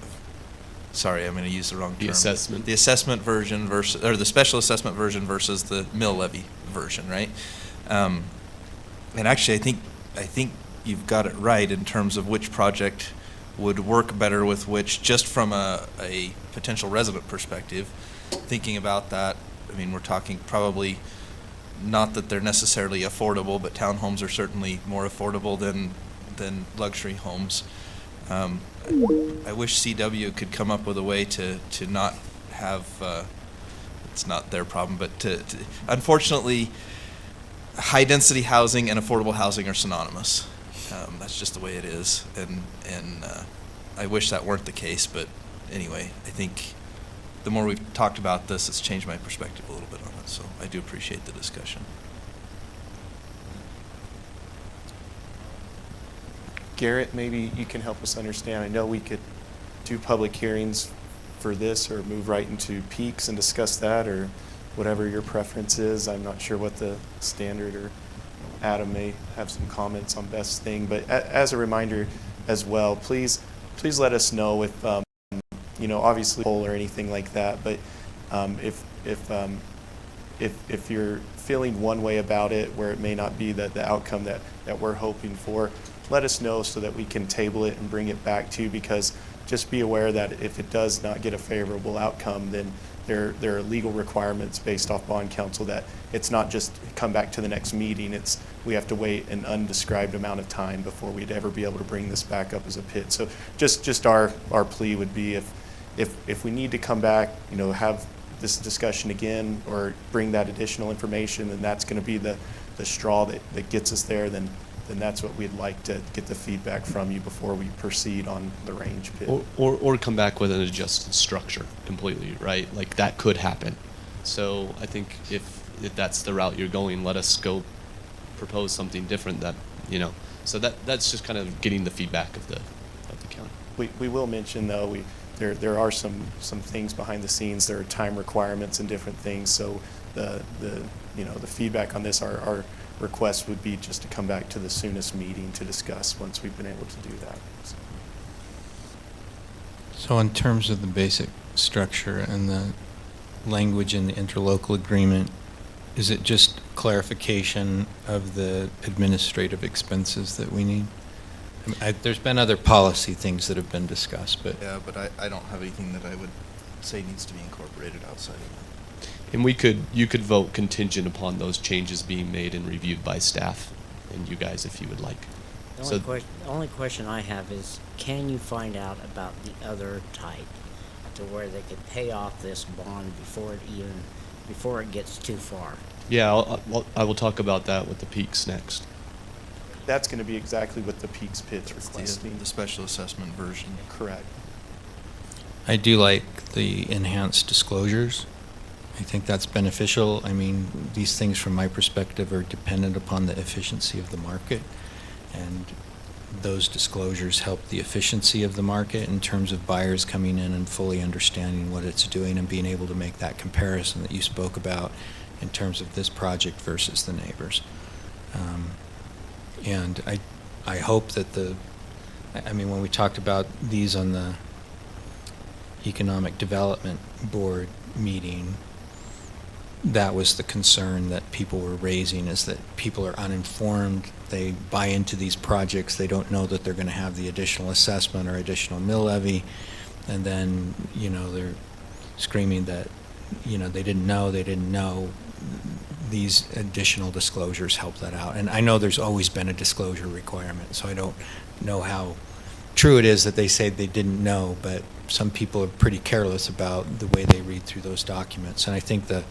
sorry, I'm going to use the wrong term. The assessment. The assessment version versus, or the special assessment version versus the mill levy version, right? And actually, I think you've got it right in terms of which project would work better with which, just from a potential resident perspective. Thinking about that, I mean, we're talking probably not that they're necessarily affordable, but townhomes are certainly more affordable than luxury homes. I wish CW could come up with a way to not have, it's not their problem, but to unfortunately, high-density housing and affordable housing are synonymous. That's just the way it is, and I wish that weren't the case, but anyway, I think the more we've talked about this, it's changed my perspective a little bit on it, so I do appreciate the discussion. Garrett, maybe you can help us understand. I know we could do public hearings for this or move right into peaks and discuss that, or whatever your preference is. I'm not sure what the standard, or Adam may have some comments on best thing. But as a reminder as well, please let us know if, you know, obviously poll or anything like that, but if you're feeling one way about it, where it may not be the outcome that we're hoping for, let us know so that we can table it and bring it back to you, because just be aware that if it does not get a favorable outcome, then there are legal requirements based off bond counsel that it's not just come back to the next meeting. It's we have to wait an undescribed amount of time before we'd ever be able to bring this back up as a PID. So just our plea would be, if we need to come back, you know, have this discussion again or bring that additional information, and that's going to be the straw that gets us there, then that's what we'd like to get the feedback from you before we proceed on the range PID. Or come back with an adjusted structure completely, right? Like that could happen. So I think if that's the route you're going, let us go propose something different that, you know, so that's just kind of getting the feedback of the county. We will mention though, there are some things behind the scenes. There are time requirements and different things. So the feedback on this, our request would be just to come back to the soonest meeting to discuss once we've been able to do that. So in terms of the basic structure and the language in the interlocal agreement, is it just clarification of the administrative expenses that we need? I mean, there's been other policy things that have been discussed, but Yeah, but I don't have anything that I would say needs to be incorporated outside of that. And you could vote contingent upon those changes being made and reviewed by staff and you guys if you would like. The only question I have is, can you find out about the other type to where they could pay off this bond before it gets too far? Yeah, I will talk about that with the peaks next. That's going to be exactly what the Peaks PID's It's requesting. the special assessment version. Correct. I do like the enhanced disclosures. I think that's beneficial. I mean, these things from my perspective are dependent upon the efficiency of the market, and those disclosures help the efficiency of the market in terms of buyers coming in and fully understanding what it's doing and being able to make that comparison that you spoke about in terms of this project versus the neighbors. And I hope that I mean, when we talked about these on the Economic Development Board meeting, that was the concern that people were raising, is that people are uninformed. They buy into these projects. They don't know that they're going to have the additional assessment or additional mill levy. And then, you know, they're screaming that, you know, they didn't know. These additional disclosures help that out. And I know there's always been a disclosure requirement, so I don't know how true it is that they say they didn't know, but some people are pretty careless about the way they read through those documents. And I think the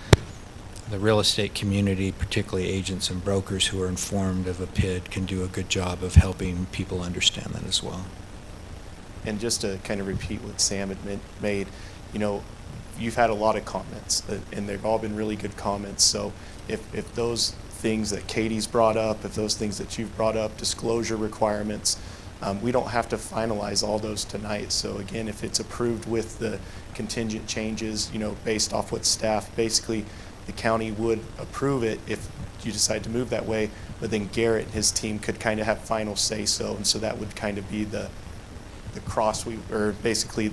real estate community, particularly agents and brokers who are informed of a PID, can do a good job of helping people understand that as well. And just to kind of repeat what Sam had made, you know, you've had a lot of comments, and they've all been really good comments. So if those things that Katie's brought up, if those things that you've brought up, disclosure requirements, We don't have to finalize all those tonight. So again, if it's approved with the contingent changes, based off what staff, basically the county would approve it if you decide to move that way, but then Garrett and his team could kind of have final say so, and so that would kind of be the basically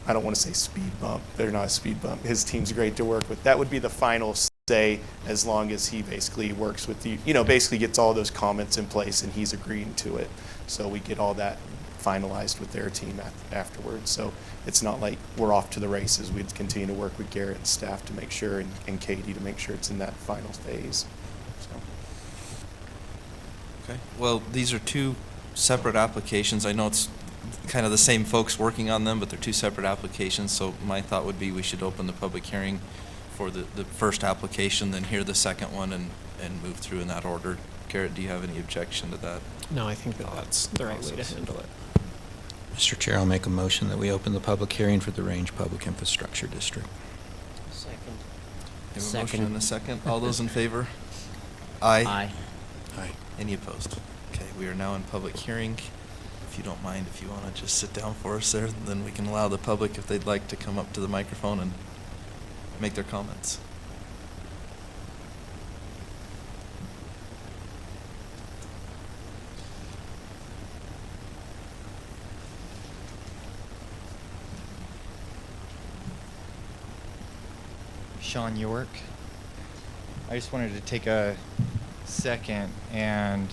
I don't want to say speed bump. They're not a speed bump. His team's great to work with. That would be the final say, as long as he basically works with basically gets all those comments in place and he's agreeing to it. So we get all that finalized with their team afterwards. So it's not like we're off to the races. We'd continue to work with Garrett and staff to make sure, and Katie to make sure it's in that final phase. So. Okay. Well, these are two separate applications. I know it's kind of the same folks working on them, but they're two separate applications. So my thought would be we should open the public hearing for the first application, then hear the second one and move through in that order. Garrett, do you have any objection to that? No, I think that's the right way to handle it. Mr. Chair, I'll make a motion that we open the public hearing for the Range Public Infrastructure District. Second. We have a motion and a second. All those in favor? Aye. Aye. Any opposed? Okay, we are now in public hearing. If you don't mind, if you want to just sit down for us there, then we can allow the public, if they'd like, to come up to the microphone and make their comments. Sean York. I just wanted to take a second and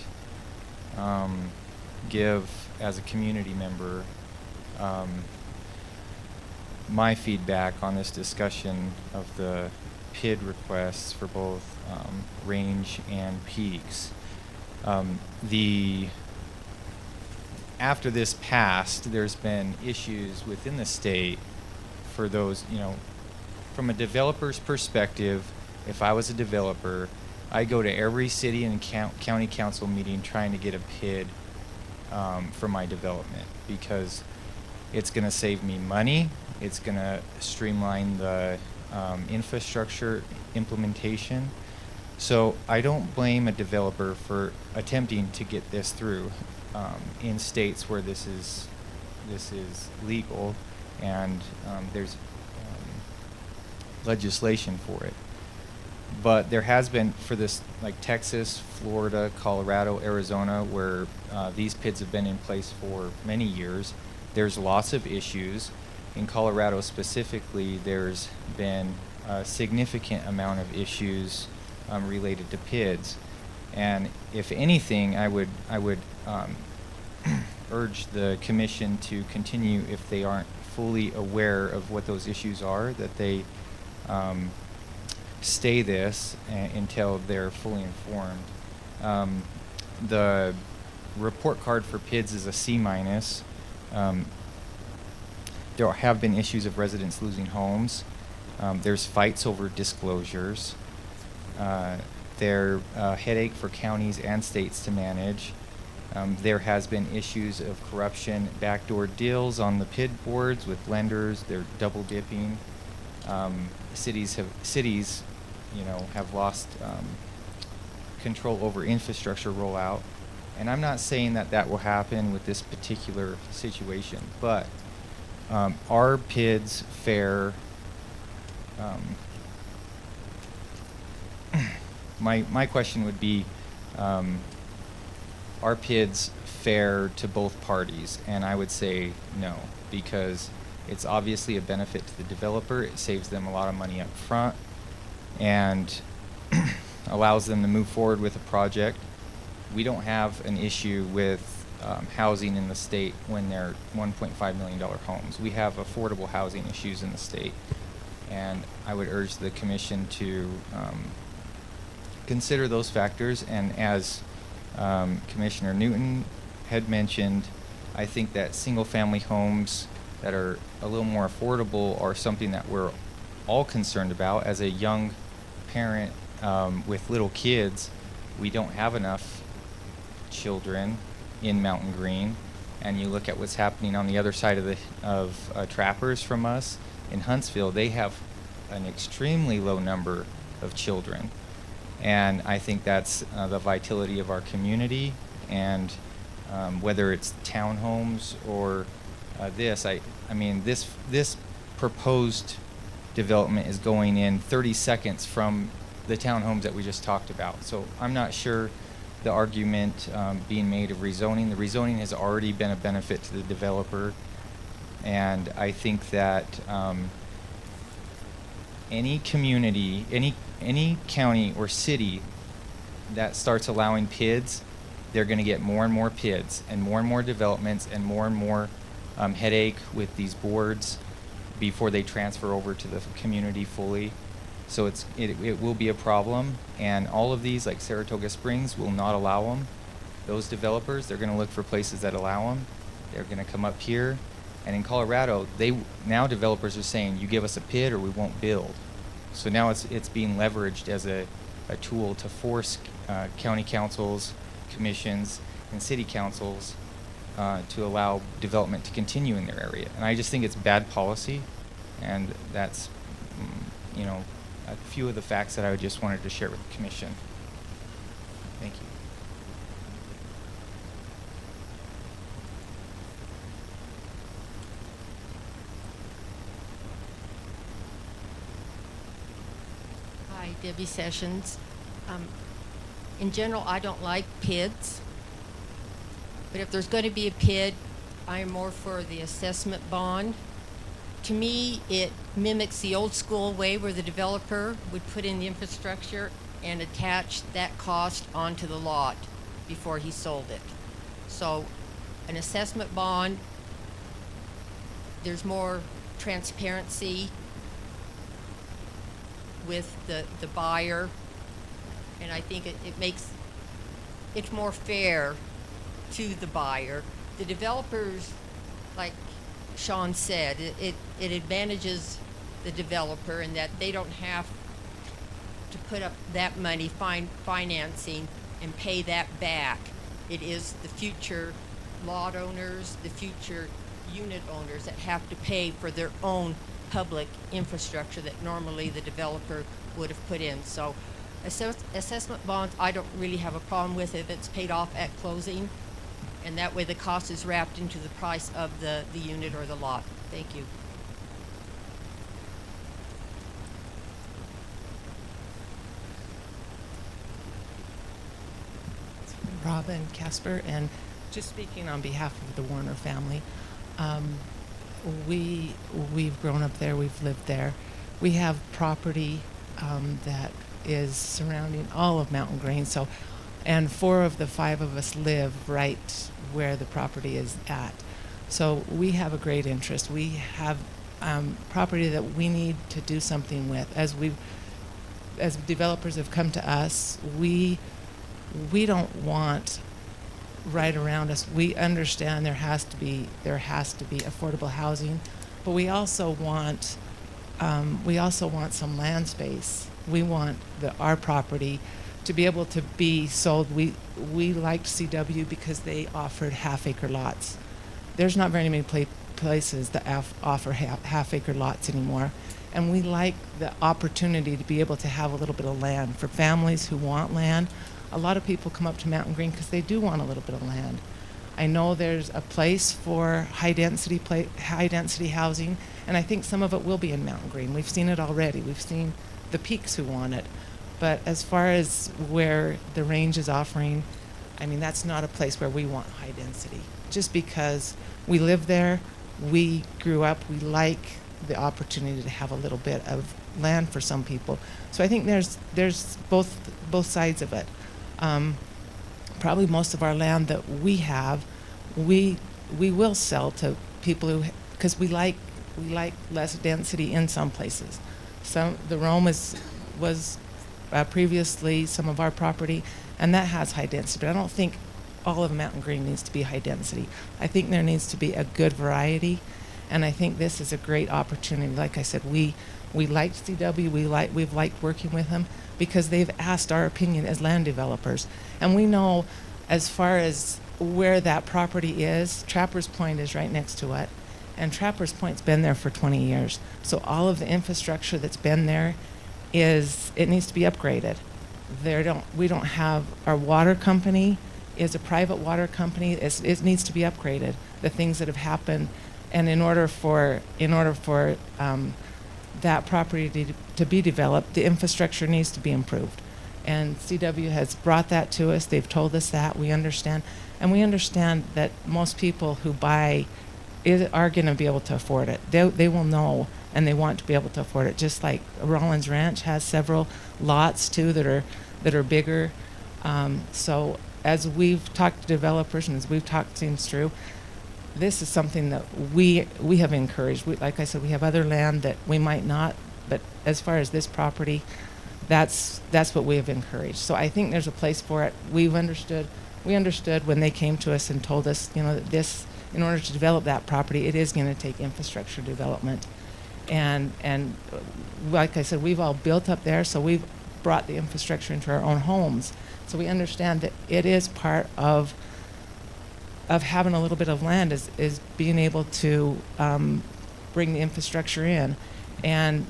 give, as a community member, my feedback on this discussion of the PID requests for both Range and Peaks. After this passed, there's been issues within the state for those, from a developer's perspective. If I was a developer, I go to every city and county council meeting trying to get a PID for my development, because it's going to save me money. It's going to streamline the infrastructure implementation. So I don't blame a developer for attempting to get this through in states where this is legal and there's legislation for it. But there has been, for this, like Texas, Florida, Colorado, Arizona, where these PIDs have been in place for many years, there's lots of issues. In Colorado specifically, there's been a significant amount of issues related to PIDs. And if anything, I would urge the commission to continue, if they aren't fully aware of what those issues are, that they stay this until they're fully informed. The report card for PIDs is a C-. There have been issues of residents losing homes. There's fights over disclosures. They're a headache for counties and states to manage. There has been issues of corruption, backdoor deals on the PID boards with lenders. They're double dipping. Cities have lost control over infrastructure rollout. And I'm not saying that will happen with this particular situation, but are PIDs fair? My question would be, are PIDs fair to both parties? And I would say no, because it's obviously a benefit to the developer. It saves them a lot of money up front and allows them to move forward with a project. We don't have an issue with housing in the state when they're $1.5 million homes. We have affordable housing issues in the state. And I would urge the commission to consider those factors. And as Commissioner Newton had mentioned, I think that single-family homes that are a little more affordable are something that we're all concerned about. As a young parent with little kids, we don't have enough children in Mountain Green. And you look at what's happening on the other side of Trappers from us in Huntsville, they have an extremely low number of children. And I think that's the vitality of our community. And whether it's townhomes or this, I mean, this proposed development is going in 30 seconds from the townhomes that we just talked about. So I'm not sure the argument being made of rezoning. The rezoning has already been a benefit to the developer, and I think that any community, any county or city that starts allowing PIDs, they're going to get more and more PIDs and more developments and more headache with these boards before they transfer over to the community fully. So it will be a problem, and all of these, like Saratoga Springs, will not allow them. Those developers, they're going to look for places that allow them. They're going to come up here, and in Colorado, now developers are saying, you give us a PID or we won't build. So now it's being leveraged as a tool to force county councils, commissions, and city councils to allow development to continue in their area. And I just think it's bad policy, and that's, you know, a few of the facts that I just wanted to share with the commission. Thank you. Hi, Debbie Sessions. In general, I don't like PIDs, but if there's going to be a PID, I am more for the assessment bond. To me, it mimics the old school way where the developer would put in the infrastructure and attach that cost onto the lot before he sold it. So an assessment bond, there's more transparency with the buyer, and I think it makes it more fair to the buyer. The developers, like Sean said, it advantages the developer in that they don't have to put up that money financing and pay that back. It is the future lot owners, the future unit owners that have to pay for their own public infrastructure that normally the developer would have put in. So assessment bonds, I don't really have a problem with if it's paid off at closing, and that way the cost is wrapped into the price of the unit or the lot. Thank you. Robin Casper, and just speaking on behalf of the Warner family, we've grown up there, we've lived there. We have property that is surrounding all of Mountain Green, so, and 4 of the 5 of us live right where the property is at. So we have a great interest. We have property that we need to do something with. As developers have come to us, we don't want right around us. We understand there has to be affordable housing, but we also want some land space. We want our property to be able to be sold. We liked CW because they offered half-acre lots. There's not very many places that offer half-acre lots anymore, and we like the opportunity to be able to have a little bit of land for families who want land. A lot of people come up to Mountain Green because they do want a little bit of land. I know there's a place for high-density housing, and I think some of it will be in Mountain Green. We've seen it already. We've seen the Peaks who want it. But as far as where the range is offering, I mean, that's not a place where we want high density. Just because we live there, we grew up, we like the opportunity to have a little bit of land for some people. So I think there's both sides of it. Probably most of our land that we have, we will sell to people who, because we like less density in some places. The Rome was previously some of our property, and that has high density. But I don't think all of Mountain Green needs to be high density. I think there needs to be a good variety, and I think this is a great opportunity. Like I said, we liked CW, we've liked working with them because they've asked our opinion as land developers. And we know as far as where that property is, Trappers Point is right next to it, and Trappers Point's been there for 20 years. So all of the infrastructure that's been there it needs to be upgraded. We don't have our water company is a private water company. It needs to be upgraded, the things that have happened. And in order for that property to be developed, the infrastructure needs to be improved. And CW has brought that to us. They've told us that. We understand. And we understand that most people who buy are going to be able to afford it. They will know, and they want to be able to afford it. Just like Rollins Ranch has several lots too that are bigger. So as we've talked to developers and as we've talked things through, this is something that we have encouraged. Like I said, we have other land that we might not, but as far as this property, that's what we have encouraged. So I think there's a place for it. We understood when they came to us and told us, that this, in order to develop that property, it is going to take infrastructure development. And like I said, we've all built up there, so we've brought the infrastructure into our own homes. So we understand that it is part of having a little bit of land is being able to bring the infrastructure in. And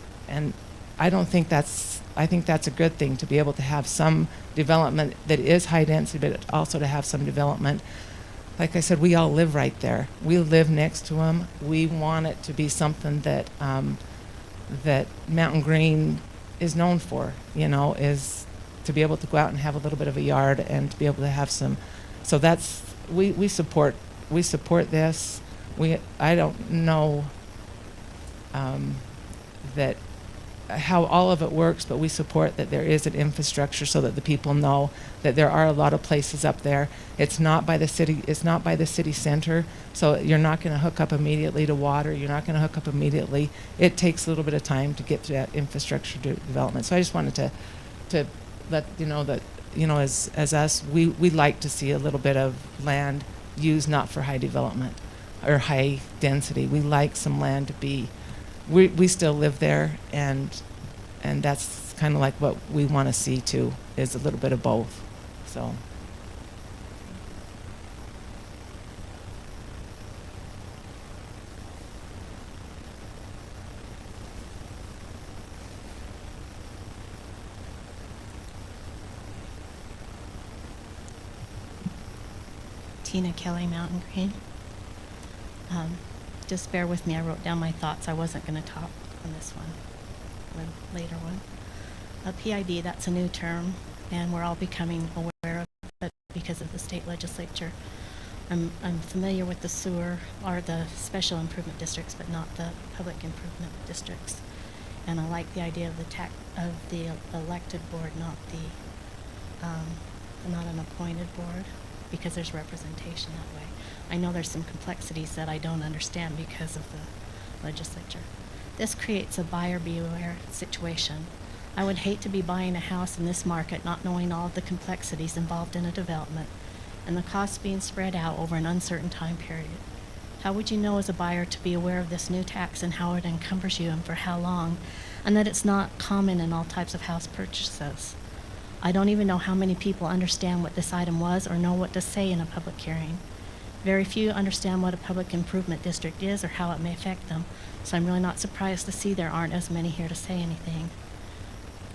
I think that's a good thing, to be able to have some development that is high density, but also to have some development. Like I said, we all live right there. We live next to them. We want it to be something that that Mountain Green is known for, is to be able to go out and have a little bit of a yard and to be able to have some. So that's, we support this. I don't know that how all of it works, but we support that there is an infrastructure so that the people know that there are a lot of places up there. It's not by the city. It's not by the city center, so you're not going to hook up immediately to water. You're not going to hook up immediately. It takes a little bit of time to get to that infrastructure development. So I just wanted to let you know that, as us, we like to see a little bit of land used not for high development or high density. We like some land to be. We still live there, and that's kind of like what we want to see too, is a little bit of both. So. Tina Kelly, Mountain Green. Just bear with me, I wrote down my thoughts. I wasn't going to talk on this one, later one. PID, that's a new term, and we're all becoming aware of it because of the state legislature. I'm familiar with the sewer, or the special improvement districts, but not the public improvement districts. And I like the idea of the elected board, not an appointed board, because there's representation that way. I know there's some complexities that I don't understand because of the legislature. This creates a buyer beware situation. I would hate to be buying a house in this market not knowing all of the complexities involved in a development and the costs being spread out over an uncertain time period. How would you know as a buyer to be aware of this new tax and how it encumbers you and for how long, and that it's not common in all types of house purchases? I don't even know how many people understand what this item was or know what to say in a public hearing. Very few understand what a public improvement district is or how it may affect them, so I'm really not surprised to see there aren't as many here to say anything.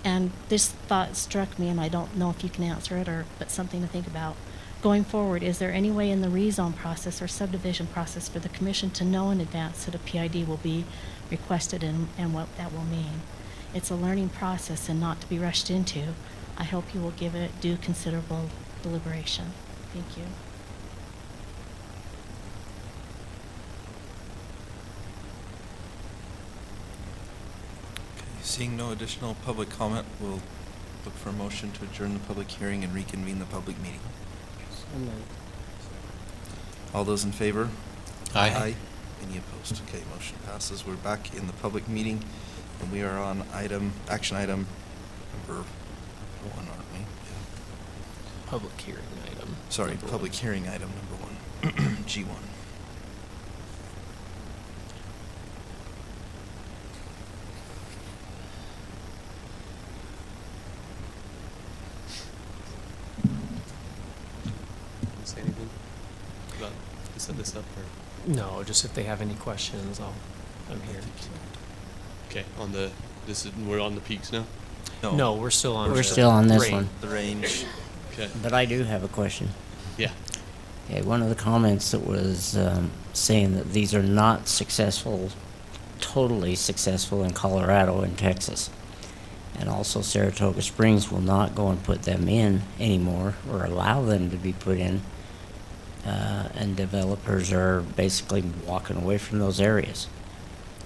And this thought struck me, and I don't know if you can answer it, but something to think about. Going forward, is there any way in the rezone process or subdivision process for the commission to know in advance that a PID will be requested and what that will mean? It's a learning process and not to be rushed into. I hope you will give it due considerable deliberation. Thank you. Seeing no additional public comment, we'll look for a motion to adjourn the public hearing and reconvene the public meeting. All those in favor? Aye. Any opposed? Okay, motion passes. We're back in the public meeting, and we are on action item number 1, aren't we? Yeah. Public hearing item. Sorry, number public one. hearing item number 1, G1. Say anything about to set this up, or? No, just if they have any questions, I'm here. Okay, we're on the peaks now? No, we're still on. We're still on this range. one. The range. Okay. But I do have a question. Yeah. Okay, one of the comments that was saying that these are not successful, totally successful in Colorado and Texas. And also Saratoga Springs will not go and put them in anymore or allow them to be put in. And developers are basically walking away from those areas.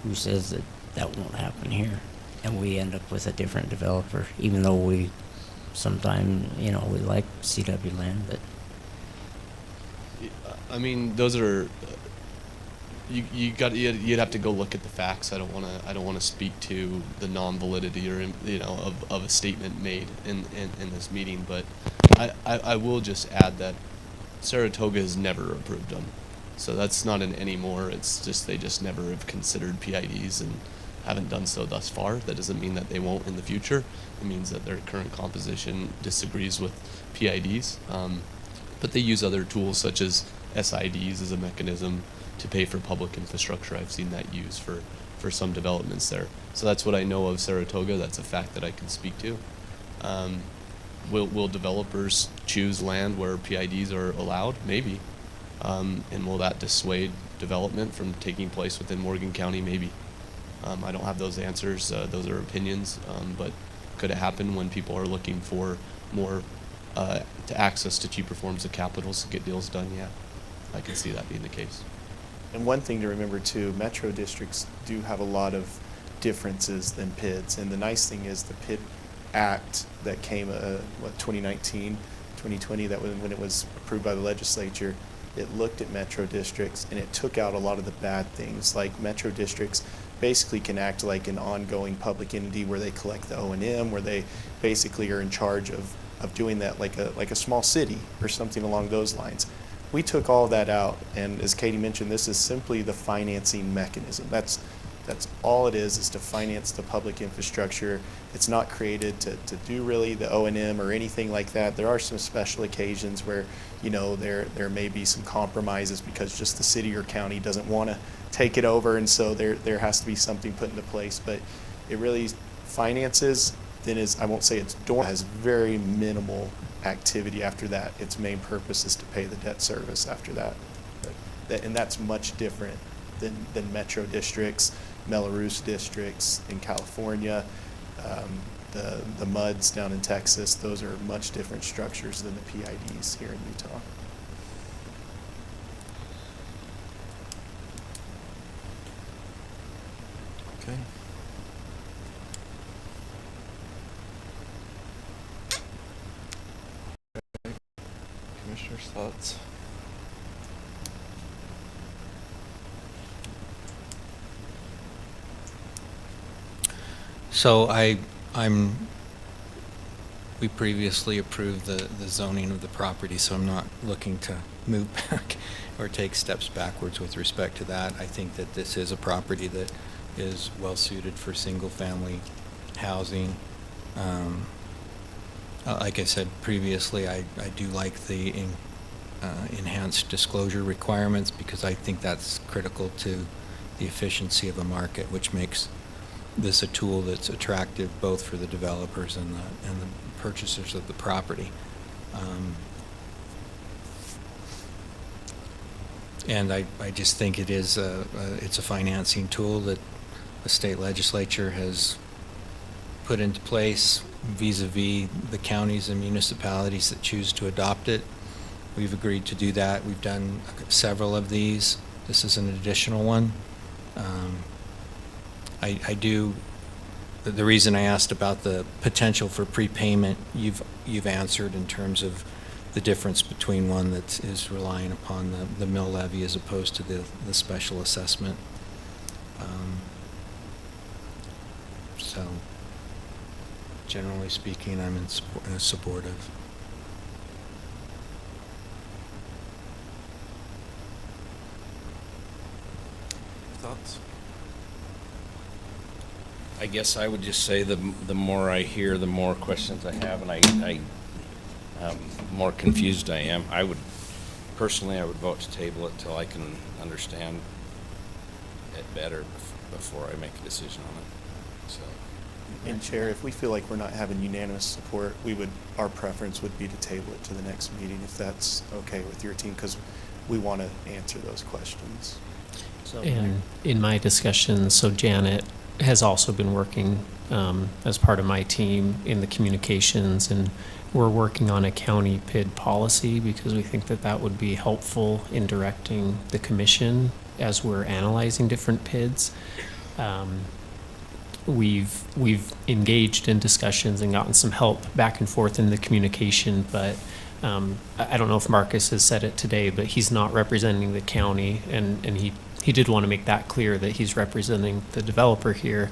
Who says that that won't happen here? And we end up with a different developer, even though we sometimes, we like CW land, but I mean, those are you'd have to go look at the facts. I don't want to speak to the non-validity or of a statement made in this meeting, but I will just add that Saratoga has never approved them, so that's not an anymore. It's just they just never have considered PIDs and haven't done so thus far. That doesn't mean that they won't in the future. It means that their current composition disagrees with PIDs, but they use other tools such as SIDs as a mechanism to pay for public infrastructure. I've seen that used for some developments there. So that's what I know of Saratoga. That's a fact that I can speak to. Will developers choose land where PIDs are allowed? Maybe. And will that dissuade development from taking place within Morgan County? Maybe. I don't have those answers. Those are opinions. But could it happen when people are looking for more to access to cheaper forms of capital to get deals done? Yeah, I can see that being the case. And one thing to remember too, metro districts do have a lot of differences than PIDs. And the nice thing is the PID Act that came, 2019, 2020, that was when it was approved by the legislature, it looked at metro districts and it took out a lot of the bad things. Like metro districts basically can act like an ongoing public entity where they collect the O&M, where they basically are in charge of doing that like a small city or something along those lines. We took all that out, and as Katie mentioned, this is simply the financing mechanism. That's all it is to finance the public infrastructure. It's not created to do really the O&M or anything like that. There are some special occasions where, there may be some compromises because just the city or county doesn't want to take it over, and so there has to be something put into place. But it really finances, then I won't say it's dormant, has very minimal activity after that. Its main purpose is to pay the debt service after that. And that's much different than metro districts, Mello-Roos districts in California, the MUDs down in Texas. Those are much different structures than the PIDs here in Utah. Okay. Commissioner's thoughts? So we previously approved the zoning of the property, so I'm not looking to move back or take steps backwards with respect to that. I think that this is a property that is well suited for single-family housing. Like I said previously, I do like the enhanced disclosure requirements because I think that's critical to the efficiency of a market, which makes this a tool that's attractive both for the developers and the purchasers of the property. And I just think it's a financing tool that the state legislature has put into place vis-a-vis the counties and municipalities that choose to adopt it. We've agreed to do that. We've done several of these. This is an additional one. The reason I asked about the potential for prepayment, you've answered in terms of the difference between one that is relying upon the mill levy as opposed to the special assessment. So, generally speaking, I'm supportive. Thoughts? I guess I would just say the more I hear, the more questions I have, and I more confused I am. I would vote to table it till I can understand it better before I make a decision on it. So And Chair, if we feel like we're not having unanimous support, our preference would be to table it to the next meeting, if that's okay with your team, because we want to answer those questions. And in my discussions, so Janet has also been working as part of my team in the communications, and we're working on a county PID policy because we think that that would be helpful in directing the commission as we're analyzing different PIDs. We've engaged in discussions and gotten some help back and forth in the communication, but I don't know if Marcus has said it today, but he's not representing the county, and he did want to make that clear that he's representing the developer here.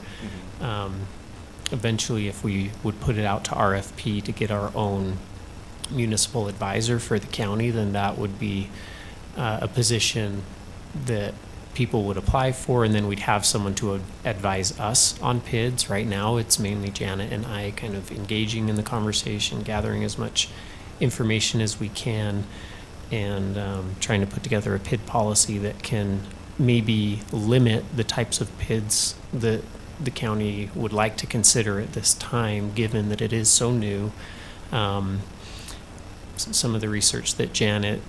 Eventually, if we would put it out to RFP to get our own municipal advisor for the county, then that would be a position that people would apply for, and then we'd have someone to advise us on PIDs. Right now, it's mainly Janet and I kind of engaging in the conversation, gathering as much information as we can, and trying to put together a PID policy that can maybe limit the types of PIDs that the county would like to consider at this time, given that it is so new. Some of the research that Janet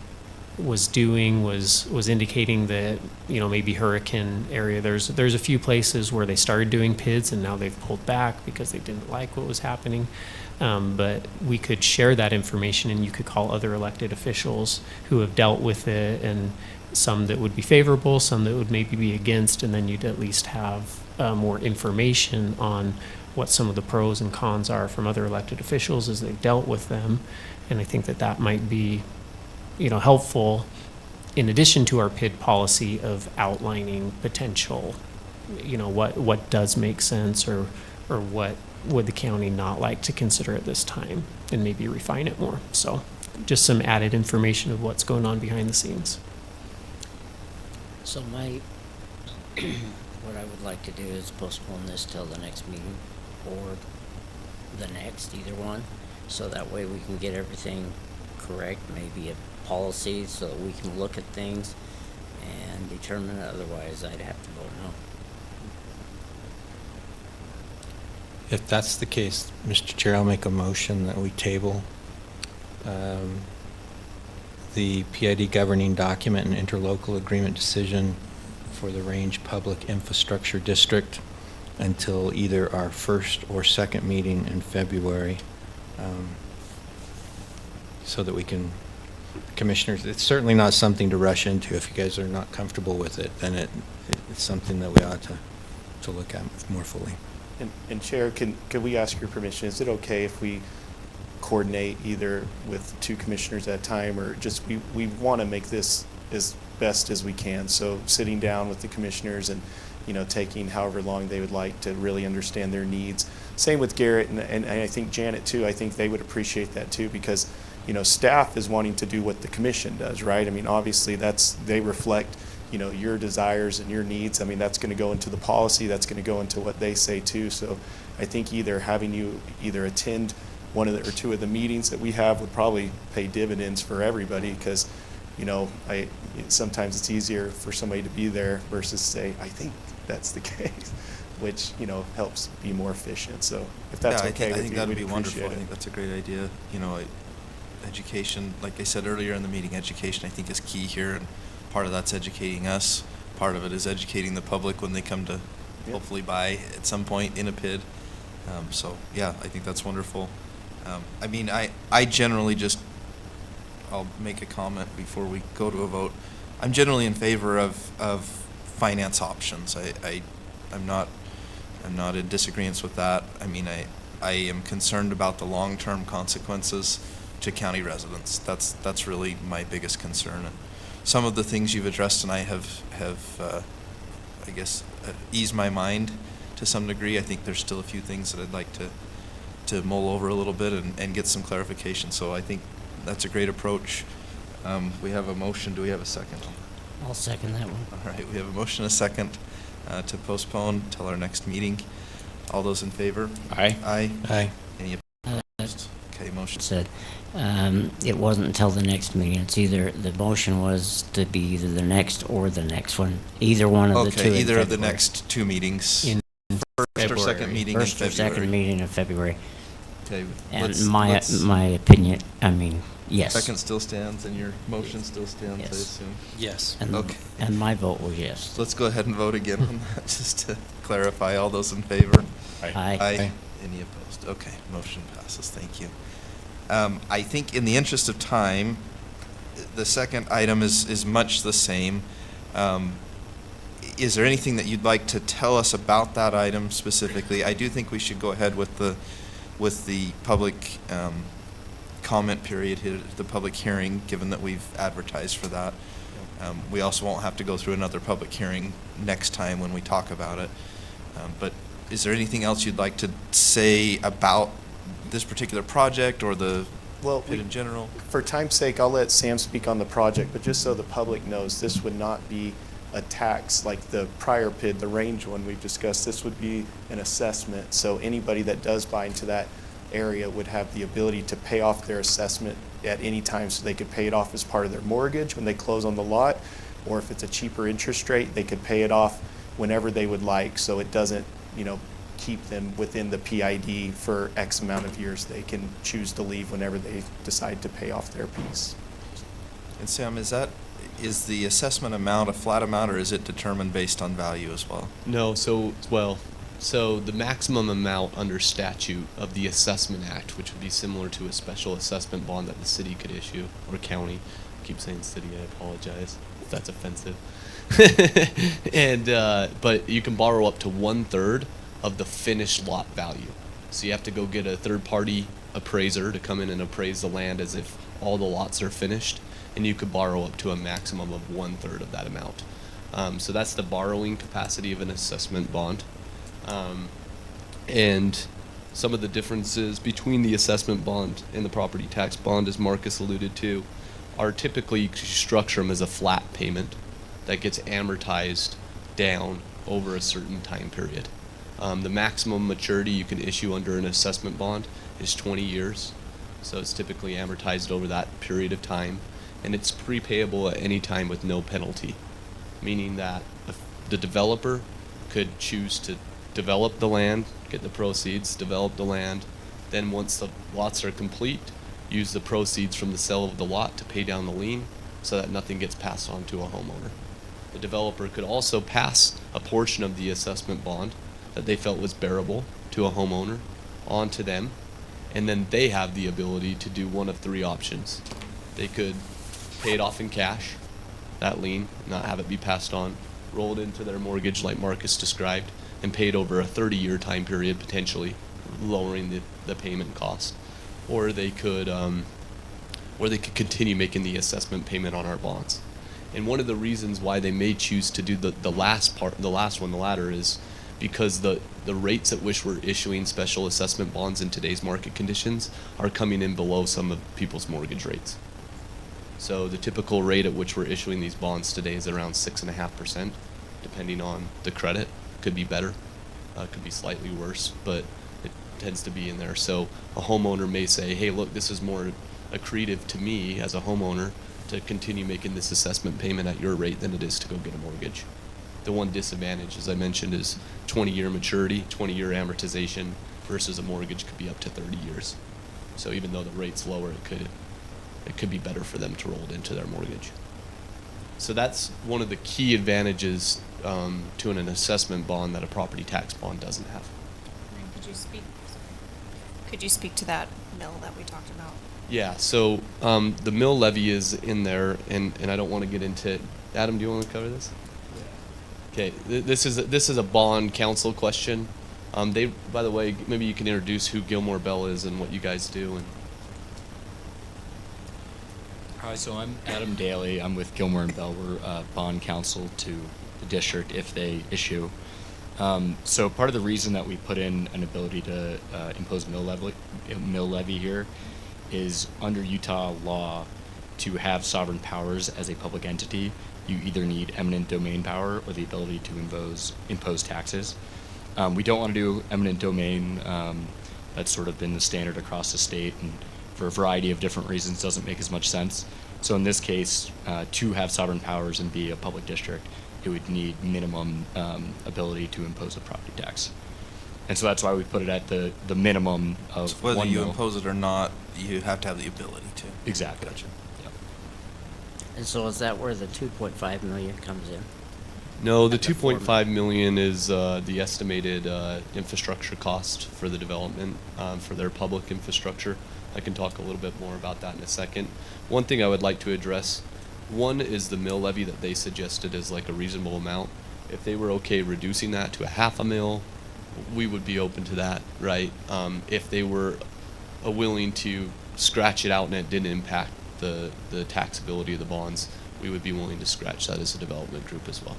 was doing was indicating that, maybe hurricane area, there's a few places where they started doing PIDs and now they've pulled back because they didn't like what was happening. But we could share that information, and you could call other elected officials who have dealt with it, and some that would be favorable, some that would maybe be against, and then you'd at least have more information on what some of the pros and cons are from other elected officials as they've dealt with them. And I think that that might be helpful in addition to our PID policy of outlining potential, what does make sense, or what would the county not like to consider at this time, and maybe refine it more. So just some added information of what's going on behind the scenes. So what I would like to do is postpone this till the next meeting, or the next, either one, so that way we can get everything correct, maybe a policy so that we can look at things and determine it. Otherwise, I'd have to vote no. If that's the case, Mr. Chair, I'll make a motion that we table the PID governing document and interlocal agreement decision for the Range Public Infrastructure District until either our first or second meeting in February, so that we can, commissioners, it's certainly not something to rush into. If you guys are not comfortable with it, then it's something that we ought to look at more fully. And Chair, could we ask your permission? Is it okay if we coordinate either with two commissioners at a time, or just we want to make this as best as we can? So sitting down with the commissioners and taking however long they would like to really understand their needs. Same with Garrett and I think Janet too. I think they would appreciate that too, because staff is wanting to do what the commission does, right? I mean, obviously they reflect your desires and your needs. I mean, that's going to go into the policy, that's going to go into what they say too. So I think either having you attend one of or two of the meetings that we have would probably pay dividends for everybody, because sometimes it's easier for somebody to be there versus say, I think that's the case, which helps be more efficient. So if that's okay with you, I think that'd we'd be wonderful. appreciate I it. think that's a great idea. Education, like I said earlier in the meeting, education I think is key here, and part of that's educating us. Part of it is educating the public when they come to hopefully buy at some point in a PID. So yeah, I think that's wonderful. I mean, I generally I'll make a comment before we go to a vote. I'm generally in favor of finance options. I'm not in disagreement with that. I mean, I am concerned about the long-term consequences to county residents. That's really my biggest concern. And some of the things you've addressed tonight have I guess eased my mind to some degree. I think there's still a few things that I'd like to mull over a little bit and get some clarification. So I think that's a great approach. We have a motion. Do we have a second? I'll second that one. All right, we have a motion, a second, to postpone till our next meeting. All those in favor? Aye. Aye. Aye. Any opposed? Okay, motion. Said it wasn't until the next meeting. It's either, the motion was to be either the next or the next one, either one of the two. Okay, either of the February. next two meetings. In or second meeting in First or February? second meeting in February. Okay. And my opinion, I mean, yes. Second still stands and your motion still stands, I Yes. assume? Yes. And, Okay. and my vote was yes. Let's go ahead and vote again on that, just to clarify. All those in favor? Aye. Aye. Any opposed? Okay, motion passes. Thank you. I think in the interest of time, the second item is much the same. Is there anything that you'd like to tell us about that item specifically? I do think we should go ahead with the public comment period here, the public hearing, given that we've advertised for that. We also won't have to go through another public hearing next time when we talk about it. But is there anything else you'd like to say about this particular project or the pit in general? For time's sake, I'll let Sam speak on the project, but just so the public knows, this would not be a tax like the prior PID, the range one we've discussed. This would be an assessment. So anybody that does buy into that area would have the ability to pay off their assessment at any time, so they could pay it off as part of their mortgage when they close on the lot, or if it's a cheaper interest rate, they could pay it off whenever they would like, so it doesn't, keep them within the PID for X amount of years. They can choose to leave whenever they decide to pay off their piece. And Sam, is the assessment amount a flat amount, or is it determined based on value as well? No, so the maximum amount under statute of the Assessment Act, which would be similar to a special assessment bond that the city could issue, or county. I keep saying city, I apologize if that's offensive. But you can borrow up to 1/3 of the finished lot value. So you have to go get a third-party appraiser to come in and appraise the land as if all the lots are finished, and you could borrow up to a maximum of 1/3 of that amount. So that's the borrowing capacity of an assessment bond. And some of the differences between the assessment bond and the property tax bond, as Marcus alluded to, are typically you structure them as a flat payment that gets amortized down over a certain time period. The maximum maturity you can issue under an assessment bond is 20 years. So it's typically amortized over that period of time, and it's prepayable at any time with no penalty, meaning that the developer could choose to develop the land, get the proceeds, develop the land, then once the lots are complete, use the proceeds from the sale of the lot to pay down the lien so that nothing gets passed on to a homeowner. The developer could also pass a portion of the assessment bond that they felt was bearable to a homeowner on to them, and then they have the ability to do one of three options. They could pay it off in cash, that lien, not have it be passed on, roll it into their mortgage like Marcus described, and pay it over a 30-year time period, potentially lowering the payment cost. Or they could continue making the assessment payment on our bonds. And one of the reasons why they may choose to do the last one, the latter, is because the rates at which we're issuing special assessment bonds in today's market conditions are coming in below some of people's mortgage rates. So the typical rate at which we're issuing these bonds today is around 6.5%, depending on the credit. Could be better, could be slightly worse, but it tends to be in there. So a homeowner may say, hey, look, this is more accretive to me as a homeowner to continue making this assessment payment at your rate than it is to go get a mortgage. The one disadvantage, as I mentioned, is 20-year maturity, 20-year amortization versus a mortgage could be up to 30 years. So even though the rate's lower, it could be better for them to roll it into their mortgage. So that's one of the key advantages to an assessment bond that a property tax bond doesn't have. Could you speak to that mill that we talked about? Yeah, so the mill levy is in there, and I don't want to get into it. Adam, do you want to cover this? Okay, this is a bond council question. By the way, maybe you can introduce who Gilmore Bell is and what you guys do. And Hi, so I'm Adam Daly. I'm with Gilmore and Bell. We're bond counsel to the district if they issue. So part of the reason that we put in an ability to impose mill levy here is under Utah law, to have sovereign powers as a public entity, you either need eminent domain power or the ability to impose taxes. We don't want to do eminent domain. That's sort of been the standard across the state, and for a variety of different reasons doesn't make as much sense. So in this case, to have sovereign powers and be a public district, it would need minimum ability to impose a property tax. And so that's why we put it at the minimum of Whether 1 you mil. impose it or not, you have to have the ability to. Exactly. Gotcha. Yep. And so is that where the 2.5 million comes in? No, the At the 2.5 million is the estimated infrastructure cost for the development for their public infrastructure. I can talk a little bit more about that in a second. One thing I would like to address, one is the mill levy that they suggested is like a reasonable amount. If they were okay reducing that to a half a mil, we would be open to that, right? If they were willing to scratch it out and it didn't impact the taxability of the bonds, we would be willing to scratch that as a development group as well.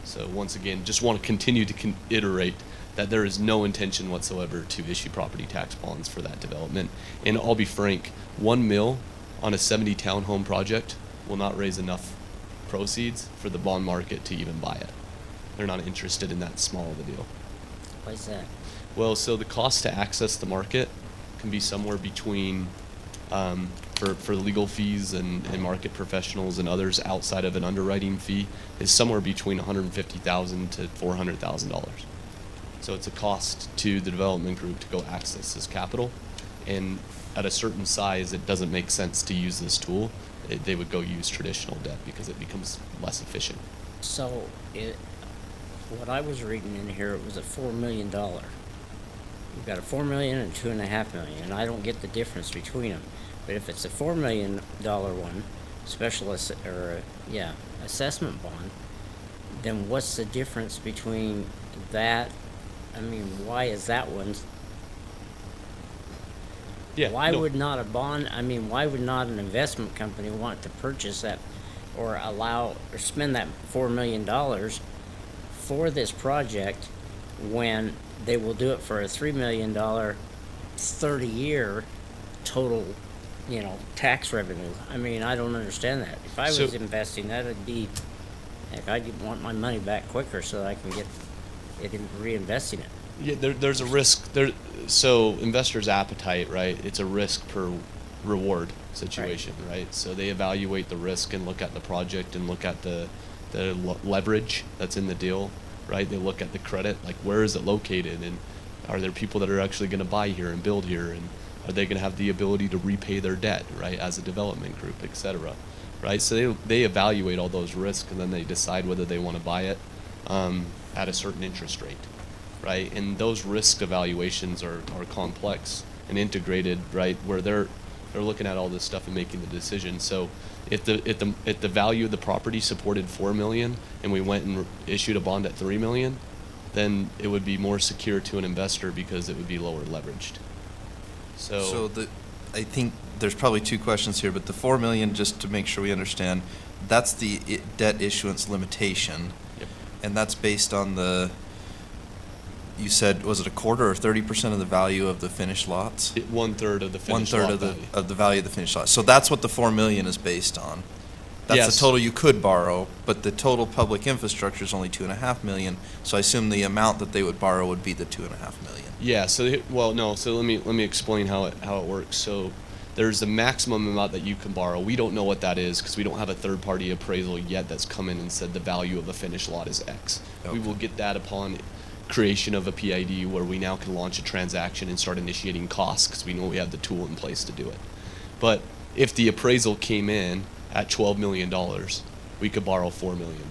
So once again, just want to continue to iterate that there is no intention whatsoever to issue property tax bonds for that development. And I'll be frank, 1 mil on a 70 townhome project will not raise enough proceeds for the bond market to even buy it. They're not interested in that small of a deal. Why is that? Well, so the cost to access the market can be somewhere between, for legal fees and market professionals and others outside of an underwriting fee, is somewhere between $150,000 to $400,000. So it's a cost to the development group to go access this capital, and at a certain size, it doesn't make sense to use this tool. They would go use traditional debt because it becomes less efficient. So what I was reading in here, it was a $4 million. You've got a $4 million and $2.5 million, and I don't get the difference between them. But if it's a $4 million one, assessment bond, then what's the difference between that? I mean, why is that one? Yeah. Why no. would not a bond? I mean, why would not an investment company want to purchase that, or allow or spend that $4 million for this project when they will do it for a $3 million 30-year total, tax revenue? I mean, I don't understand that. If I was So- investing, that would be, heck, I'd want my money back quicker so that I can get it in reinvesting it. Yeah, there's a risk there. So investors' appetite, right? It's a risk per reward situation, right? So they evaluate the risk and look at the project and look at the leverage that's in the deal, right? They look at the credit, like where is it located, and are there people that are actually going to buy here and build here, and are they going to have the ability to repay their debt, right, as a development group, et cetera, right? So they evaluate all those risks, and then they decide whether they want to buy it at a certain interest rate, right? And those risk evaluations are complex and integrated, right, where they're looking at all this stuff and making the decision. So if the value of the property supported $4 million and we went and issued a bond at $3 million, then it would be more secure to an investor because it would be lower leveraged. So I think there's probably two questions here, but the $4 million, just to make sure we understand, that's the debt issuance limitation. Yep. And that's based on you said, was it a quarter or 30% of the value of the finished lots? 1/3 of the finished lot value. of the value of the finished lots. So that's what the $4 million is based on. That's Yes. the total you could borrow, but the total public infrastructure is only $2.5 million. So I assume the amount that they would borrow would be the $2.5 million. Yeah. So let me explain how it works. So there's a maximum amount that you can borrow. We don't know what that is because we don't have a third-party appraisal yet that's come in and said the value of a finished lot is X. Okay. We will get that upon creation of a PID where we now can launch a transaction and start initiating costs because we know we have the tool in place to do it. But if the appraisal came in at $12 million, we could borrow $4 million,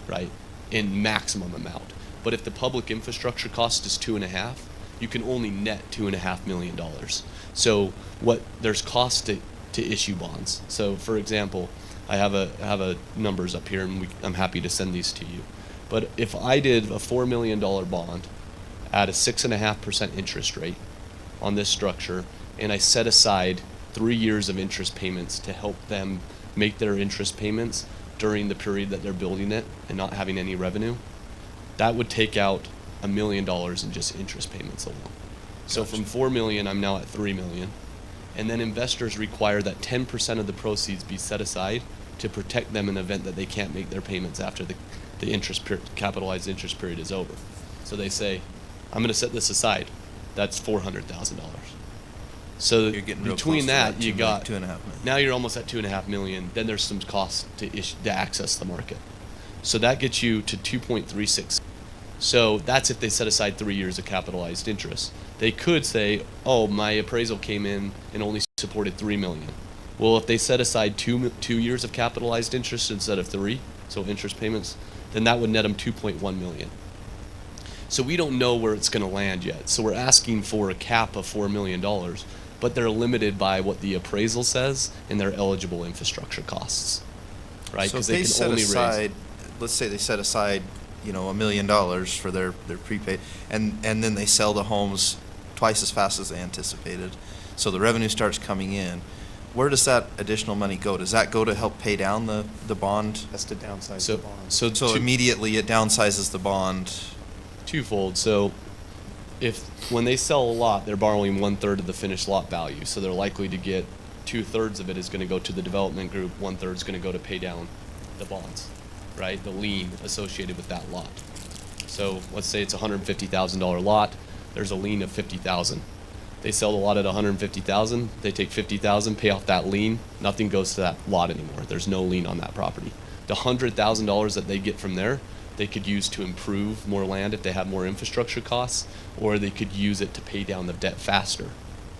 right, in maximum amount. But if the public infrastructure cost is 2.5, you can only net $2.5 million. So there's cost to issue bonds. So for example, I have a numbers up here, and I'm happy to send these to you. But if I did a $4 million bond at a 6.5% interest rate on this structure, and I set aside 3 years of interest payments to help them make their interest payments during the period that they're building it and not having any revenue, that would take out $1 million in just interest payments alone. So from 4 million, I'm now at 3 million. And then investors require that 10% of the proceeds be set aside to protect them in the event that they can't make their payments after the capitalized interest period is over. So they say, I'm going to set this aside. That's $400,000. So You're getting real between close to that, that you got $2.5 million. now you're almost at $2.5 million. Then there's some costs to access the market. So that gets you to 2.36 So that's if they set aside 3 years of capitalized interest. They could say, oh, my appraisal came in and only supported 3 million. Well, if they set aside 2 years of capitalized interest instead of 3, so interest payments, then that would net them 2.1 million. So we don't know where it's going to land yet. So we're asking for a cap of $4 million, but they're limited by what the appraisal says and their eligible infrastructure costs, right? So if Because they can set only aside, let's say they set aside, $1 million for their prepaid, and then they sell the homes twice as fast as they anticipated, so the revenue starts coming in. Where does that additional money go? Does that go to help pay down the bond? That's to downsize So- the bond. So immediately it downsizes the bond. Twofold. So when they sell a lot, they're borrowing 1/3 of the finished lot value. So they're likely to get 2/3 of it is going to go to the development group, 1/3 is going to go to pay down the bonds, right? The lien associated with that lot. So let's say it's a $150,000 lot. There's a lien of $50,000. They sell the lot at $150,000. They take $50,000, pay off that lien. Nothing goes to that lot anymore. There's no lien on that property. The $100,000 that they get from there, they could use to improve more land if they have more infrastructure costs, or they could use it to pay down the debt faster,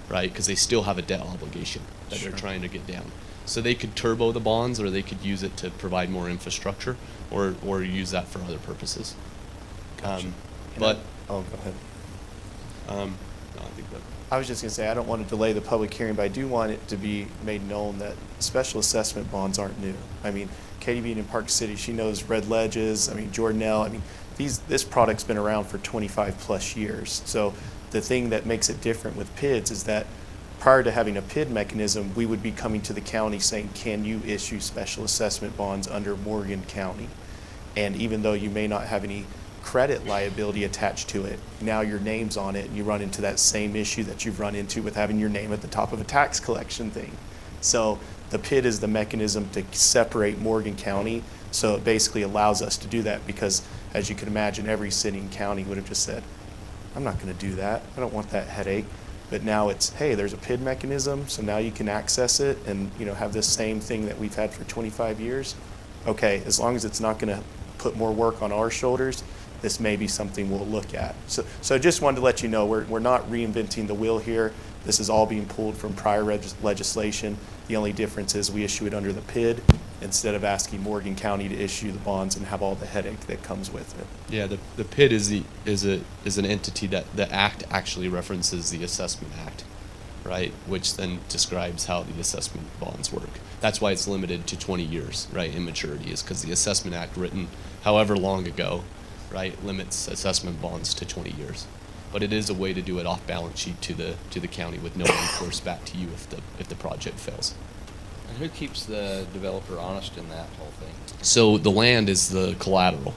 right? Because they still have a debt obligation that Sure. they're trying to get down. So they could turbo the bonds, or they could use it to provide more infrastructure, or use that for other purposes. But Oh, go ahead. no, I think that. I was just going to say, I don't want to delay the public hearing, but I do want it to be made known that special assessment bonds aren't new. I mean, Katie being in Park City, she knows Red Ledges, Jordanelle, this product's been around for 25 plus years. So the thing that makes it different with PIDs is that prior to having a PID mechanism, we would be coming to the county saying, can you issue special assessment bonds under Morgan County? And even though you may not have any credit liability attached to it, now your name's on it, and you run into that same issue that you've run into with having your name at the top of a tax collection thing. So the PID is the mechanism to separate Morgan County, so it basically allows us to do that because, as you can imagine, every city and county would have just said, I'm not going to do that. I don't want that headache. But now it's, hey, there's a PID mechanism, so now you can access it and have this same thing that we've had for 25 years. Okay, as long as it's not going to put more work on our shoulders, this may be something we'll look at. So I just wanted to let you know we're not reinventing the wheel here. This is all being pulled from prior legislation. The only difference is we issue it under the PID instead of asking Morgan County to issue the bonds and have all the headache that comes with it. Yeah, the PID is an entity that the act actually references the Assessment Act, right? Which then describes how the assessment bonds work. That's why it's limited to 20 years, right? In maturity is because the Assessment Act, written however long ago, right, limits assessment bonds to 20 years. But it is a way to do it off balance sheet to the county with no recourse back to you if the project fails. And who keeps the developer honest in that whole thing? So the land is the collateral,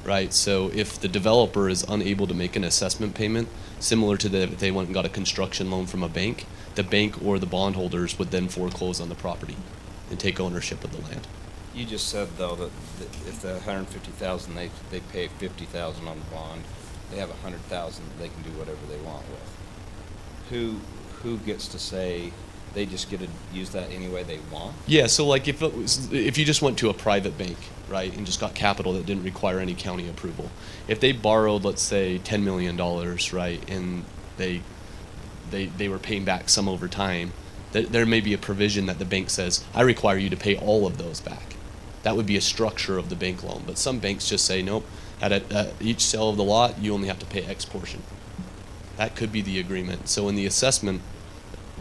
right? So if the developer is unable to make an assessment payment, similar to if they went and got a construction loan from a bank, the bank or the bondholders would then foreclose on the property and take ownership of the land. You just said, though, that if the $150,000, they pay $50,000 on the bond, they have $100,000 they can do whatever they want with. Who gets to say they just get to use that any way they want? Yeah, so like if you just went to a private bank, right, and just got capital that didn't require any county approval, if they borrowed, let's say, $10 million, right, and they were paying back some over time, there may be a provision that the bank says, I require you to pay all of those back. That would be a structure of the bank loan. But some banks just say, nope, at each sale of the lot, you only have to pay X portion. That could be the agreement. So in the assessment,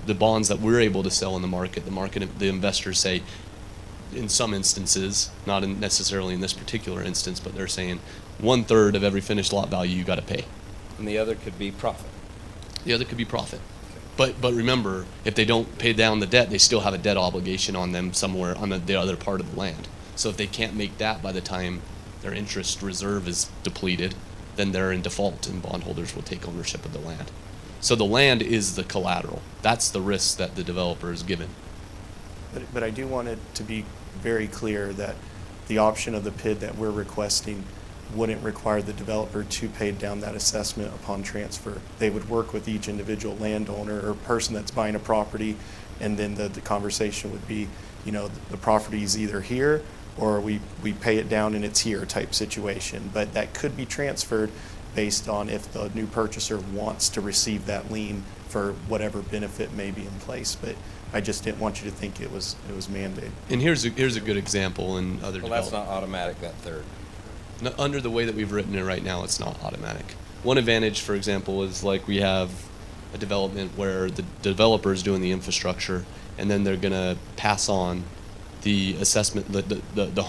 the bonds that we're able to sell in the market, the investors say, in some instances, not necessarily in this particular instance, but they're saying 1/3 of every finished lot value you got to pay. And the other could be profit. The other could be profit. But remember, if they don't pay down the debt, they still have a debt obligation on them somewhere on the other part of the land. So if they can't make that by the time their interest reserve is depleted, then they're in default and bondholders will take ownership of the land. So the land is the collateral. That's the risk that the developer is given. But I do want it to be very clear that the option of the PID that we're requesting wouldn't require the developer to pay down that assessment upon transfer. They would work with each individual landowner or person that's buying a property, and then the conversation would be, the property is either here or we pay it down and it's here type situation. But that could be transferred based on if the new purchaser wants to receive that lien for whatever benefit may be in place. But I just didn't want you to think it was mandated. And here's a good example in other Well, that's development. not automatic, that third. No, under the way that we've written it right now, it's not automatic. One advantage, for example, is like we have a development where the developer is doing the infrastructure, and then they're gonna pass on the assessment. The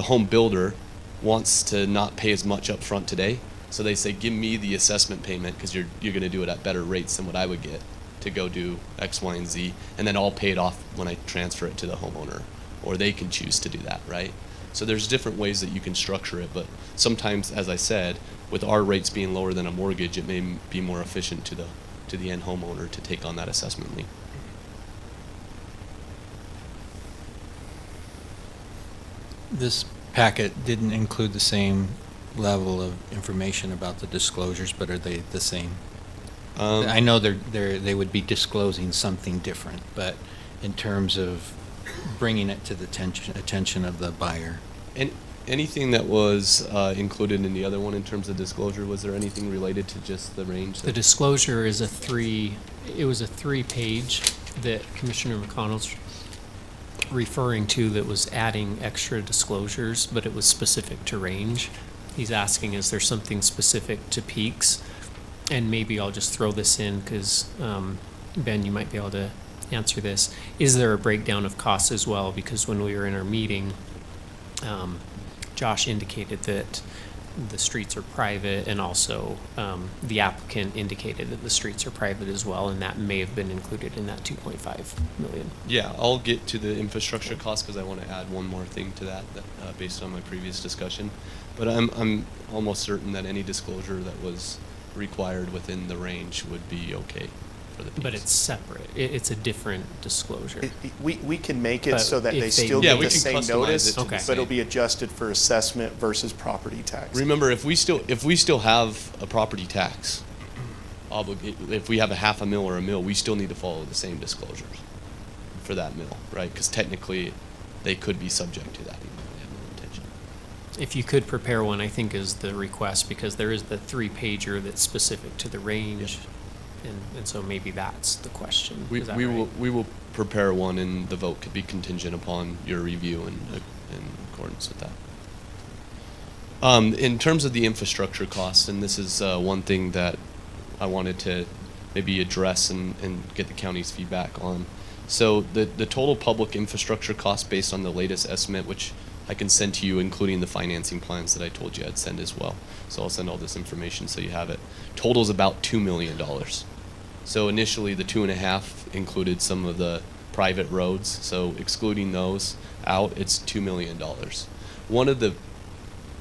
home builder wants to not pay as much up front today, so they say, give me the assessment payment because you're gonna do it at better rates than what I would get to go do X, Y, and Z, and then I'll pay it off when I transfer it to the homeowner, or they can choose to do that, right? So there's different ways that you can structure it, but sometimes, as I said, with our rates being lower than a mortgage, it may be more efficient to the end homeowner to take on that assessment lien. This packet didn't include the same level of information about the disclosures, but are they the same? I know they would be disclosing something different, but in terms of bringing it to the attention of the buyer. And anything that was included in the other one in terms of disclosure, was there anything related to just the range? The disclosure is it was a 3-page that Commissioner McConnell's referring to that was adding extra disclosures, but it was specific to range. He's asking, is there something specific to peaks? And maybe I'll just throw this in because, Ben, you might be able to answer this. Is there a breakdown of costs as well? Because when we were in our meeting, Josh indicated that the streets are private, and also the applicant indicated that the streets are private as well, and that may have been included in that 2.5 million. Yeah, I'll get to the infrastructure cost because I want to add one more thing to that, based on my previous discussion. But I'm almost certain that any disclosure that was required within the range would be okay for the piece. But it's separate. It's a different disclosure. We can make it But so that if they they- still Yeah, get we the can same customize notice, it to the but same. it'll be adjusted for assessment versus property tax. Remember, if we still have a property tax if we have a half a mil or a mil, we still need to follow the same disclosures for that mil, right? Because technically, they could be subject to that. Even though they have no intention. If you could prepare one, I think is the request, because there is the 3-pager that's specific to the range. And so maybe that's the question. We Is that we right? will prepare one, and the vote could be contingent upon your review and in accordance with that. In terms of the infrastructure costs, and this is one thing that I wanted to maybe address and get the county's feedback on. So the total public infrastructure cost based on the latest estimate, which I can send to you, including the financing plans that I told you I'd send as well. So I'll send all this information so you have it. Total's about $2 million. So initially the 2.5 included some of the private roads. So excluding those out, it's $2 million.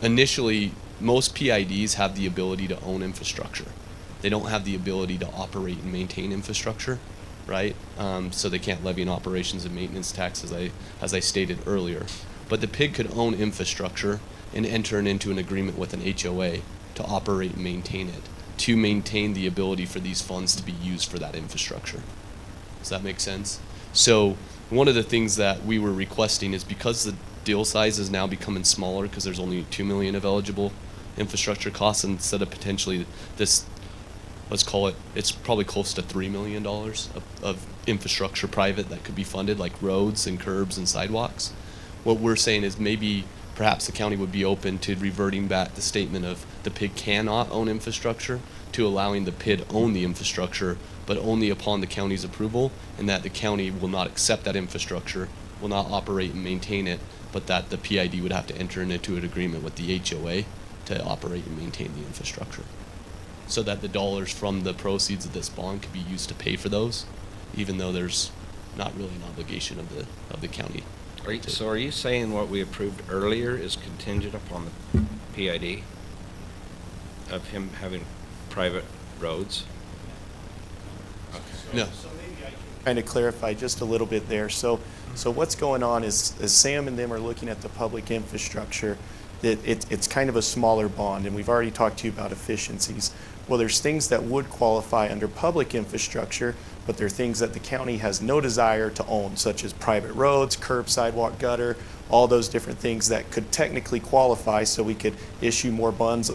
Initially, most PIDs have the ability to own infrastructure. They don't have the ability to operate and maintain infrastructure, right? So they can't levy an operations and maintenance tax, as I stated earlier. But the PID could own infrastructure and enter into an agreement with an HOA to operate and maintain it, to maintain the ability for these funds to be used for that infrastructure. Does that make sense? So one of the things that we were requesting is, because the deal size is now becoming smaller, because there's only 2 million of eligible infrastructure costs instead of potentially this, let's call it, it's probably close to $3 million of infrastructure private that could be funded, like roads and curbs and sidewalks. What we're saying is maybe perhaps the county would be open to reverting back the statement of the PID cannot own infrastructure to allowing the PID own the infrastructure, but only upon the county's approval, and that the county will not accept that infrastructure, will not operate and maintain it, but that the PID would have to enter into an agreement with the HOA to operate and maintain the infrastructure. So that the dollars from the proceeds of this bond could be used to pay for those, even though there's not really an obligation of the county. So are you saying what we approved earlier is contingent upon the PID of him having private roads? No. So maybe I can kind of clarify just a little bit there. So what's going on is Sam and them are looking at the public infrastructure. it's kind of a smaller bond, and we've already talked to you about efficiencies. Well, there's things that would qualify under public infrastructure, but there are things that the county has no desire to own, such as private roads, curb, sidewalk, gutter, all those different things that could technically qualify, so we could issue more bonds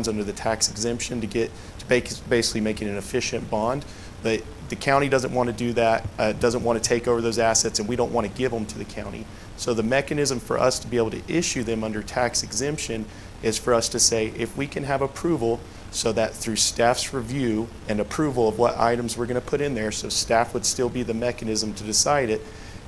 under the tax exemption to basically make it an efficient bond. But the county doesn't want to do that, doesn't want to take over those assets, and we don't want to give them to the county. So the mechanism for us to be able to issue them under tax exemption is for us to say, if we can have approval, so that through staff's review and approval of what items we're going to put in there, so staff would still be the mechanism to decide it,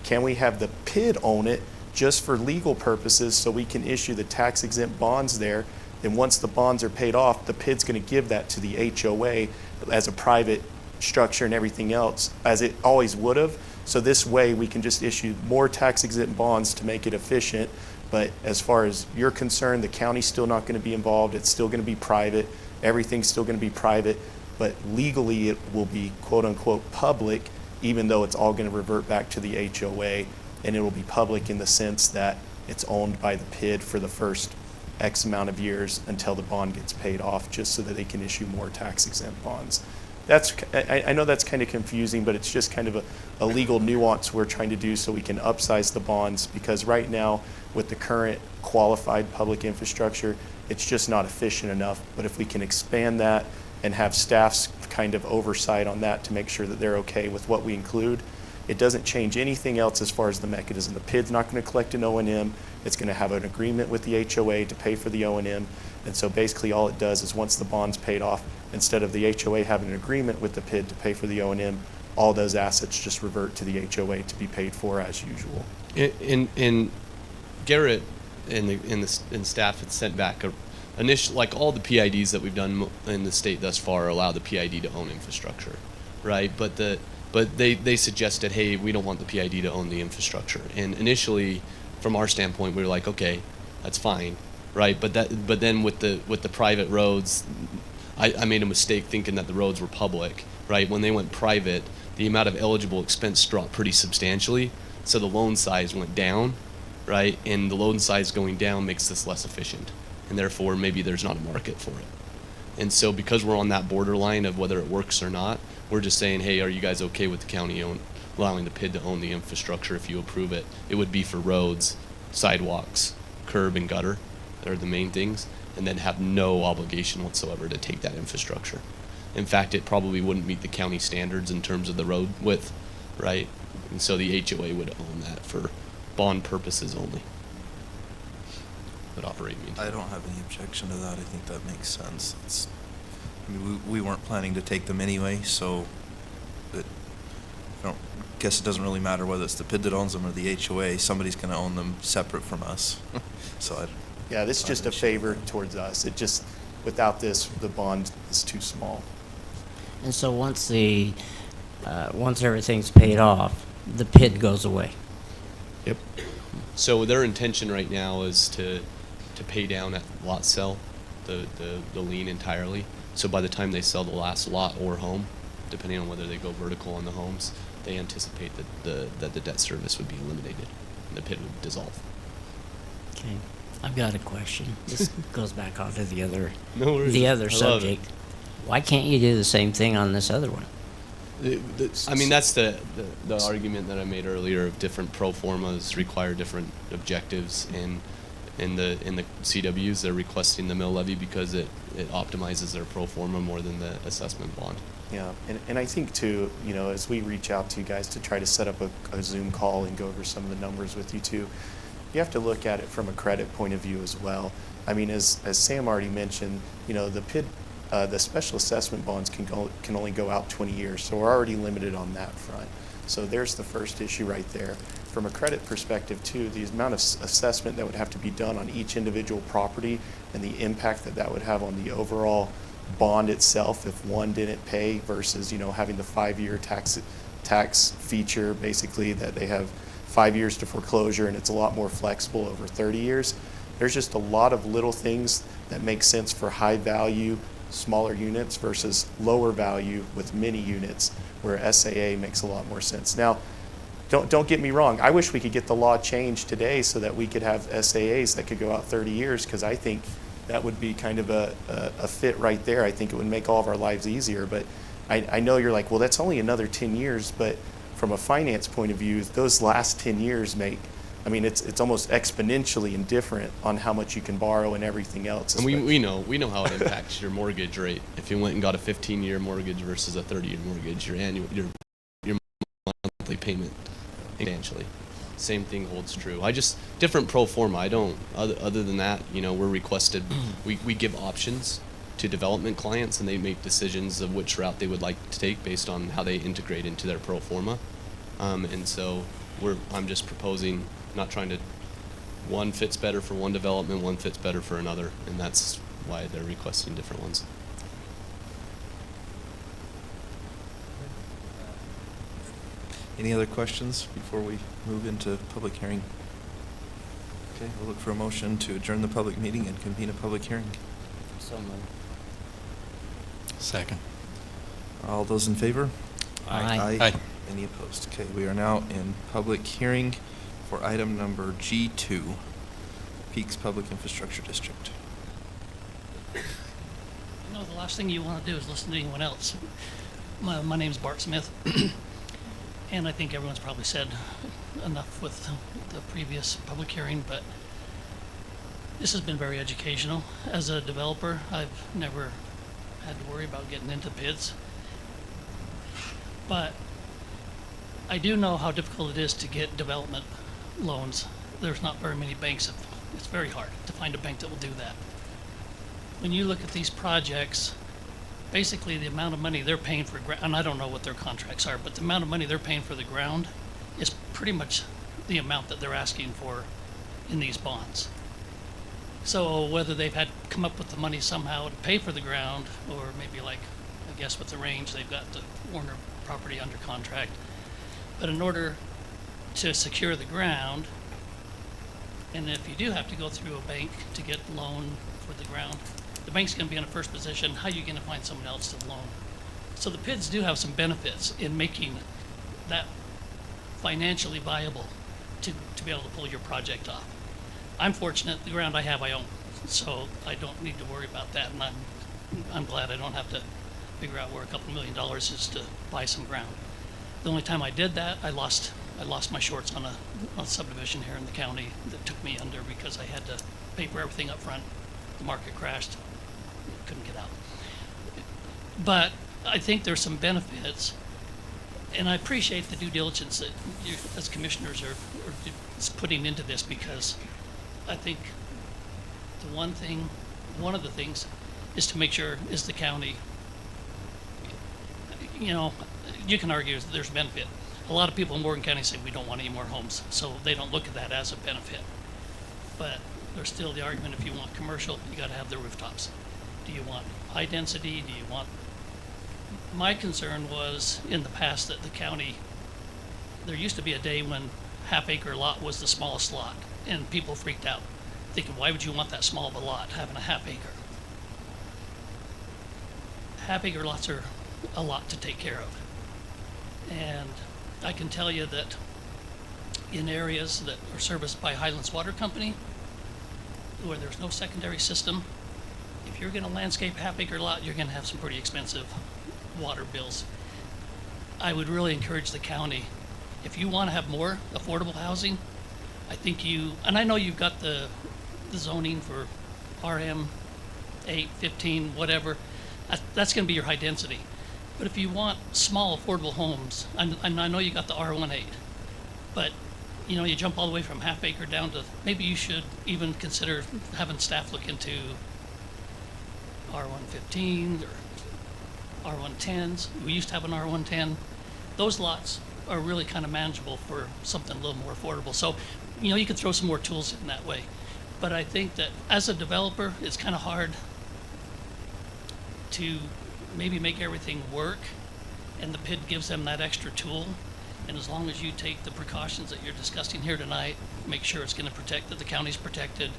can we have the PID own it just for legal purposes, so we can issue the tax exempt bonds there? Then once the bonds are paid off, the PID's going to give that to the HOA as a private structure and everything else, as it always would have. So this way we can just issue more tax exempt bonds to make it efficient. But as far as you're concerned, the county's still not going to be involved. It's still going to be private. Everything's still going to be private, but legally it will be quote unquote public, even though it's all going to revert back to the HOA, and it will be public in the sense that it's owned by the PID for the first X amount of years until the bond gets paid off, just so that they can issue more tax exempt bonds. I know that's kind of confusing, but it's just kind of a legal nuance we're trying to do so we can upsize the bonds, because right now with the current qualified public infrastructure, it's just not efficient enough. But if we can expand that and have staff's kind of oversight on that to make sure that they're okay with what we include, it doesn't change anything else as far as the mechanism. The PID's not going to collect an O&M. It's going to have an agreement with the HOA to pay for the O&M. And so basically all it does is once the bond's paid off, instead of the HOA having an agreement with the PID to pay for the O&M, all those assets just revert to the HOA to be paid for as usual. In Garrett and staff had sent back like all the PIDs that we've done in the state thus far allow the PID to own infrastructure, right? But they suggested, hey, we don't want the PID to own the infrastructure. And initially, from our standpoint, we were like, okay, that's fine, right? But then with the private roads, I made a mistake thinking that the roads were public, right? When they went private, the amount of eligible expense dropped pretty substantially, so the loan size went down, right? And the loan size going down makes this less efficient, and therefore maybe there's not a market for it. And so because we're on that borderline of whether it works or not, we're just saying, hey, are you guys okay with the county allowing the PID to own the infrastructure if you approve it? It would be for roads, sidewalks, curb and gutter. They're the main things. And then have no obligation whatsoever to take that infrastructure. In fact, it probably wouldn't meet the county standards in terms of the road width, right? And so the HOA would own that for bond purposes only. Would operate means. I don't have any objection to that. I think that makes sense. We weren't planning to take them anyway, so I guess it doesn't really matter whether it's the PID that owns them or the HOA. Somebody's going to own them separate from us. Yeah, this is just a favor towards us. It just, without this, the bond is too small. And so once everything's paid off, the PID goes away. Yep. So their intention right now is to pay down at lot sale, the lien entirely. So by the time they sell the last lot or home, depending on whether they go vertical on the homes, they anticipate that the debt service would be eliminated and the PID would dissolve. Okay. I've got a question. This goes back onto the other No worries. the other I love subject. it. Why can't you do the same thing on this other one? I mean, that's the argument that I made earlier of different pro formas require different objectives, and in the CWs they're requesting the mill levy because it optimizes their pro forma more than the assessment bond. Yeah, and I think too, as we reach out to you guys to try to set up a Zoom call and go over some of the numbers with you too, you have to look at it from a credit point of view as well. I mean, as Sam already mentioned, the PID, the special assessment bonds can only go out 20 years, so we're already limited on that front. So there's the first issue right there. From a credit perspective too, the amount of assessment that would have to be done on each individual property and the impact that would have on the overall bond itself if one didn't pay versus having the 5-year tax feature, basically that they have 5 years to foreclosure, and it's a lot more flexible over 30 years. There's just a lot of little things that make sense for high value, smaller units versus lower value with mini units, where SAA makes a lot more sense. Now, don't get me wrong. I wish we could get the law changed today so that we could have SAAs that could go out 30 years, because I think that would be kind of a fit right there. I think it would make all of our lives easier. But I know you're like, well, that's only another 10 years. But from a finance point of view, those last 10 years it's almost exponentially indifferent on how much you can borrow and everything else. And we know how it impacts your mortgage rate. If you went and got a 15-year mortgage versus a 30-year mortgage, your monthly payment financially. Same thing holds true. Different pro forma. Other than that, we're requested, we give options to development clients, and they make decisions of which route they would like to take based on how they integrate into their pro forma. And so I'm just proposing, not trying to, one fits better for one development, one fits better for another, and that's why they're requesting different ones. Any other questions before we move into public hearing? Okay, we'll look for a motion to adjourn the public meeting and convene a public hearing. So moved. Second. All those in favor? Aye. Aye. Any opposed? Okay, we are now in public hearing for item number G2, Peaks Public Infrastructure District. The last thing you want to do is listen to anyone else. My name's Bart Smith, and I think everyone's probably said enough with the previous public hearing, but this has been very educational. As a developer, I've never had to worry about getting into bids, but I do know how difficult it is to get development loans. There's not very many banks. It's very hard to find a bank that will do that. When you look at these projects, basically the amount of money they're paying for ground, and I don't know what their contracts are, but the amount of money they're paying for the ground is pretty much the amount that they're asking for in these bonds. So whether they've had to come up with the money somehow to pay for the ground, or maybe like, I guess with the range, they've got the Warner property under contract. But in order to secure the ground, and if you do have to go through a bank to get a loan for the ground, the bank's going to be in a first position. How are you going to find someone else to loan? So the PIDs do have some benefits in making that financially viable to be able to pull your project off. I'm fortunate, the ground I have I own, so I don't need to worry about that, and I'm glad I don't have to figure out where a couple $1 million is to buy some ground. The only time I did that, I lost my shorts on a subdivision here in the county that took me under because I had to pay for everything up front. The market crashed, couldn't get out. But I think there's some benefits, and I appreciate the due diligence that you, as commissioners, are putting into this, because I think one of the things is to make sure is the county, you can argue that there's benefit. A lot of people in Morgan County say we don't want any more homes, so they don't look at that as a benefit. But there's still the argument, if you want commercial, you got to have the rooftops. Do you want high density? Do you want... My concern was in the past that the county, there used to be a day when half-acre lot was the smallest lot, and people freaked out, thinking, why would you want that small of a lot, having a half-acre? Half-acre lots are a lot to take care of. And I can tell you that in areas that are serviced by Highlands Water Company, where there's no secondary system, if you're going to landscape a half-acre lot, you're going to have some pretty expensive water bills. I would really encourage the county, if you want to have more affordable housing, I think and I know you've got the zoning for RM 8, 15, whatever, that's going to be your high density. But if you want small affordable homes, I know you got the R18, but you jump all the way from half acre down to, maybe you should even consider having staff look into R115 or R110s. We used to have an R110. Those lots are really kind of manageable for something a little more affordable. So, you could throw some more tools in that way. But I think that as a developer, it's kind of hard to maybe make everything work, and the PID gives them that extra tool. And as long as you take the precautions that you're discussing here tonight, make sure it's going to protect, that the county's protected.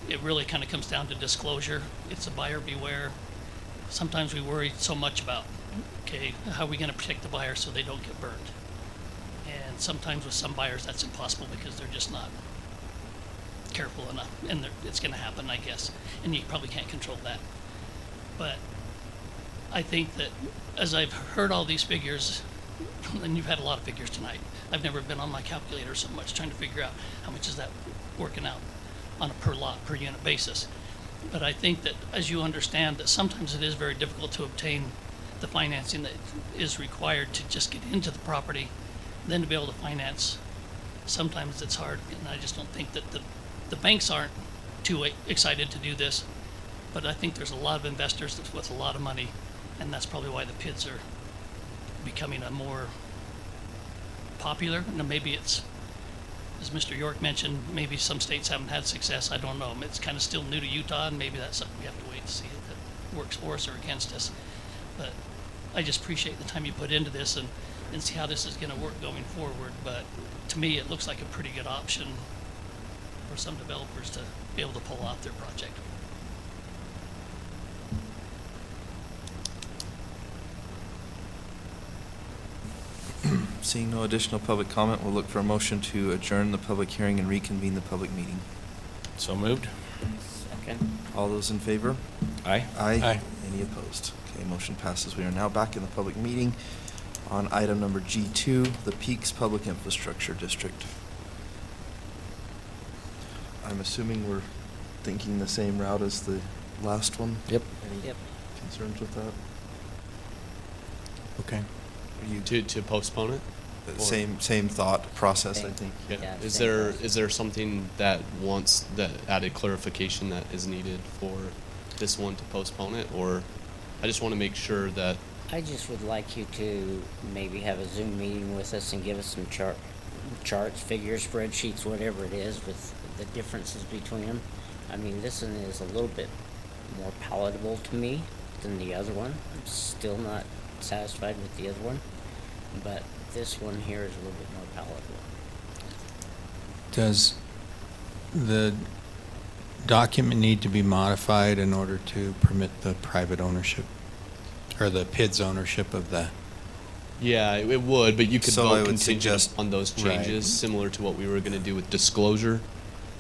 It really kind of comes down to disclosure. It's a buyer beware. Sometimes we worry so much about, okay, how are we going to protect the buyer so they don't get burned? sometimes with some buyers, that's impossible because they're just not careful enough, and it's gonna happen, I guess, and you probably can't control that. But I think that as I've heard all these figures, and you've had a lot of figures tonight, I've never been on my calculator so much trying to figure out how much is that working out on a per lot, per unit basis. But I think that as you understand that sometimes it is very difficult to obtain the financing that is required to just get into the property, then to be able to finance, sometimes it's hard, and I just don't think that the banks aren't too excited to do this, but I think there's a lot of investors with a lot of money, and that's probably why the PIDs are becoming a more popular. Now maybe it's, as Mr. York mentioned, maybe some states haven't had success. I don't know. It's kind of still new to Utah, and maybe that's something we have to wait to see if it works for us or against us. But I just appreciate the time you put into this and see how this is going to work going forward. But to me, it looks like a pretty good option for some developers to be able to pull off their project. Seeing no additional public comment, we'll look for a motion to adjourn the public hearing and reconvene the public meeting. So moved. Second. All those in favor? Aye. Aye. Any opposed? Okay, motion passes. We are now back in the public meeting on item number G2, the Peaks Public Infrastructure District. I'm assuming we're thinking the same route as the last one? Yep. Any Yep. concerns with that? Okay. Are you To postpone it? Or- same thought process, I Same. think. Yeah. Yeah, Is same there process. is there something that added clarification that is needed for this one to postpone it, or I just want to make sure that I just would like you to maybe have a Zoom meeting with us and give us some charts, figures, spreadsheets, whatever it is, with the differences between them. I mean, this one is a little bit more palatable to me than the other one. I'm still not satisfied with the other one, but this one here is a little bit more palatable. Does the document need to be modified in order to permit the private ownership or the PID's ownership of the? yeah, it would, but you could So I vote would contingent suggest- on those Right. changes, similar to what we were going to do with disclosure.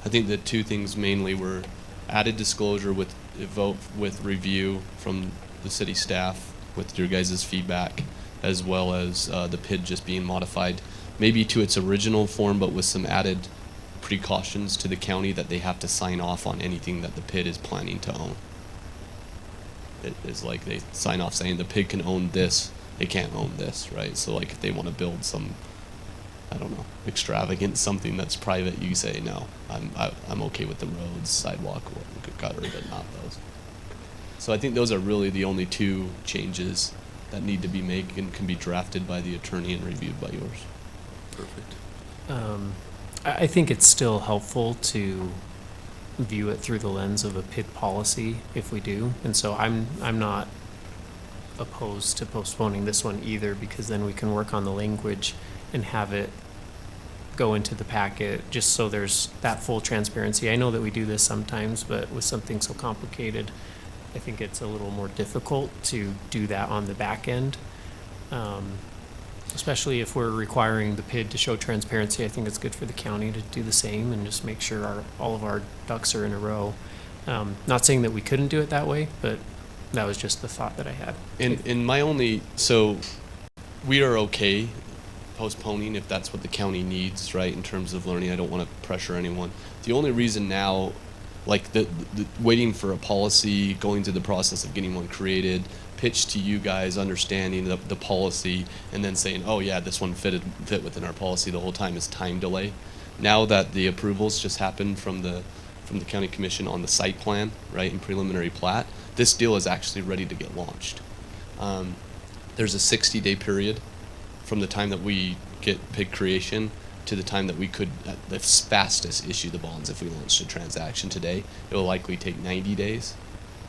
I think the two things mainly were added disclosure with a vote with review from the city staff with your guys' feedback, as well as the PID just being modified, maybe to its original form, but with some added precautions to the county that they have to sign off on anything that the PID is planning to own. It is like they sign off saying the PID can own this, they can't own this, right? So like if they want to build some, I don't know, extravagant something that's private, you say no, I'm okay with the roads, sidewalk, gutter, but not those. So I think those are really the only two changes that need to be made and can be drafted by the attorney and reviewed by yours. Perfect. I think it's still helpful to view it through the lens of a PID policy if we do. And so I'm not opposed to postponing this one either, because then we can work on the language and have it go into the packet just so there's that full transparency. I know that we do this sometimes, but with something so complicated, I think it's a little more difficult to do that on the back end. Especially if we're requiring the PID to show transparency, I think it's good for the county to do the same and just make sure all of our ducks are in a row. Not saying that we couldn't do it that way, but that was just the thought that I had. And my only, so we are okay postponing if that's what the county needs, right, in terms of learning. I don't want to pressure anyone. The only reason now, like the waiting for a policy, going through the process of getting one created, pitched to you guys, understanding the policy, and then saying, oh yeah, this one fit within our policy the whole time, is time delay. Now that the approvals just happened from the county commission on the site plan, right, and preliminary plat, this deal is actually ready to get launched. There's a 60-day period from the time that we get PID creation to the time that we could, at the fastest, issue the bonds. If we launched a transaction today, it will likely take 90 days.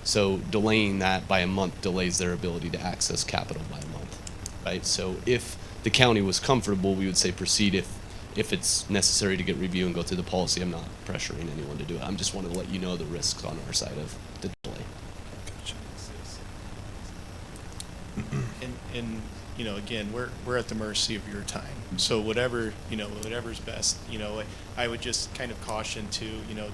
So delaying that by a month delays their ability to access capital by a month, right? So if the county was comfortable, we would say proceed if it's necessary to get review and go through the policy. I'm not pressuring anyone to do it. I'm just wanting to let you know the risks on our side of the delay. Gotcha. and you know, again, we're at the mercy of your time. So whatever, you know, whatever's best, you know, I would just kind of caution to, you know,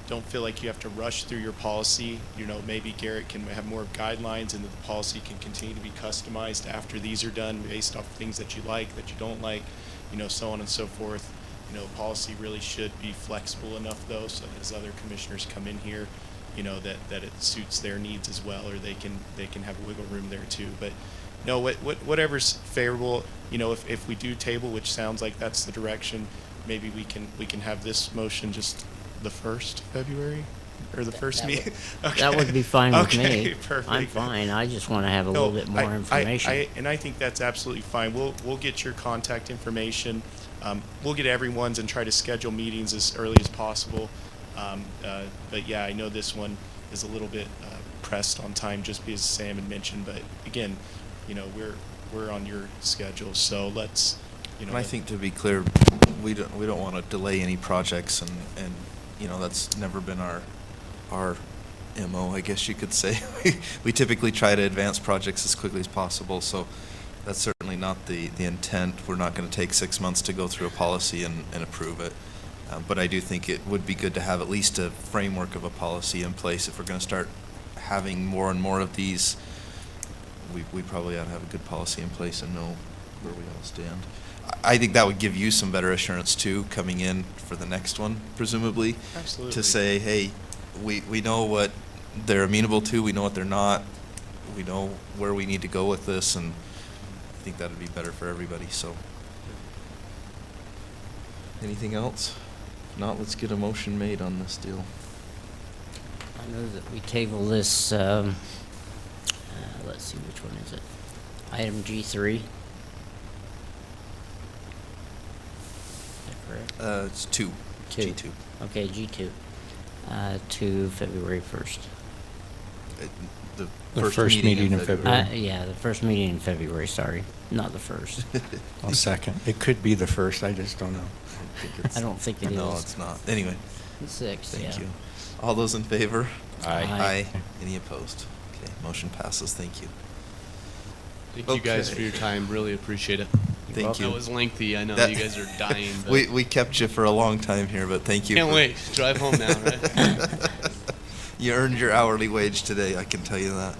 don't feel like you have to rush through your policy. You know, maybe Garrett can have more guidelines and that the policy can continue to be customized after these are done based off things that you like, that you don't like, you know, so on and so forth. You know, policy really should be flexible enough though, so that as other commissioners come in here, you know, that it suits their needs as well, or they can have wiggle room there too. But no, whatever's favorable, you know, if we do table, which sounds like that's the direction, maybe we can have this motion just the 1st February or the first meeting. Okay. That would be fine with Okay, me. perfect. I'm fine. I just want to have a little bit more information. And I think that's absolutely fine. We'll get your contact information. We'll get everyone's and try to schedule meetings as early as possible. But yeah, I know this one is a little bit pressed on time, just because Sam had mentioned. But again, you know, we're on your schedule, so let's, you know. And I think, to be clear, we don't want to delay any projects, and you know, that's never been our MO, I guess you could say. We typically try to advance projects as quickly as possible, so that's certainly not the intent. We're not going to take 6 months to go through a policy and approve it. But I do think it would be good to have at least a framework of a policy in place. If we're going to start having more and more of these, we probably ought to have a good policy in place and know where we all stand. I think that would give you some better assurance too, coming in for the next one, presumably. Absolutely. To say, hey, we know what they're amenable to, we know what they're not, we know where we need to go with this, and I think that would be better for everybody, so. Anything else? If not, let's get a motion made on this deal. I know that we table this, let's see, which one is it? Item G3. Is that correct? It's two. Two. G2. Okay, G2, to February 1st. The first meeting in February. Yeah, the first meeting in February, sorry, not the first. I'll second. It could be the first, I just don't know. I don't think it is. No, it's not. Anyway. The 6th, Thank yeah. you. All those in favor? Aye. Aye. Any opposed? Okay, motion passes. Thank you. Thank you guys for your time. Really appreciate it. Thank you. That was lengthy. I know That- you guys are dying. But We kept you for a long time here, but thank you. Can't for- wait. Drive home now, right? You earned your hourly wage today, I can tell you that.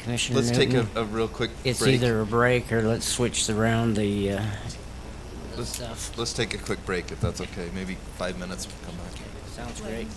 Commissioner Let's take Newton, a real quick it's break. either a break or let's switch around the Let's stuff. let's take a quick break if that's okay. Maybe 5 minutes, we'll come back. Sounds great.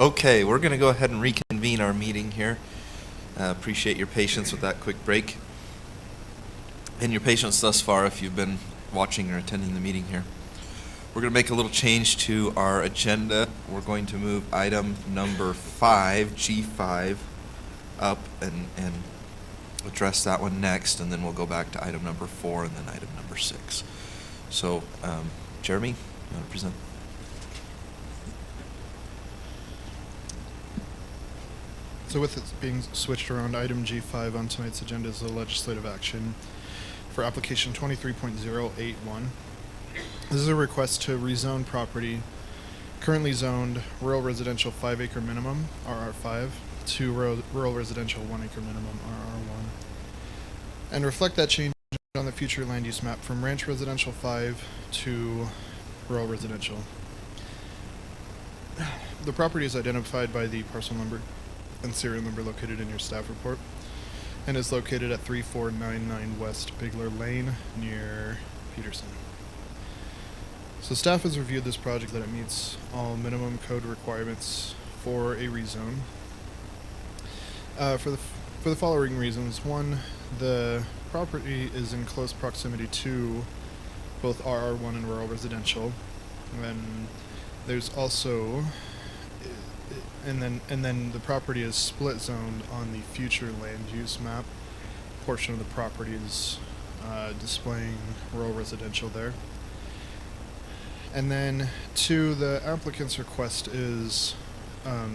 Okay, we're going to go ahead and reconvene our meeting here. Appreciate your patience with that quick break. And your patience thus far if you've been watching or attending the meeting here. We're going to make a little change to our agenda. We're going to move item number 5, G5, up and address that one next, and then we'll go back to item number 4 and then item number 6. So, Jeremy, you want to present? So with it being switched around, item G5 on tonight's agenda is the legislative action for application 23.081. This is a request to rezone property currently zoned rural residential 5-acre minimum, RR5, to rural residential 1-acre minimum, RR1, and reflect that change on the future land use map from ranch residential 5 to rural residential. The property is identified by the parcel number and serial number located in your staff report, and is located at 3499 West Bigler Lane near Peterson. So staff has reviewed this project that it meets all minimum code requirements for a rezone. For the following reasons: one, the property is in close proximity to both RR1 and rural residential, and there's also and then the property is split zoned on the future land use map. A portion of the property is displaying rural residential there. And then two, the applicant's request is a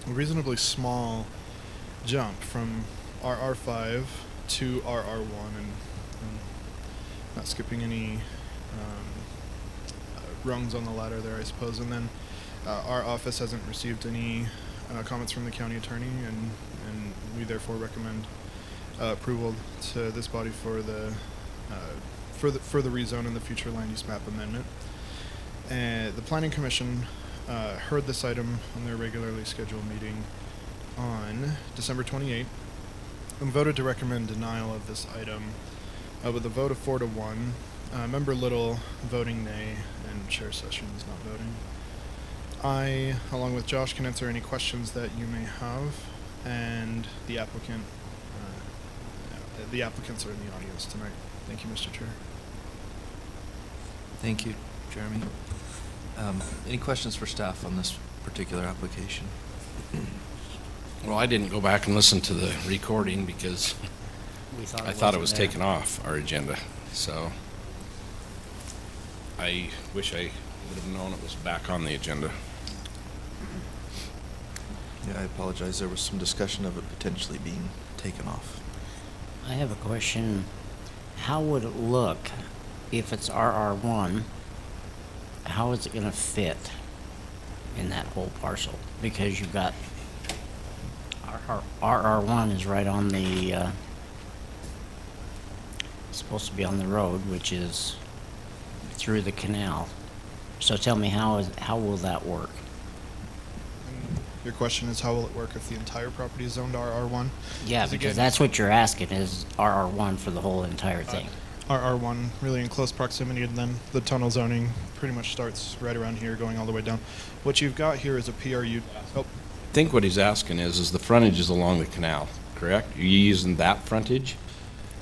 reasonably small jump from RR5 to RR1, and not skipping any rungs on the ladder there, I suppose. And then our office hasn't received any comments from the county attorney, and we therefore recommend approval to this body for the rezone and the future land use map amendment. The Planning Commission heard this item on their regularly scheduled meeting on December 28th and voted to recommend denial of this item with a vote of 4-1. Member Little voting nay, and Chair Sessions not voting. I, along with Josh, can answer any questions that you may have, and the applicants are in the audience tonight. Thank you, Mr. Chair. Thank you, Jeremy. Any questions for staff on this particular application? Well, I didn't go back and listen to the recording because I thought it was taken off our agenda. So I wish I would have known it was back on the agenda. Yeah, I apologize. There was some discussion of it potentially being taken off. I have a question. How would it look if it's RR1? How is it going to fit in that whole parcel? Because you've got RR1 is right on the supposed to be on the road, which is through the canal. So tell me, how will that work? Your question is, how will it work if the entire property is zoned RR1? Yeah, because that's what you're asking, is RR1 for the whole entire thing. RR1 really in close proximity to them. The tunnel zoning pretty much starts right around here, going all the way down. What you've got here is a PRU. Oh. I think what he's asking is the frontage is along the canal, correct? Are you using that frontage?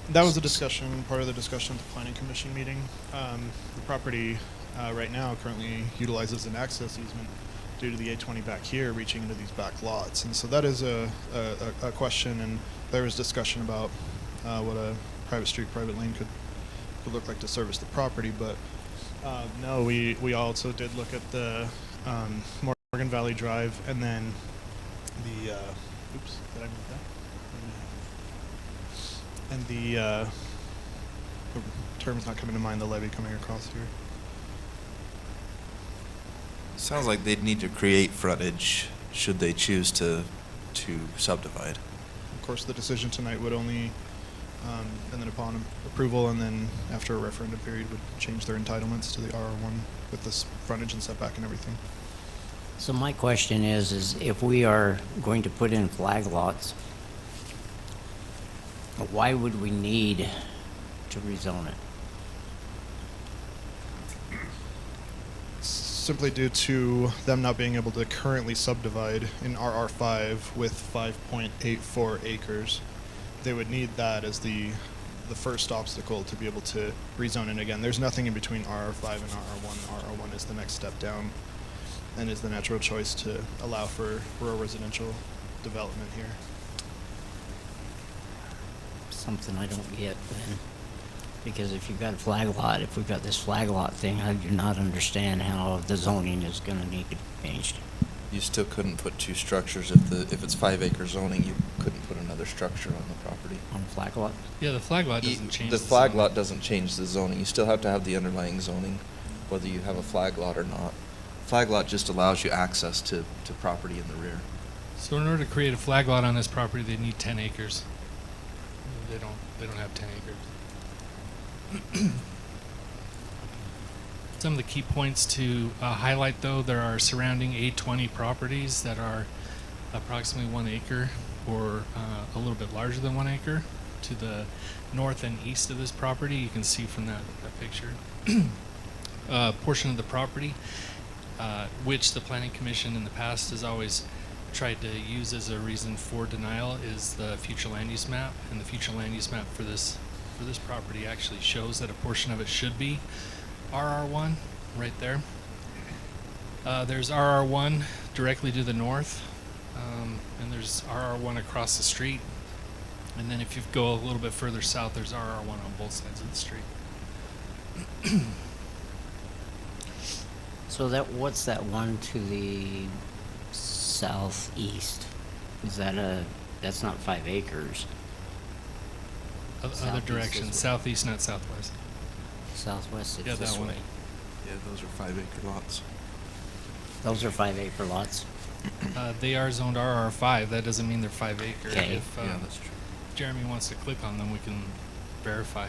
That was a discussion, part of the discussion at the Planning Commission meeting. The property right now currently utilizes an access easement due to the 820 back here reaching into these back lots. And so that is a question, and there was discussion about what a private street, private lane could look like to service the property. But no, we also did look at the Morgan Valley Drive, and then the, oops, did I move that? And the term's not coming to mind, the levee coming across here. Sounds like they'd need to create frontage should they choose to subdivide. Of course, the decision tonight would only, and then upon approval, and then after a referendum period, would change their entitlements to the RR1 with this frontage and setback and everything. So my question is if we are going to put in flag lots, why would we need to rezone it? simply due to them not being able to currently subdivide in RR5 with 5.84 acres. They would need that as the first obstacle to be able to rezone it again. There's nothing in between RR5 and RR1. RR1 is the next step down and is the natural choice to allow for rural residential development here. Something I don't get then. Because if you've got a flag lot, if we've got this flag lot thing, I do not understand how the zoning is gonna need to be changed. You still couldn't put two structures if it's 5 acre zoning. You couldn't put another structure on the property. On a flag lot? Yeah, the flag lot doesn't change. The flag lot doesn't change the zoning. You still have to have the underlying zoning, whether you have a flag lot or not. Flag lot just allows you access to property in the rear. So in order to create a flag lot on this property, they need 10 acres. They don't have 10 acres. Some of the key points to highlight, though, there are surrounding A20 properties that are approximately 1 acre or a little bit larger than 1 acre. To the north and east of this property, you can see from that picture, portion of the property, which the Planning Commission in the past has always tried to use as a reason for denial, is the future land use map. And the future land use map for this property actually shows that a portion of it should be RR1 right there. There's RR1 directly to the north, and there's RR1 across the street. And then if you go a little bit further south, there's RR1 on both sides of the street. So what's that one to the southeast? Is that that's not 5 acres. Other Southeast direction, is- southeast, not southwest. Southwest, it's Yeah, this that one. way. Yeah, those are 5 acre lots. Those are 5 acre lots. They are zoned RR5. That doesn't mean they're 5 acre. Okay. If Yeah, that's true. Jeremy wants to click on them, we can verify.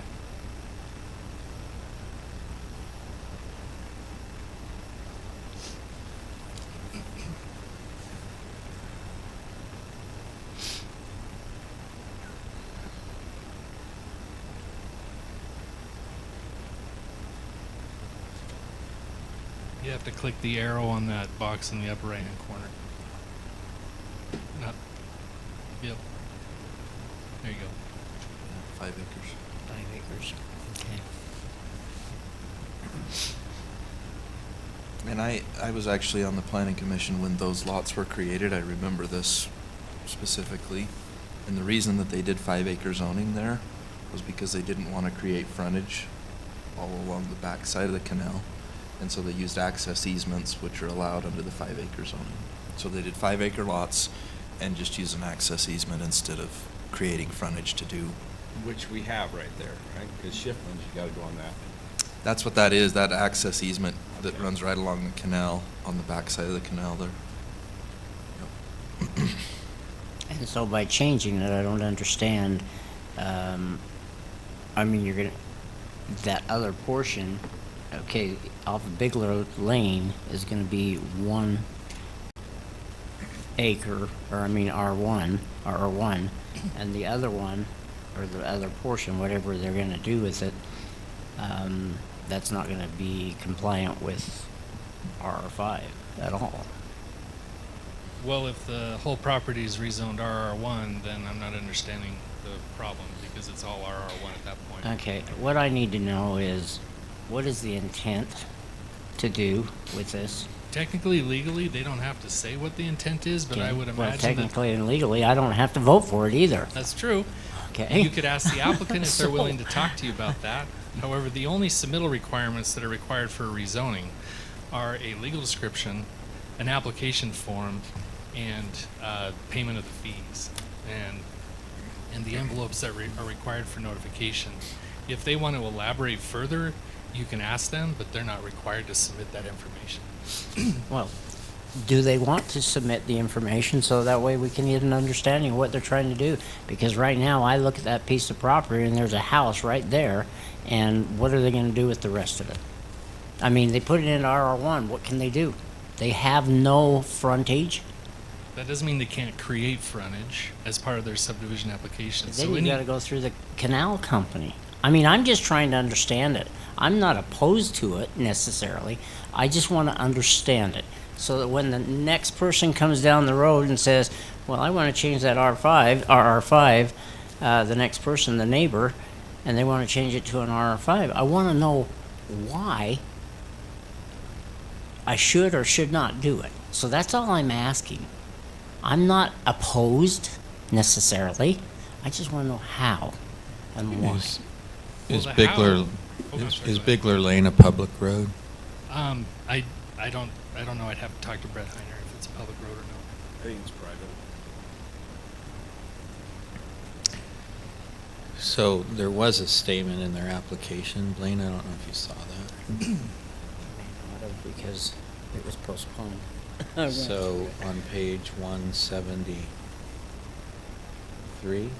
You have to click the arrow on that box in the upper right hand corner. Not, yep. There you go. 5 acres. 5 acres. Okay. And I was actually on the planning commission when those lots were created. I remember this specifically. And the reason that they did 5 acre zoning there was because they didn't want to create frontage all along the back side of the canal. And so they used access easements, which are allowed under the 5 acre zoning. So they did 5 acre lots and just use an access easement instead of creating frontage to do. Which we have right there, right? Because Shipman's, you gotta go on that. That's what that is, that access easement that runs right along the canal, on the back side of the canal there. Yep. And so by changing it, I don't understand, I mean, you're gonna, that other portion, okay, off of Bigler Lane is gonna be 1 acre, or I mean R1, and the other one, or the other portion, whatever they're gonna do with it, that's not gonna be compliant with RR5 at all. Well, if the whole property is rezoned RR1, then I'm not understanding the problem because it's all RR1 at that point. Okay, what I need to know is, what is the intent to do with this? Technically, legally, they don't have to say what the intent is, but I would Well, imagine that technically and legally, I don't have to vote for it either. that's true. Okay. You could ask the applicant if they're So- willing to talk to you about that. However, the only submittal requirements that are required for rezoning are a legal description, an application form, and payment of the fees, and the envelopes that are required for notification. If they want to elaborate further, you can ask them, but they're not required to submit that information. Well, do they want to submit the information so that way we can get an understanding of what they're trying to do? Because right now, I look at that piece of property and there's a house right there, and what are they gonna do with the rest of it? I mean, they put it in RR1, what can they do? They have no frontage. That doesn't mean they can't create frontage as part of their subdivision application. Then So you any, gotta go through the canal company. I mean, I'm just trying to understand it. I'm not opposed to it necessarily. I just want to understand it so that when the next person comes down the road and says, well, I want to change that RR5, the next person, the neighbor, and they want to change it to an RR5, I want to know why I should or should not do it. So that's all I'm asking. I'm not opposed necessarily. I just want to know how and why. Is the Bigler, how- Oh, I'm sorry, is go ahead. Bigler Lane a public road? I don't know. I'd have to talk to Brett Heiner if it's a public road or not. I think it's private. So there was a statement in their application. Blaine, I don't know if you saw that. Not of, because it was postponed. So on page 173,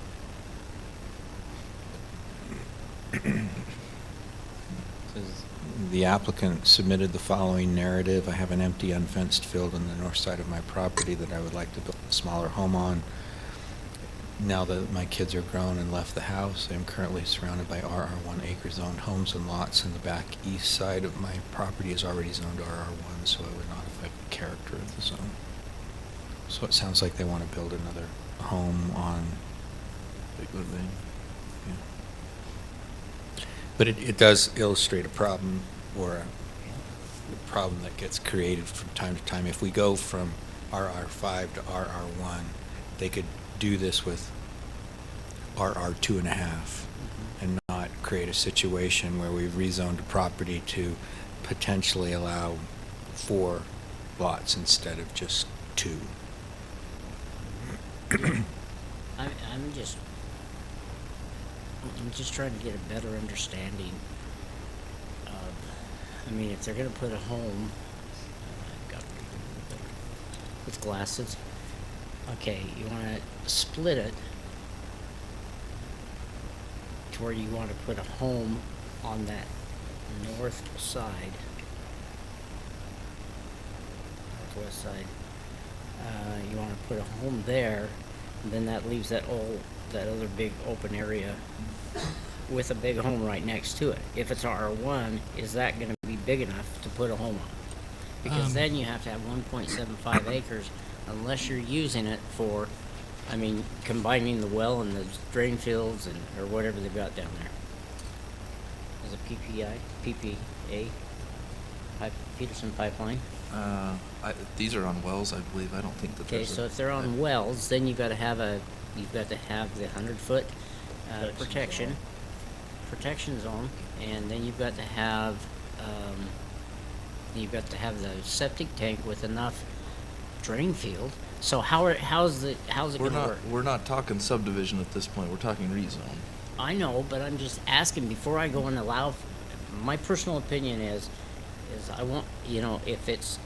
says the applicant submitted the following narrative. I have an empty unfenced field on the north side of my property that I would like to build a smaller home on. Now that my kids are grown and left the house, I am currently surrounded by RR1 acre zoned homes and lots, and the back east side of my property is already zoned RR1, so it would not affect the character of the zone. So it sounds like they want to build another home on Bigler Lane. Yeah. But it does illustrate a problem, or a problem that gets created from time to time. If we go from RR5 to RR1, they could do this with RR2.5 and not create a situation where we've rezoned a property to potentially allow 4 lots instead of just 2. I'm just trying to get a better understanding of, I mean, if they're gonna put a home, I've got with glasses, okay, you wanna split it to where you wanna put a home on that north side, northwest side. You wanna put a home there, and then that leaves that other big open area with a big home right next to it. If it's R1, is that gonna be big enough to put a home on? Because then you have to have 1.75 acres unless you're using it for, I mean, combining the well and the drain fields and, or whatever they've got down there. Is it PPA, Peterson Pipeline? These are on wells, I believe. I don't think that Okay, there's so if they're on wells, then you've got to have the 100-foot protection zone, and then you've got to have the septic tank with enough drain field. So how's it gonna work? We're not talking subdivision at this point. We're talking rezone. I know, but I'm just asking before I go and allow. My personal opinion is I want, if it's,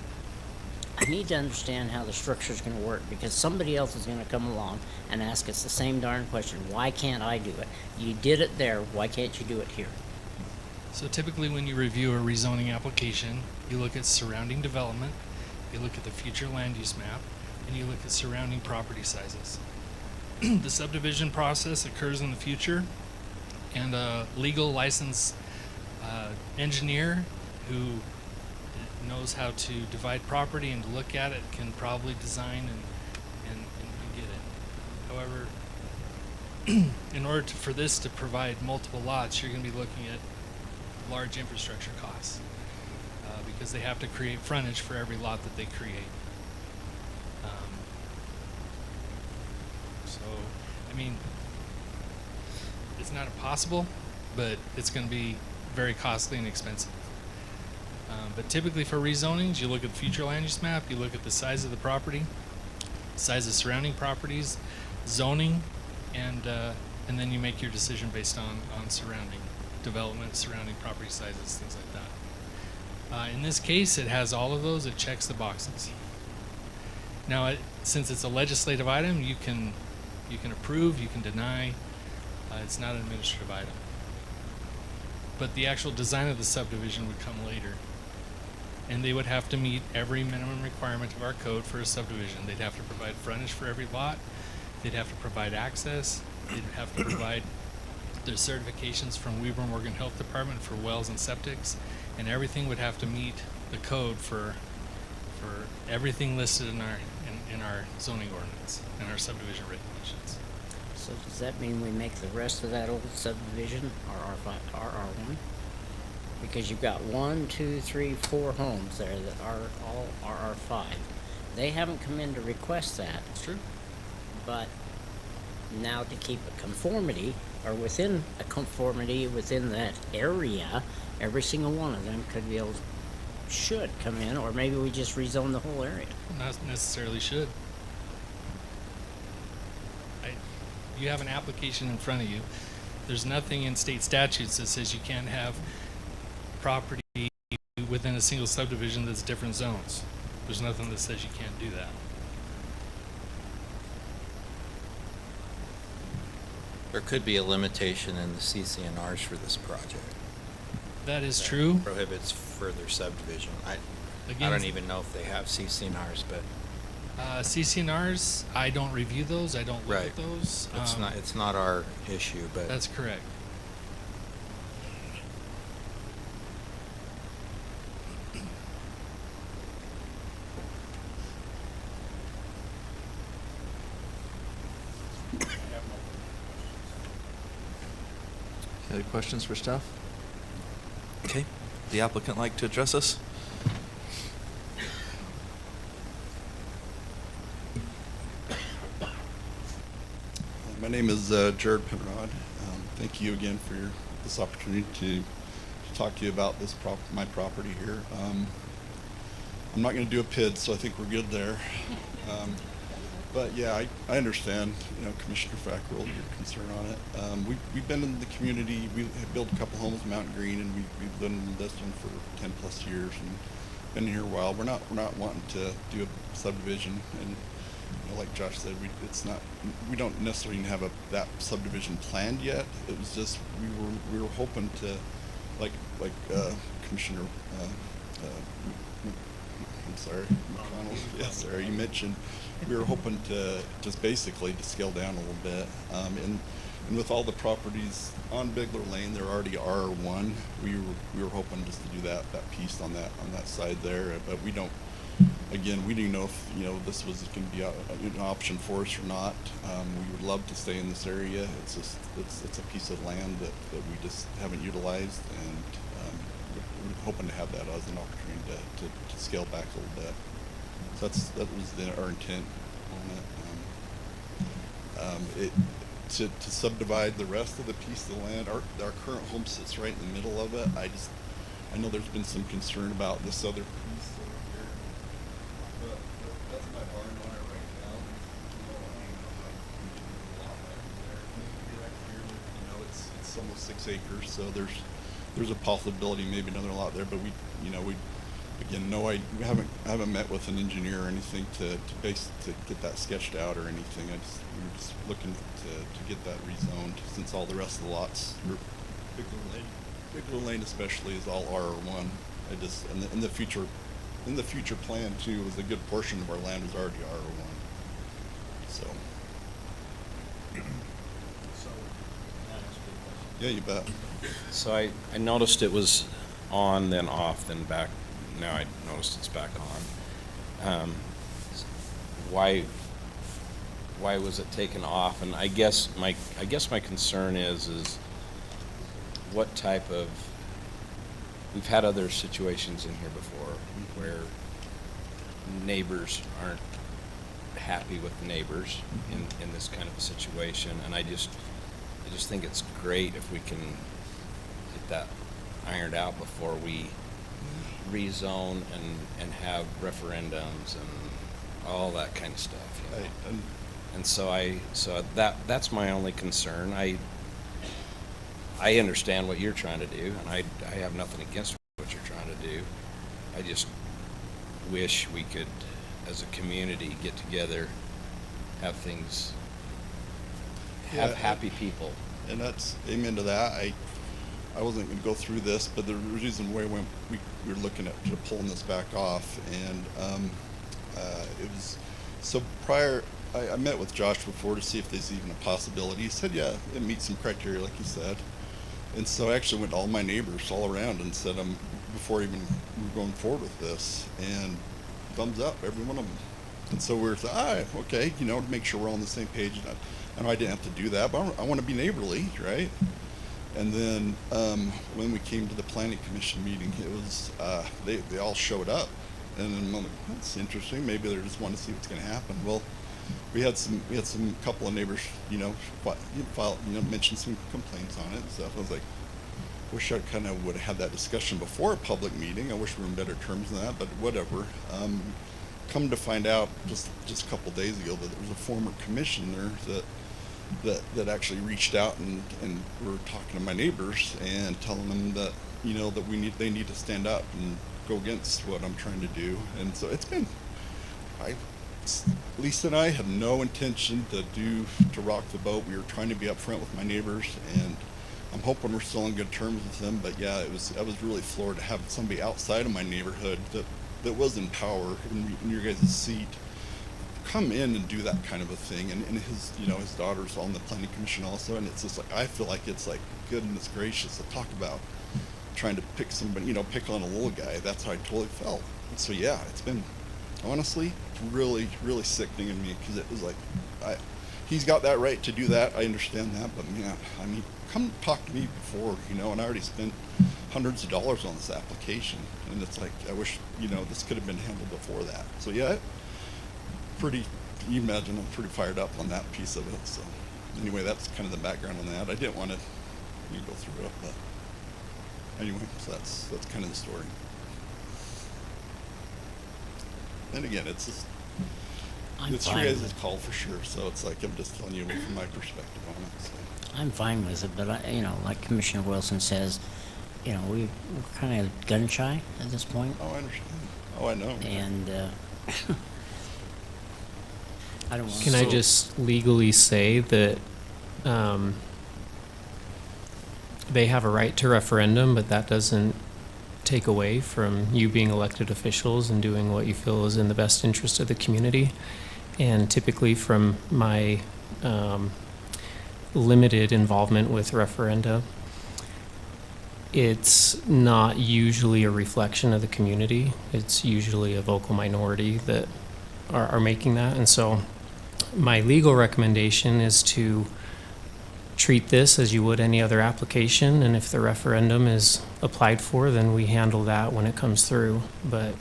I need to understand how the structure's gonna work, because somebody else is gonna come along and ask us the same darn question. Why can't I do it? You did it there, why can't you do it here? So typically when you review a rezoning application, you look at surrounding development, you look at the future land use map, and you look at surrounding property sizes. The subdivision process occurs in the future, and a legal licensed engineer who knows how to divide property and to look at it can probably design and get it. However, in order for this to provide multiple lots, you're going to be looking at large infrastructure costs because they have to create frontage for every lot that they create. So, I mean, it's not impossible, but it's going to be very costly and expensive. But typically for rezonings, you look at the future land use map, you look at the size of the property, size of surrounding properties, zoning, and then you make your decision based on surrounding development, surrounding property sizes, things like that. In this case, it has all of those. It checks the boxes. Now, since it's a legislative item, you can approve, you can deny. It's not an administrative item. But the actual design of the subdivision would come later. And they would have to meet every minimum requirement of our code for a subdivision. They'd have to provide frontage for every lot. They'd have to provide access. They'd have to provide There's certifications from Weber Morgan Health Department for wells and septics, and everything would have to meet the code for everything listed in our zoning ordinance and our subdivision regulations. So does that mean we make the rest of that old subdivision RR1? Because you've got 1, 2, 3, 4 homes there that are all RR5. They haven't come in to request that. That's true. But now to keep a conformity, or within a conformity within that area, every single one of them could be able, should come in, or maybe we just rezone the whole area. Not necessarily should. You have an application in front of you. There's nothing in state statutes that says you can't have property within a single subdivision that's different zones. There's nothing that says you can't do that. There could be a limitation in the CCNRs for this project. That is that true. Prohibits further subdivision. I Again, don't even know if they have CCNRs, but CCNRs, I don't review those. I don't look at those. It's not our issue, but That's correct. Any other questions for staff? Okay, the applicant like to address us? My name is Jared Penrod. Thank you again for this opportunity to talk to you about this my property here. I'm not going to do a PID, so I think we're good there. But yeah, I understand, Commissioner Fackrell, your concern on it. We've been in the community. We have built a couple homes in Mountain Green, and we've lived in this one for 10 plus years and been here a while. We're not wanting to do a subdivision, and like Josh said, we don't necessarily have that subdivision planned yet. It was just we were hoping to, like Commissioner, I'm sorry, McConnell. Yes, sir. You mentioned we were hoping to just basically to scale down a little bit, and with all the properties on Bigler Lane, there already are one. We were hoping just to do that piece on that side there, but we don't. Again, we didn't know if this was going to be an option for us or not. We would love to stay in this area. It's just it's a piece of land that we just haven't utilized, and we're hoping to have that as an opportunity to scale back a little bit. So that was our intent on it. To subdivide the rest of the piece of the land. Our current home sits right in the middle of it. I know there's been some concern about this other piece over here. But that's my barn on it right now. It's almost 6 acres, so there's a possibility maybe another lot there, but we again, I haven't met with an engineer or anything to get that sketched out or anything. We were just looking to get that rezoned, since all the rest of the lots, Bigler Lane especially, is all R1. In the future plan too, was a good portion of our land was already R1. So. Yeah, you bet. So I noticed it was on, then off, then back. Now I noticed it's back on. Why was it taken off? And I guess my concern is what type of. We've had other situations in here before where neighbors aren't happy with neighbors in this kind of a situation, and I just think it's great if we can get that ironed out before we rezone and have referendums and all that kind of stuff. Right. And so that's my only concern. I understand what you're trying to do, and I have nothing against what you're trying to do. I just wish we could, as a community, get together, have things, have happy people. And that's amen to that. I wasn't going to go through this, but the reason why we were looking at pulling this back off, and it was so prior I met with Josh before to see if there's even a possibility. He said, yeah, it meets some criteria, like you said. And so I actually went to all my neighbors all around and said, before even we were going forward with this, and thumbs up, every one of them. And so we're okay, you know, to make sure we're all on the same page. And I know I didn't have to do that, but I want to be neighborly, right? And then when we came to the planning commission meeting, it was they all showed up, and then I'm like, that's interesting. Maybe they just want to see what's going to happen. Well, we had some couple of neighbors, you know, mention some complaints on it and stuff. I was like, wish I kind of would have had that discussion before a public meeting. I wish we were in better terms than that, but whatever. Come to find out just a couple of days ago that there was a former commissioner that actually reached out and were talking to my neighbors and telling them that, you know, that they need to stand up and go against what I'm trying to do. And so it's been, Lisa and I had no intention to rock the boat. We were trying to be upfront with my neighbors, and I'm hoping we're still on good terms with them. But yeah, I was really floored to have somebody outside of my neighborhood that was in power in your guys' seat come in and do that kind of a thing. And his, you know, his daughter's on the planning commission also, and it's just like, I feel like it's like, goodness gracious, to talk about trying to pick somebody, you know, pick on a little guy. That's how I totally felt. And so yeah, it's been honestly really, really sickening in me, because it was like, he's got that right to do that. I understand that, but man, I mean, come talk to me before, you know, and I already spent hundreds of dollars on this application, and it's like, I wish, you know, this could have been handled before that. So yeah, you imagine I'm pretty fired up on that piece of it. So anyway, that's kind of the background on that. I didn't want to go through it, but anyway, so that's kind of the story. And again, it's just, it's your guys' call for sure. So it's like, I'm just telling you from my perspective on it. So. I'm fine with it, but you know, like Commissioner Wilson says, you know, we're kind of gun shy at this point. Oh, I understand. Oh, I know. And I don't want. Can I just legally say that they have a right to referendum, but that doesn't take away from you being elected officials and doing what you feel is in the best interest of the community. And typically, from my limited involvement with referenda, it's not usually a reflection of the community. It's usually a vocal minority that are making that. And so my legal recommendation is to treat this as you would any other application, and if the referendum is applied for, then we handle that when it comes through. But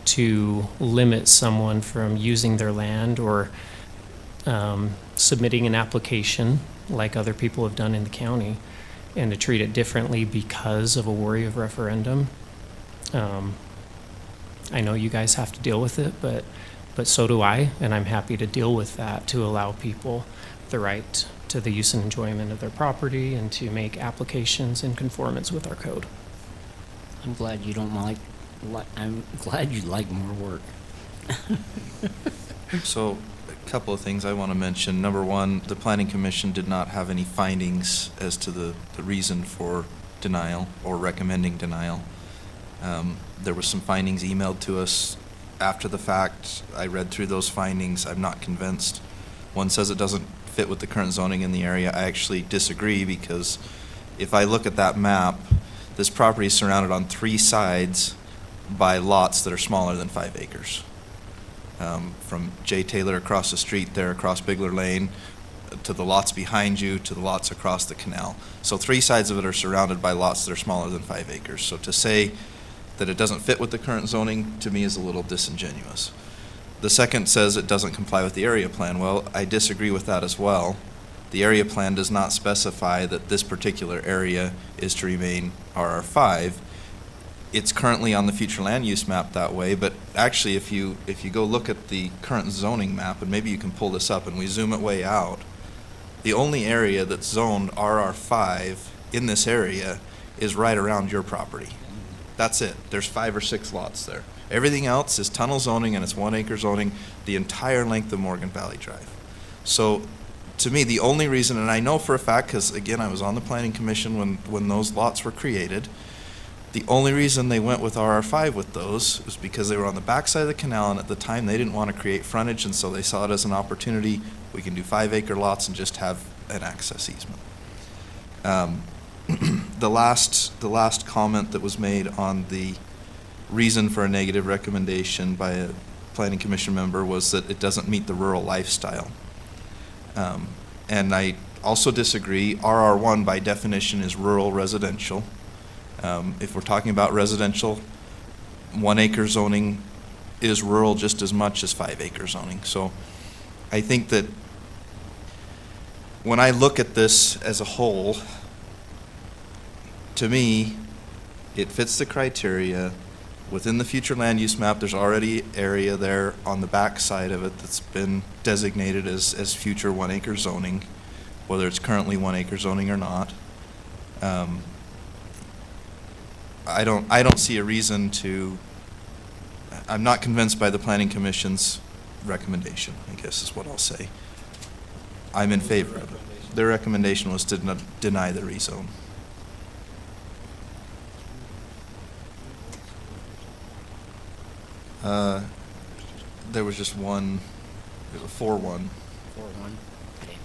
to limit someone from using their land or submitting an application like other people have done in the county, and to treat it differently because of a worry of referendum, I know you guys have to deal with it, but so do I, and I'm happy to deal with that to allow people the right to the use and enjoyment of their property and to make applications in conformance with our code. I'm glad you don't I'm glad you like more work. So, a couple of things I want to mention. Number one, the Planning Commission did not have any findings as to the reason for denial or recommending denial. There were some findings emailed to us after the fact. I read through those findings. I'm not convinced. One says it doesn't fit with the current zoning in the area. I actually disagree, because if I look at that map, this property is surrounded on 3 sides by lots that are smaller than 5 acres. From J. Taylor across the street there, across Bigler Lane, to the lots behind you, to the lots across the canal. So 3 sides of it are surrounded by lots that are smaller than 5 acres. So to say that it doesn't fit with the current zoning, to me, is a little disingenuous. The second says it doesn't comply with the area plan. Well, I disagree with that as well. The area plan does not specify that this particular area is to remain RR5. It's currently on the future land use map that way, but actually if you go look at the current zoning map, and maybe you can pull this up and we zoom it way out, the only area that's zoned RR5 in this area is right around your property. That's it. There's 5 or 6 lots there. Everything else is tunnel zoning, and it's 1 acre zoning the entire length of Morgan Valley Drive. So to me, the only reason, and I know for a fact, because again, I was on the Planning Commission when those lots were created, The only reason they went with RR5 with those was because they were on the backside of the canal, and at the time they didn't want to create frontage, and so they saw it as an opportunity. We can do 5-acre lots and just have an access easement. The last comment that was made on the reason for a negative recommendation by a planning commission member was that it doesn't meet the rural lifestyle. And I also disagree. RR1 by definition is rural residential. If we're talking about residential, 1-acre zoning is rural just as much as 5-acre zoning. So I think that when I look at this as a whole, to me, it fits the criteria. Within the future land use map, there's already area there on the back side of it that's been designated as future 1-acre zoning, whether it's currently 1-acre zoning or not. I don't see a reason to. I'm not convinced by the Planning Commission's recommendation, I guess is what I'll say. I'm in favor of it. Their recommendation was to deny the rezone. There was just one, it was 4-1. 4-1. Okay.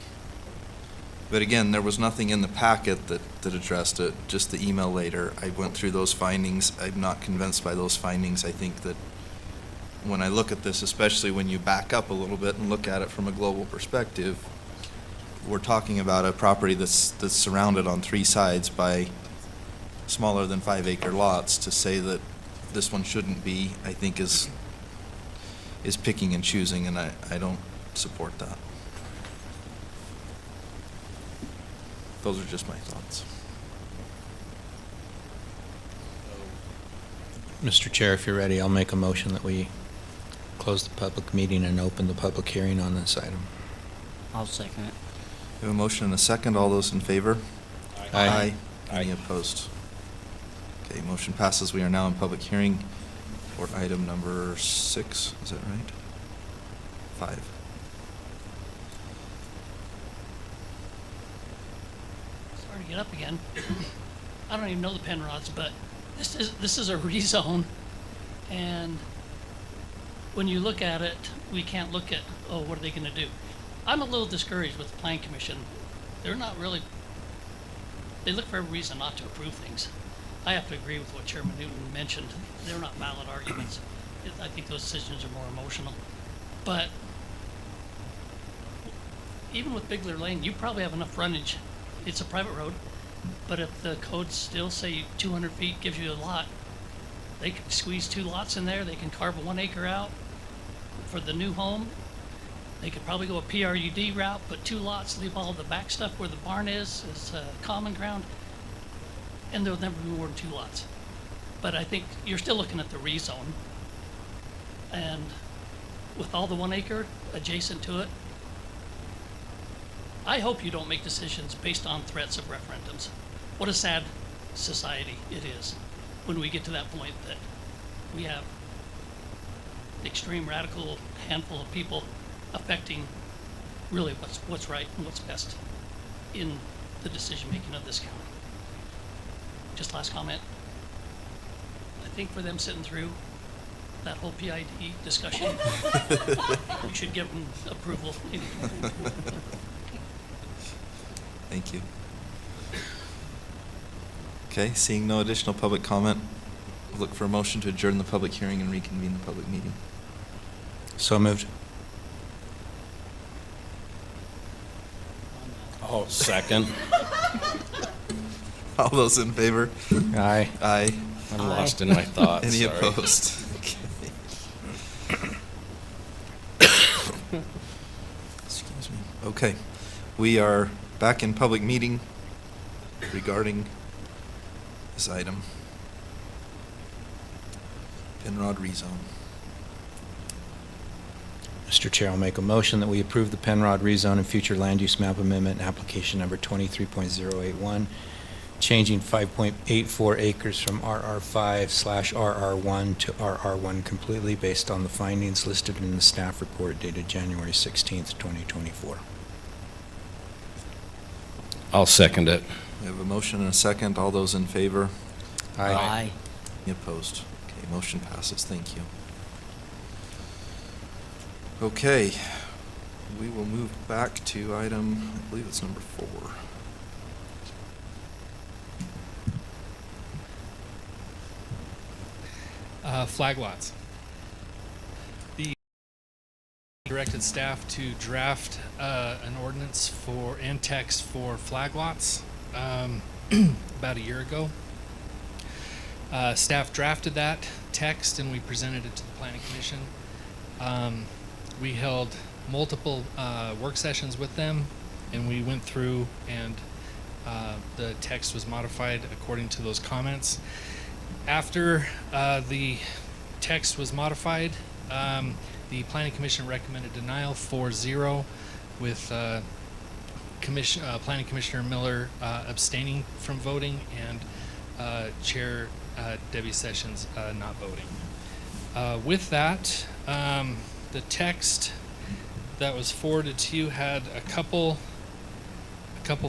But again, there was nothing in the packet that addressed it, just the email later. I went through those findings. I'm not convinced by those findings. I think that when I look at this, especially when you back up a little bit and look at it from a global perspective, we're talking about a property that's surrounded on 3 sides by smaller than 5-acre lots. To say that this one shouldn't be, I think is picking and choosing, and I don't support that. Those are just my thoughts. Mr. Chair, if you're ready, I'll make a motion that we close the public meeting and open the public hearing on this item. I'll second it. We have a motion and a second. All those in favor? Aye. Any opposed? Okay, motion passes. We are now in public hearing for item number 6. Is that right? 5. Sorry to get up again. I don't even know the Penrods, but this is a rezone, and when you look at it, we can't look at, oh, what are they going to do? I'm a little discouraged with the Plan Commission. They're not really, they look for every reason not to approve things. I have to agree with what Chairman Newton mentioned. They're not valid arguments. I think those decisions are more emotional. But even with Bigler Lane, you probably have enough frontage. It's a private road, but if the codes still say 200 feet gives you a lot, they can squeeze 2 lots in there. They can carve a 1-acre out for the new home. They could probably go a PRUD route, put 2 lots, leave all the back stuff where the barn is common ground, and there'll never be more than 2 lots. But I think you're still looking at the rezone, and with all the 1-acre adjacent to it, I hope you don't make decisions based on threats of referendums. What a sad society it is when we get to that point that we have the extreme radical handful of people affecting really what's right and what's best in the decision making of this county. Just last comment. I think for them sitting through that whole PID discussion, we should give them approval. Thank you. Okay, seeing no additional public comment, we'll look for a motion to adjourn the public hearing and reconvene the public meeting. So moved. Oh, second. All those in favor? Aye. Aye. I'm lost in my thoughts. Any sorry. opposed? Excuse me. Okay, we are back in public meeting regarding this item. Penrod rezone. Mr. Chair, I'll make a motion that we approve the Penrod rezone and future land use map amendment application number 23.081, changing 5.84 acres from RR5/RR1 to RR1 completely based on the findings listed in the staff report dated January 16th, 2024. I'll second it. We have a motion and a second. All those in favor? Aye. Aye. Any opposed? Okay, motion passes. Thank you. Okay, we will move back to item, I believe it's number 4. Flag lots. The directed staff to draft an ordinance for and text for flag lots about a year ago. Staff drafted that text and we presented it to the Planning Commission. We held multiple work sessions with them, and we went through and the text was modified according to those comments. After the text was modified, the Planning Commission recommended denial 4-0 with Planning Commissioner Miller abstaining from voting and Chair Debbie Sessions not voting. With that, the text that was forwarded to you had a couple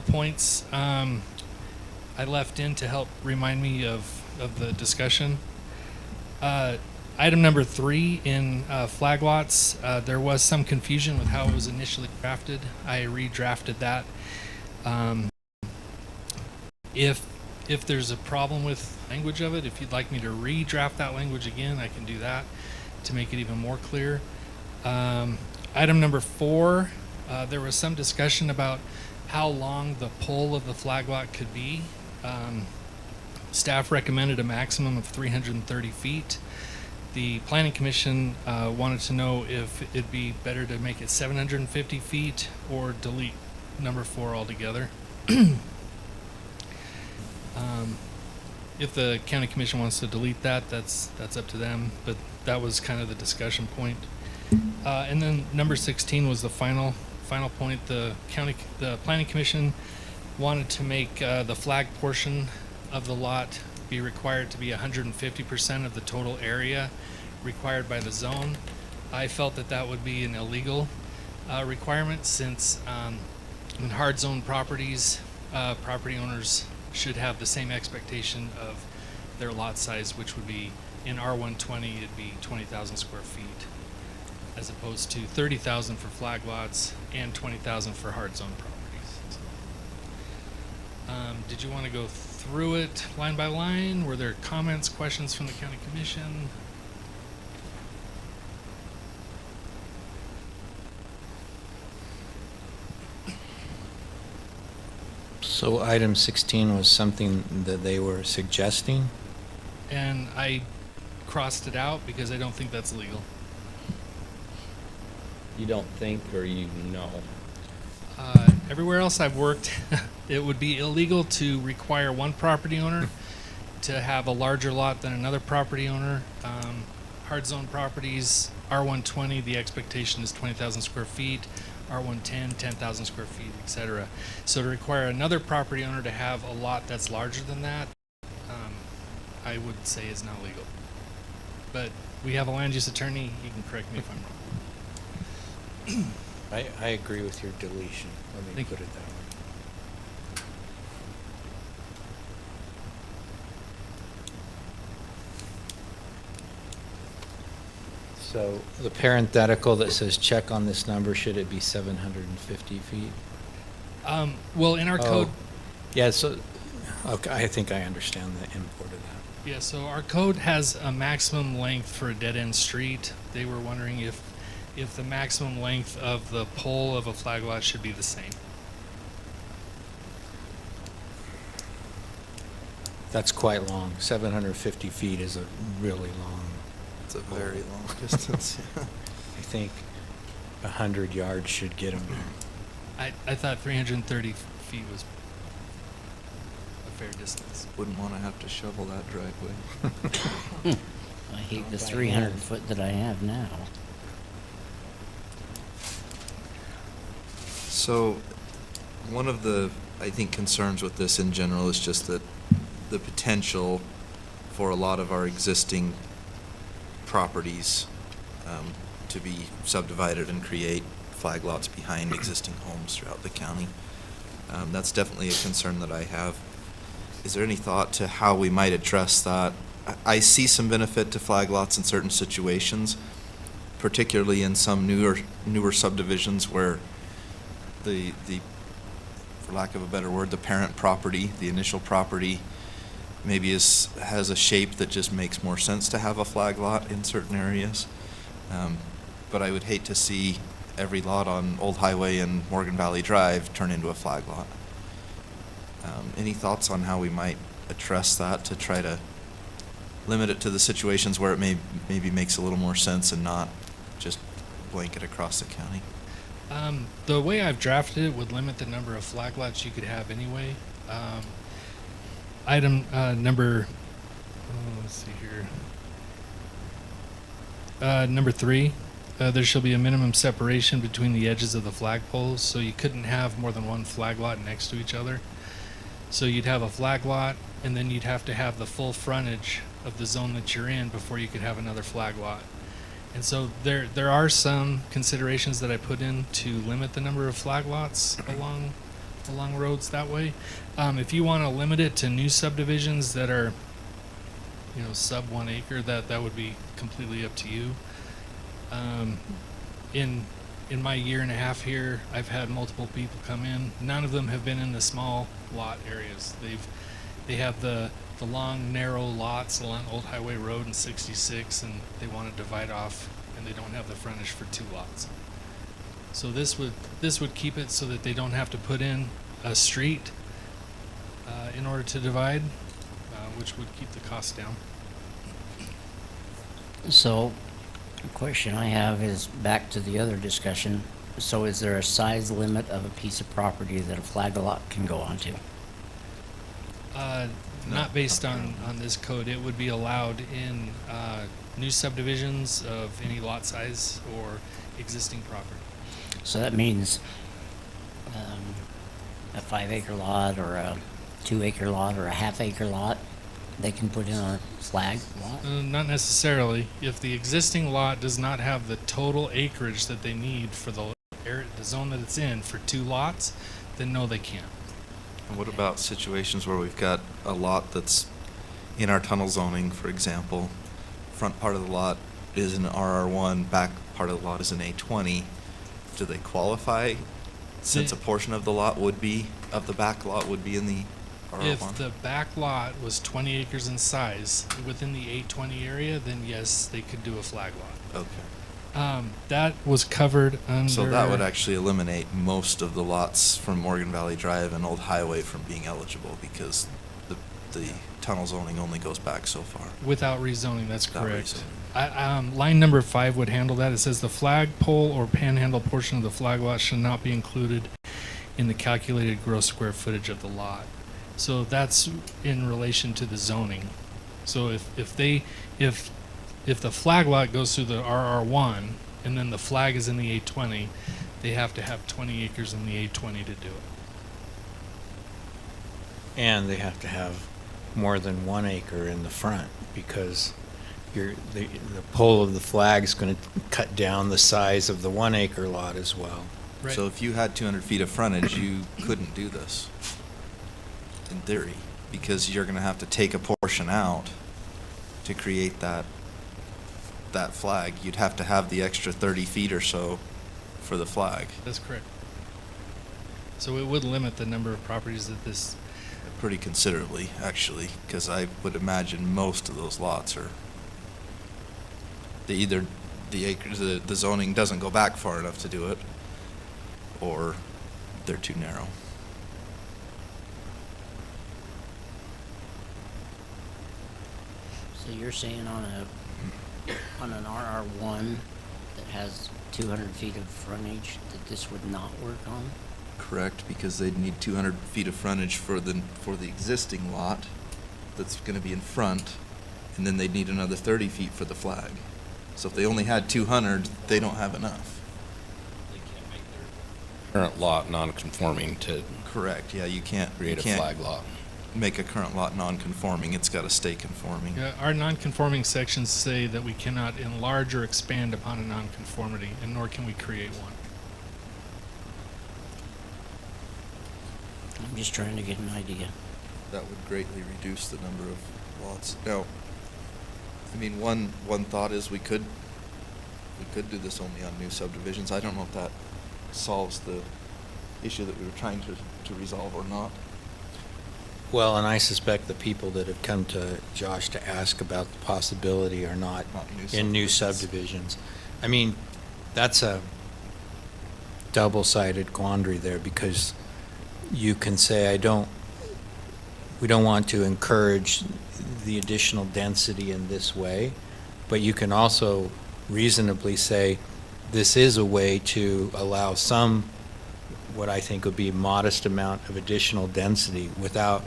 points I left in to help remind me of the discussion. Item number 3 in flag lots, there was some confusion with how it was initially drafted. I redrafted that. If there's a problem with language of it, if you'd like me to redraft that language again, I can do that to make it even more clear. Item number 4, there was some discussion about how long the pole of the flag lot could be. Staff recommended a maximum of 330 feet. The Planning Commission wanted to know if it'd be better to make it 750 feet or delete number 4 altogether. If the County Commission wants to delete that, that's up to them, but that was kind of the discussion point. And then number 16 was the final point. The Planning Commission wanted to make the flag portion of the lot be required to be 150% of the total area required by the zone. I felt that would be an illegal requirement, since in hard zone properties, property owners should have the same expectation of their lot size, which would be in R120, it'd be 20,000 square feet, as opposed to 30,000 for flag lots and 20,000 for hard zone properties. Did you want to go through it line by line? Were there comments, questions from the County Commission? So item 16 was something that they were suggesting? And I crossed it out because I don't think that's legal. You don't think, or you know? Everywhere else I've worked, it would be illegal to require one property owner to have a larger lot than another property owner. Hard zone properties, R120, the expectation is 20,000 square feet. R110, 10,000 square feet, etc. So to require another property owner to have a lot that's larger than that, I would say is not legal. But we have a land use attorney, he can correct me if I'm wrong. I agree with your deletion. Let me put it that way. So the parenthetical that says check on this number, should it be 750 feet? Well, in our code. Yeah, so, okay, I think I understand the import of that. Yeah, so our code has a maximum length for a dead-end street. They were wondering if the maximum length of the pole of a flag lot should be the same. That's quite long. 750 feet is a really long. It's a very long distance. I think 100 yards should get them there. I thought 330 feet was a fair distance. Wouldn't want to have to shovel that driveway. I hate the 300 foot that I have now. So, one of the, I think, concerns with this in general is just that the potential for a lot of our existing properties to be subdivided and create flag lots behind existing homes throughout the county. That's definitely a concern that I have. is there any thought to how we might address that? I see some benefit to flag lots in certain situations, particularly in some newer subdivisions where the for lack of a better word, the parent property, the initial property, maybe has a shape that just makes more sense to have a flag lot in certain areas. But I would hate to see every lot on Old Highway and Morgan Valley Drive turn into a flag lot. Any thoughts on how we might address that to try to limit it to the situations where it maybe makes a little more sense and not just blanket across the county? The way I've drafted it would limit the number of flag lots you could have anyway. Item number, let's see here. Number 3, there shall be a minimum separation between the edges of the flag poles, so you couldn't have more than one flag lot next to each other. So you'd have a flag lot, and then you'd have to have the full frontage of the zone that you're in before you could have another flag lot. And so there are some considerations that I put in to limit the number of flag lots along roads that way. If you want to limit it to new subdivisions that are, sub 1 acre, that would be completely up to you. In my year and a half here, I've had multiple people come in. None of them have been in the small lot areas. They have the long, narrow lots along Old Highway Road and 66, and they want to divide off, and they don't have the frontage for 2 lots. So this would keep it so that they don't have to put in a street in order to divide, which would keep the cost down. So, the question I have is back to the other discussion. So is there a size limit of a piece of property that a flag lot can go onto? Not based on this code. It would be allowed in new subdivisions of any lot size or existing property. So that means a 5-acre lot or a 2-acre lot or a half-acre lot, they can put in a flag lot? Not necessarily. If the existing lot does not have the total acreage that they need for the zone that it's in for 2 lots, then no, they can't. And what about situations where we've got a lot that's in our tunnel zoning, for example, front part of the lot is an RR1, back part of the lot is an A20. Do they qualify since a portion of the lot would be, of the back lot would be in the RR1? If the back lot was 20 acres in size within the 820 area, then yes, they could do a flag lot. Okay. That was covered under... So that would actually eliminate most of the lots from Morgan Valley Drive and Old Highway from being eligible because the tunnel zoning only goes back so far. Without rezoning, that's Without correct. rezoning. Line number 5 would handle that. It says the flagpole or panhandle portion of the flag lot should not be included in the calculated gross square footage of the lot. So that's in relation to the zoning. So if the flag lot goes through the RR1 and then the flag is in the 820, they have to have 20 acres in the 820 to do it. And they have to have more than 1 acre in the front because the pole of the flag is going to cut down the size of the 1 acre lot as well. Right. So if you had 200 feet of frontage, you couldn't do this, in theory, because you're going to have to take a portion out to create that flag. You'd have to have the extra 30 feet or so for the flag. That's correct. So it would limit the number of properties that this... Pretty considerably, actually, because I would imagine most of those lots are... Either the acres, the zoning doesn't go back far enough to do it, or they're too narrow. So you're saying on an RR1 that has 200 feet of frontage that this would not work on? Correct, because they'd need 200 feet of frontage for the existing lot that's going to be in front, and then they'd need another 30 feet for the flag. So if they only had 200, they don't have enough. They can't make their current lot non-conforming to... Correct, yeah, you can't create a flag lot. Make a current lot non-conforming. It's got to stay conforming. Yeah, our non-conforming sections say that we cannot enlarge or expand upon a non-conformity, and nor can we create one. I'm just trying to get an idea. that would greatly reduce the number of lots. Now, I mean, one thought is we could do this only on new subdivisions. I don't know if that solves the issue that we were trying to resolve or not. Well, and I suspect the people that have come to Josh to ask about the possibility are not in new subdivisions. I mean, that's a double-sided quandary there, because you can say, we don't want to encourage the additional density in this way, but you can also reasonably say this is a way to allow some, what I think would be modest amount of additional density without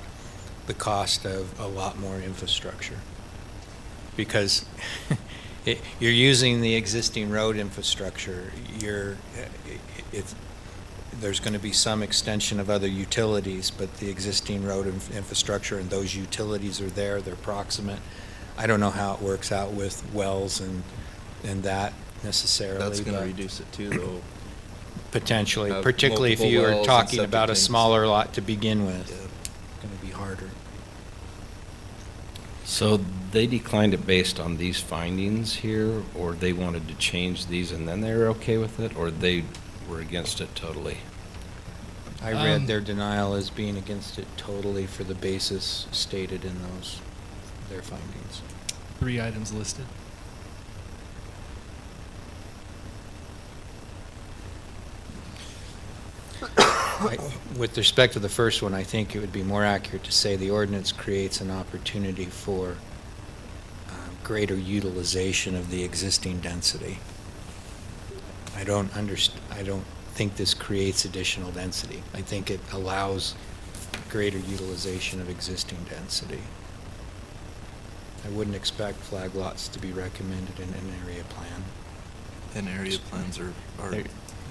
the cost of a lot more infrastructure. Because you're using the existing road infrastructure, there's going to be some extension of other utilities, but the existing road infrastructure and those utilities are there, they're proximate. I don't know how it works out with wells and that necessarily. That's going to but reduce it too, though. Potentially, Have particularly if multiple you were wells and talking septic about a tanks. smaller lot to begin with. Yeah. It's going to be harder. So they declined it based on these findings here, or they wanted to change these and then they were okay with it, or they were against it totally? I read their denial as being against it totally for the basis stated in their findings. 3 items listed. With respect to the first one, I think it would be more accurate to say the ordinance creates an opportunity for greater utilization of the existing density. I don't think this creates additional density. I think it allows greater utilization of existing density. I wouldn't expect flag lots to be recommended in an area plan. And area plans are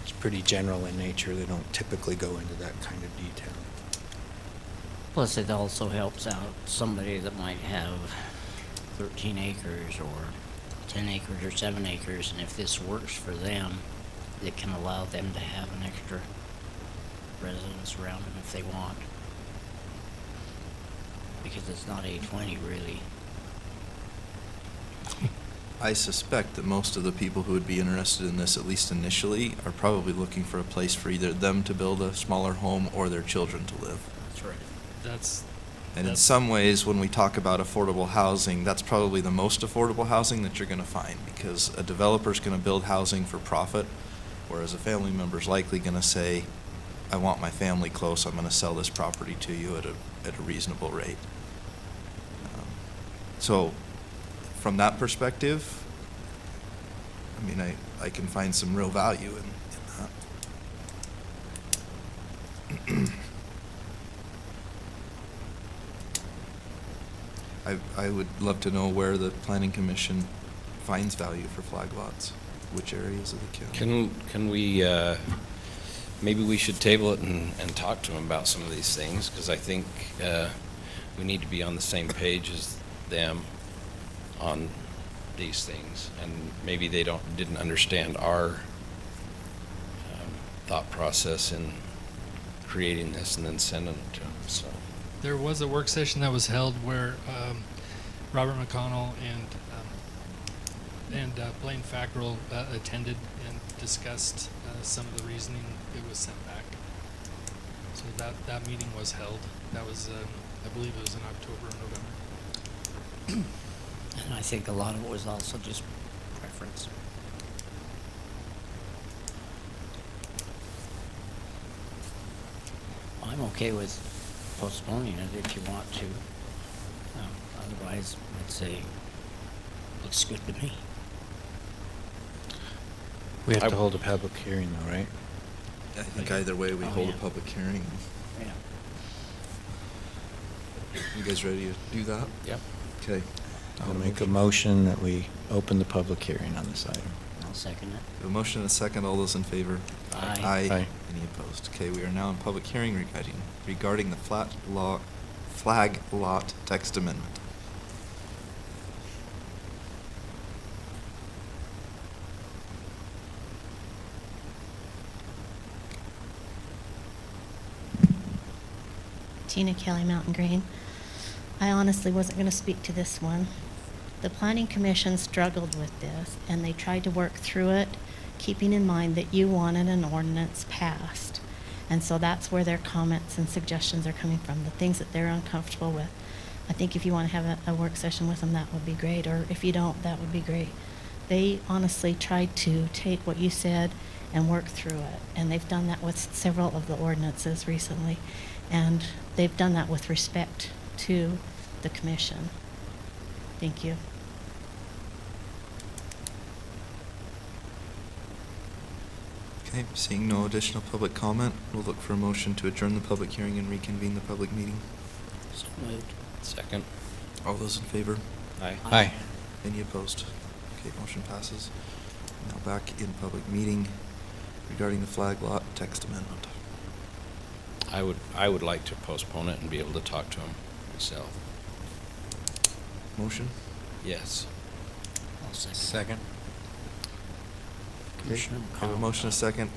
It's pretty general in nature. They don't typically go into that kind of detail. Plus, it also helps out somebody that might have 13 acres or 10 acres or 7 acres, and if this works for them, it can allow them to have an extra residence around them if they want. Because it's not A20 really. I suspect that most of the people who would be interested in this, at least initially, are probably looking for a place for either them to build a smaller home or their children to live. That's right. And in some ways, when we talk about affordable housing, that's probably the most affordable housing that you're going to find, because a developer's going to build housing for profit, whereas a family member's likely going to say, I want my family close, I'm going to sell this property to you at a reasonable rate. So from that perspective, I mean, I can find some real value in that. I would love to know where the planning commission finds value for flag lots, which areas of the county. Can we, maybe we should table it and talk to them about some of these things, because I think we need to be on the same page as them on these things, and maybe they didn't understand our thought process in creating this and then sending it to them, so. There was a work session that was held where Robert McConnell and Blaine Fackrell attended and discussed some of the reasoning. It was sent back. So that meeting was held. That was, I believe it was in October or November. And I think a lot of it was also just preference. I'm okay with postponing it if you want to. Otherwise, I'd say, looks good to me. We have to hold a public hearing though, right? I think either way, we hold a public hearing. Yeah. You guys ready to do that? Yep. Okay. I'll make a motion that we open the public hearing on this item. I'll second it. A motion and a second. All those in favor? Aye. Aye. Aye. Any opposed? Okay, we are now in public hearing regarding the flag lot text amendment. Tina Kelly, Mountain Green. I honestly wasn't going to speak to this one. The Planning Commission struggled with this, and they tried to work through it, keeping in mind that you wanted an ordinance passed. And so that's where their comments and suggestions are coming from, the things that they're uncomfortable with. I think if you want to have a work session with them, that would be great, or if you don't, that would be great. They honestly tried to take what you said and work through it, and they've done that with several of the ordinances recently, and they've done that with respect to the commission. Thank you. Okay, seeing no additional public comment, we'll look for a motion to adjourn the public hearing and reconvene the public meeting. So moved. Second. All those in favor? Aye. Aye. Any opposed? Okay, motion passes. Now back in public meeting regarding the flag lot text amendment. I would like to postpone it and be able to talk to him myself. Motion? Yes. I'll second. Second. Okay, Commissioner we have a McConnell. motion, a second.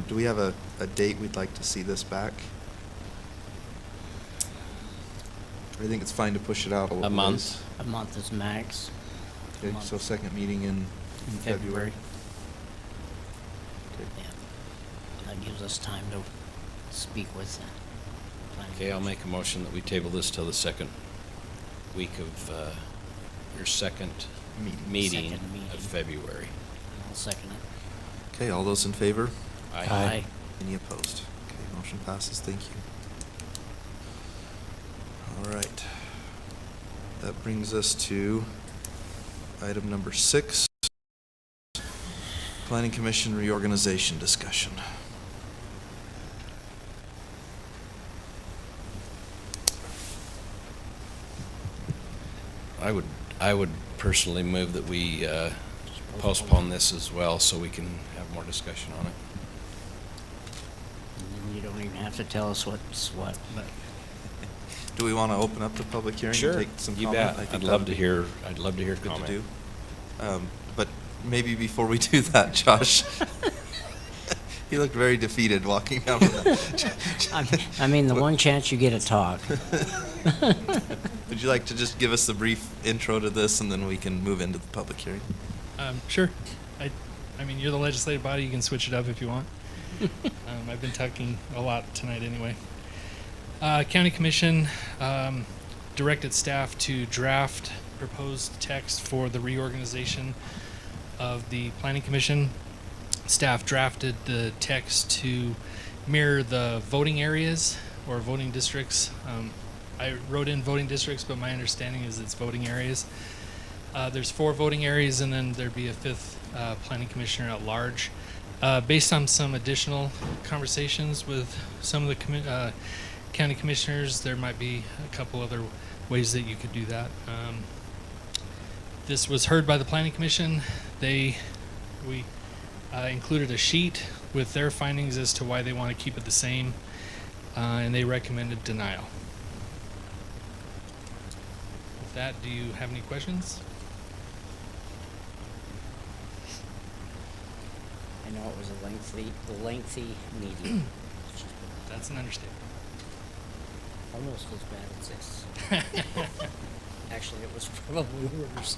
Do we have a date we'd like to see this back? I think it's fine to push it out a little month. ways. A month is max. Okay, month. so second meeting in February. Okay. Yeah. That gives us time to speak with the planning Okay, I'll commission. make a motion that we table this till the second week of, your second meeting Second meeting. of February. I'll second it. Okay, all those in favor? Aye. Any opposed? Okay, motion passes. Thank you. All right. That brings us to item number 6, Planning Commission reorganization discussion. I would personally move that we postpone this as well so we can have more discussion on it. And then you don't even have to tell us what's what, but Do we want to open up the public hearing Sure, and take some you comment? bet. I think I'd that love would to be hear good to comment. do. But maybe before we do that, Josh, you looked very defeated walking down. I mean, the one chance you get to talk. Would you like to just give us a brief intro to this, and then we can move into the public hearing? Sure. I mean, you're the legislative body. You can switch it up if you want. I've been talking a lot tonight anyway. County Commission directed staff to draft proposed text for the reorganization of the Planning Commission. Staff drafted the text to mirror the voting areas or voting districts. I wrote in voting districts, but my understanding is it's voting areas. There's 4 voting areas, and then there'd be a 5th planning commissioner at large. Based on some additional conversations with some of the county commissioners, there might be a couple other ways that you could do that. This was heard by the Planning Commission. We included a sheet with their findings as to why they want to keep it the same, and they recommended denial. With that, do you have any questions? I know it was a lengthy meeting. That's an understatement. Almost as bad as this. Actually, it was probably worse.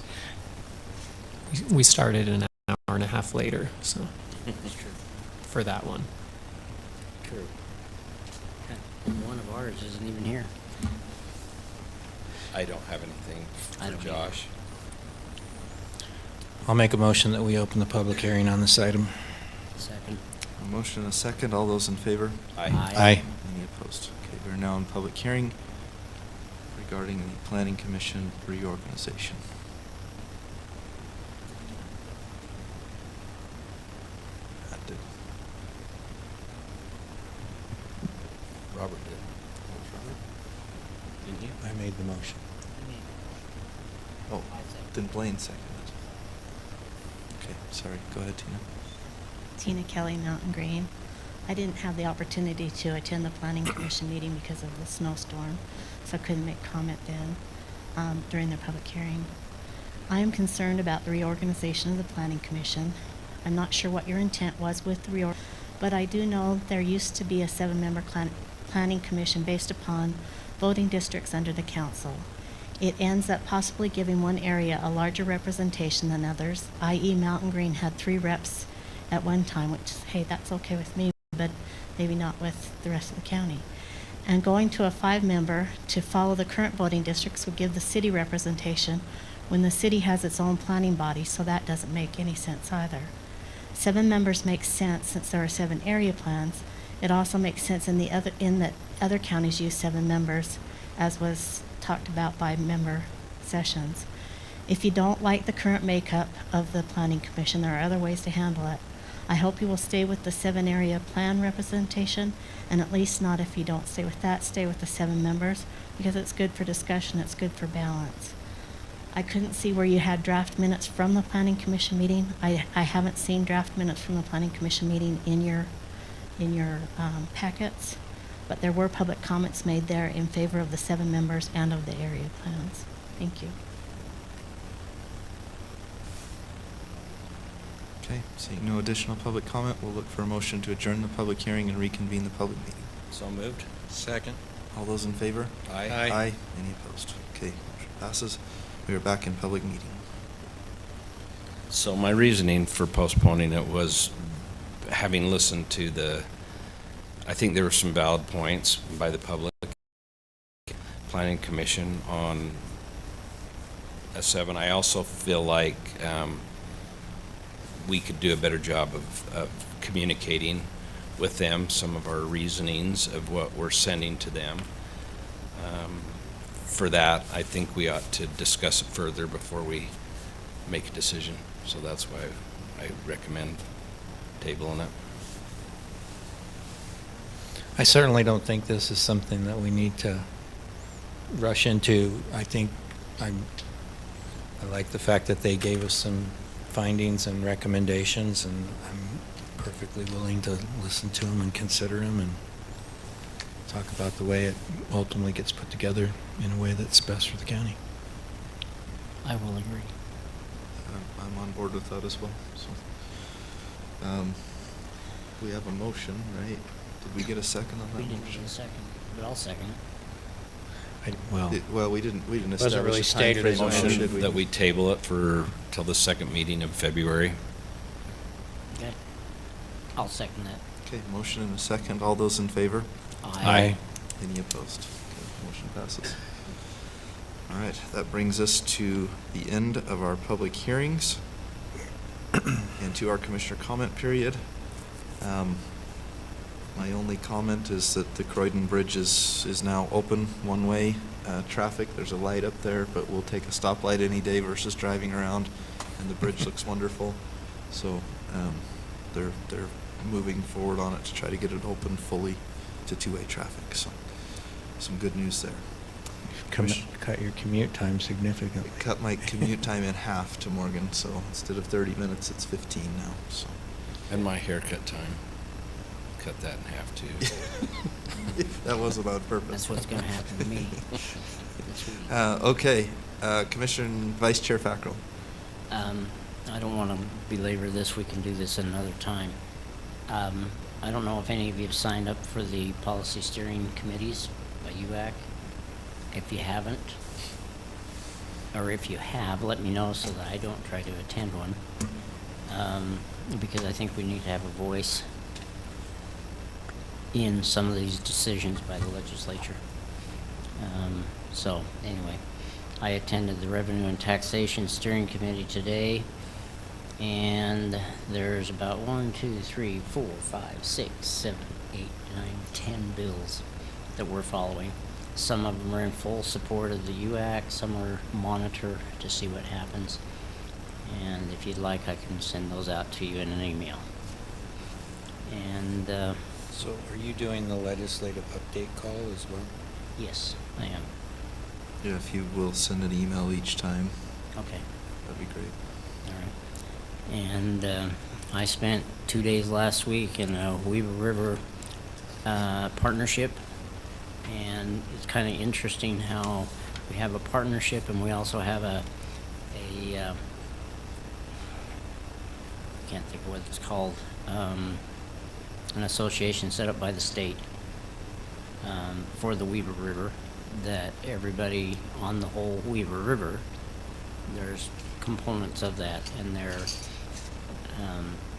We started an hour and a half later, so That's true. for that one. True. And one of ours isn't even here. I don't have anything I for don't Josh. I'll make a motion that we open the public hearing on this item. Second. A motion and a second. All those in favor? Aye. Aye. Any opposed? Okay, we're now in public hearing regarding the Planning Commission reorganization. That did. Robert did. Didn't you? I made the motion. Oh, then Blaine seconded. Okay, sorry. Go ahead, Tina. Tina Kelly, Mountain Green. I didn't have the opportunity to attend the Planning Commission meeting because of the snowstorm, so I couldn't make comment then during the public hearing. I am concerned about the reorganization of the Planning Commission. I'm not sure what your intent was with the but I do know there used to be a 7-member planning commission based upon voting districts under the council. It ends up possibly giving one area a larger representation than others, i.e. Mountain Green had 3 reps at one time, which, hey, that's okay with me, but maybe not with the rest of the county. And going to a 5-member to follow the current voting districts would give the city representation when the city has its own planning body, so that doesn't make any sense either. 7 members makes sense since there are 7 area plans. It also makes sense in that other counties use 7 members, as was talked about by member sessions. If you don't like the current makeup of the planning commission, there are other ways to handle it. I hope you will stay with the 7 area plan representation, and at least not if you don't stay with that, stay with the 7 members, because it's good for discussion, it's good for balance. I couldn't see where you had draft minutes from the planning commission meeting. I haven't seen draft minutes from the planning commission meeting in your packets, but there were public comments made there in favor of the 7 members and of the area plans. Thank you. Okay, seeing no additional public comment, we'll look for a motion to adjourn the public hearing and reconvene the public meeting. So moved. Second. All those in favor? Aye. Aye. Any opposed? Okay, motion passes. We are back in public meeting. So my reasoning for postponing it was having listened to I think there were some valid points by the public planning commission on S7. I also feel like we could do a better job of communicating with them some of our reasonings of what we're sending to them. For that, I think we ought to discuss it further before we make a decision. So that's why I recommend tabling it. I certainly don't think this is something that we need to rush into. I think I like the fact that they gave us some findings and recommendations, and I'm perfectly willing to listen to them and consider them and talk about the way it ultimately gets put together in a way that's best for the county. I will agree. I'm on board with that as well. So, we have a motion, right? Did we get a second on that We didn't motion? get a second, but I'll second it. Well, we didn't Wasn't establish really a stated timeframe as a on it, motion. did we? That we table it till the second meeting of February. Okay. I'll second that. Okay, motion and a second. All those in favor? Aye. Any opposed? Okay, motion passes. All right, that brings us to the end of our public hearings and to our commissioner comment period. My only comment is that the Croydon Bridge is now open one-way traffic. There's a light up there, but we'll take a stoplight any day versus driving around, and the bridge looks wonderful. So they're moving forward on it to try to get it open fully to two-way traffic. So some good news there. Cut your commute time significantly. Cut my commute time in half to Morgan, so instead of 30 minutes, it's 15 now. So. And my haircut time. Cut that in half too. That wasn't on purpose. That's what's going to happen to me this week. Okay, Commissioner and Vice Chair Fackrell. I don't want to belabor this. We can do this another time. I don't know if any of you have signed up for the policy steering committees by UAC. If you haven't, or if you have, let me know so that I don't try to attend one. Because I think we need to have a voice in some of these decisions by the legislature. So anyway, I attended the Revenue and Taxation Steering Committee today, and there's about 1, 2, 3, 4, 5, 6, 7, 8, 9, 10 bills that we're following. Some of them are in full support of the UAC, some are monitor to see what happens. And if you'd like, I can send those out to you in an email. And So are you doing the legislative update call as well? yes, I am. Yeah, if you will send an email each time, Okay. that'd be great. All right. And I spent 2 days last week in a Weaver River partnership, and it's kind of interesting how we have a partnership and we also have a can't think of what it's called, an association set up by the state. for the Weaver River, that everybody on the whole Weaver River, there's components of that, and they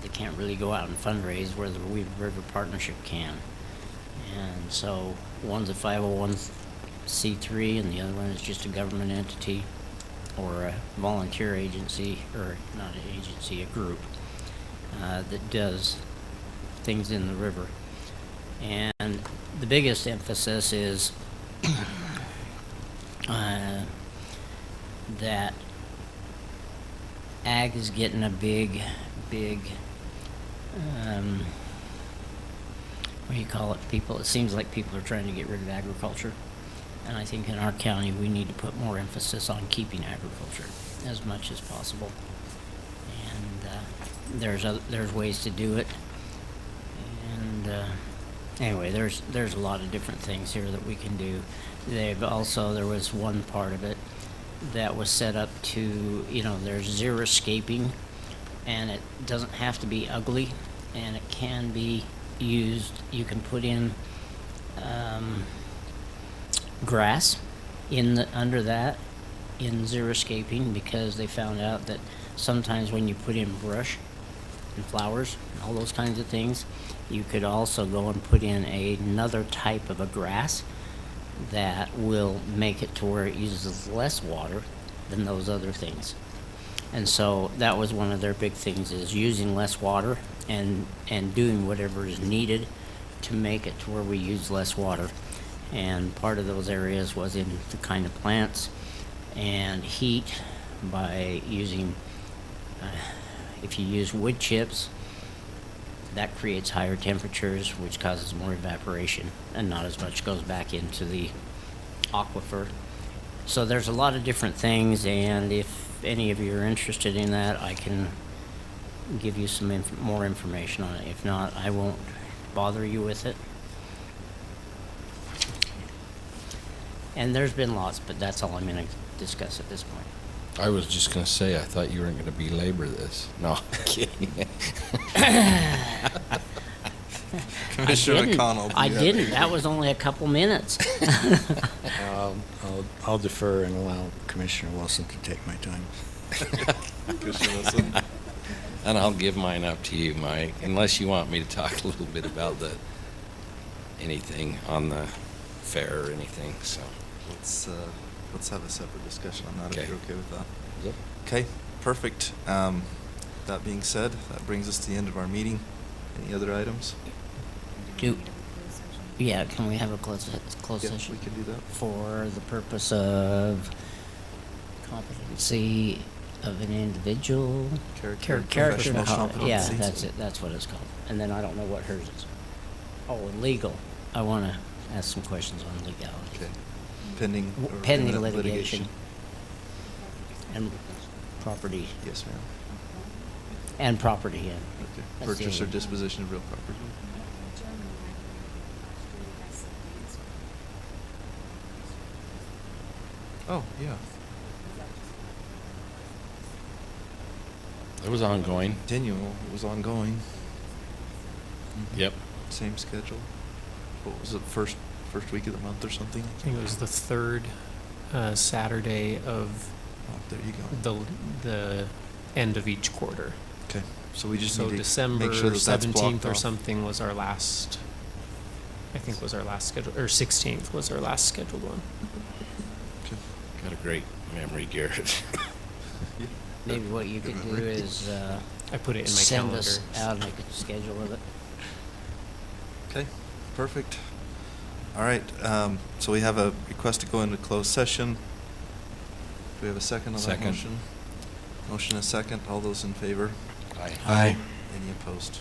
can't really go out and fundraise where the Weaver River Partnership can. And so one's a 501c3 and the other one is just a government entity or a volunteer agency, or not an agency, a group that does things in the river. And the biggest emphasis is that ag is getting a big, what do you call it? It seems like people are trying to get rid of agriculture. And I think in our county, we need to put more emphasis on keeping agriculture as much as possible. And there's ways to do it. And anyway, there's a lot of different things here that we can do. There was one part of it that was set up to, there's xeriscaping, and it doesn't have to be ugly, and it can be used. You can put in grass under that in xeriscaping, because they found out that sometimes when you put in brush and flowers and all those kinds of things, you could also go and put in another type of a grass that will make it to where it uses less water than those other things. And so that was one of their big things, is using less water and doing whatever is needed to make it to where we use less water. And part of those areas was in the kind of plants and heat by using, if you use wood chips, that creates higher temperatures, which causes more evaporation, and not as much goes back into the aquifer. So there's a lot of different things, and if any of you are interested in that, I can give you some more information on it. If not, I won't bother you with it. And there's been lots, but that's all I'm going to discuss at this point. I was just going to say, I thought you weren't going to belabor this. No, I'm kidding. Commissioner McConnell. I didn't. That was only a couple minutes. I'll defer and allow Commissioner Wilson to take my time. Commissioner Wilson. And I'll give mine up to you, Mike, unless you want me to talk a little bit about anything on the fair or anything. So Let's have a separate discussion on that, Okay. if you're okay with that. Yep. Okay, perfect. That being said, that brings us to the end of our meeting. Any other items? Yeah, can we have a closed Yeah, session? we can do that. For the purpose of competency of an individual. Character, Character. professional Yeah, competency. that's it. That's what it's called. And then I don't know what hers is. Oh, and legal. I want to ask some questions on legality. Okay. Pending or Pending imminent litigation. And property. Yes, ma'am. And property, yeah. Okay. That's the Purchase or only- disposition of real property. Oh, yeah. it was ongoing. Continual, it was ongoing. Yep. Same schedule. What was it, first week of the month or something? I think it was the third Saturday of Oh, there you go. the end of each quarter. Okay, so we just So need to December make sure that that's 17th blocked or off. something was our last, I think was our last schedule, or 16th was our last scheduled one. Okay. Got a great memory, Garrett. Maybe what you could do is I put it in my send calendar. us out and make a schedule of it. Okay, perfect. All right, so we have a request to go into closed session. Do we have a second on that Second. motion? Motion is second. All those in favor? Aye. Aye. Any opposed?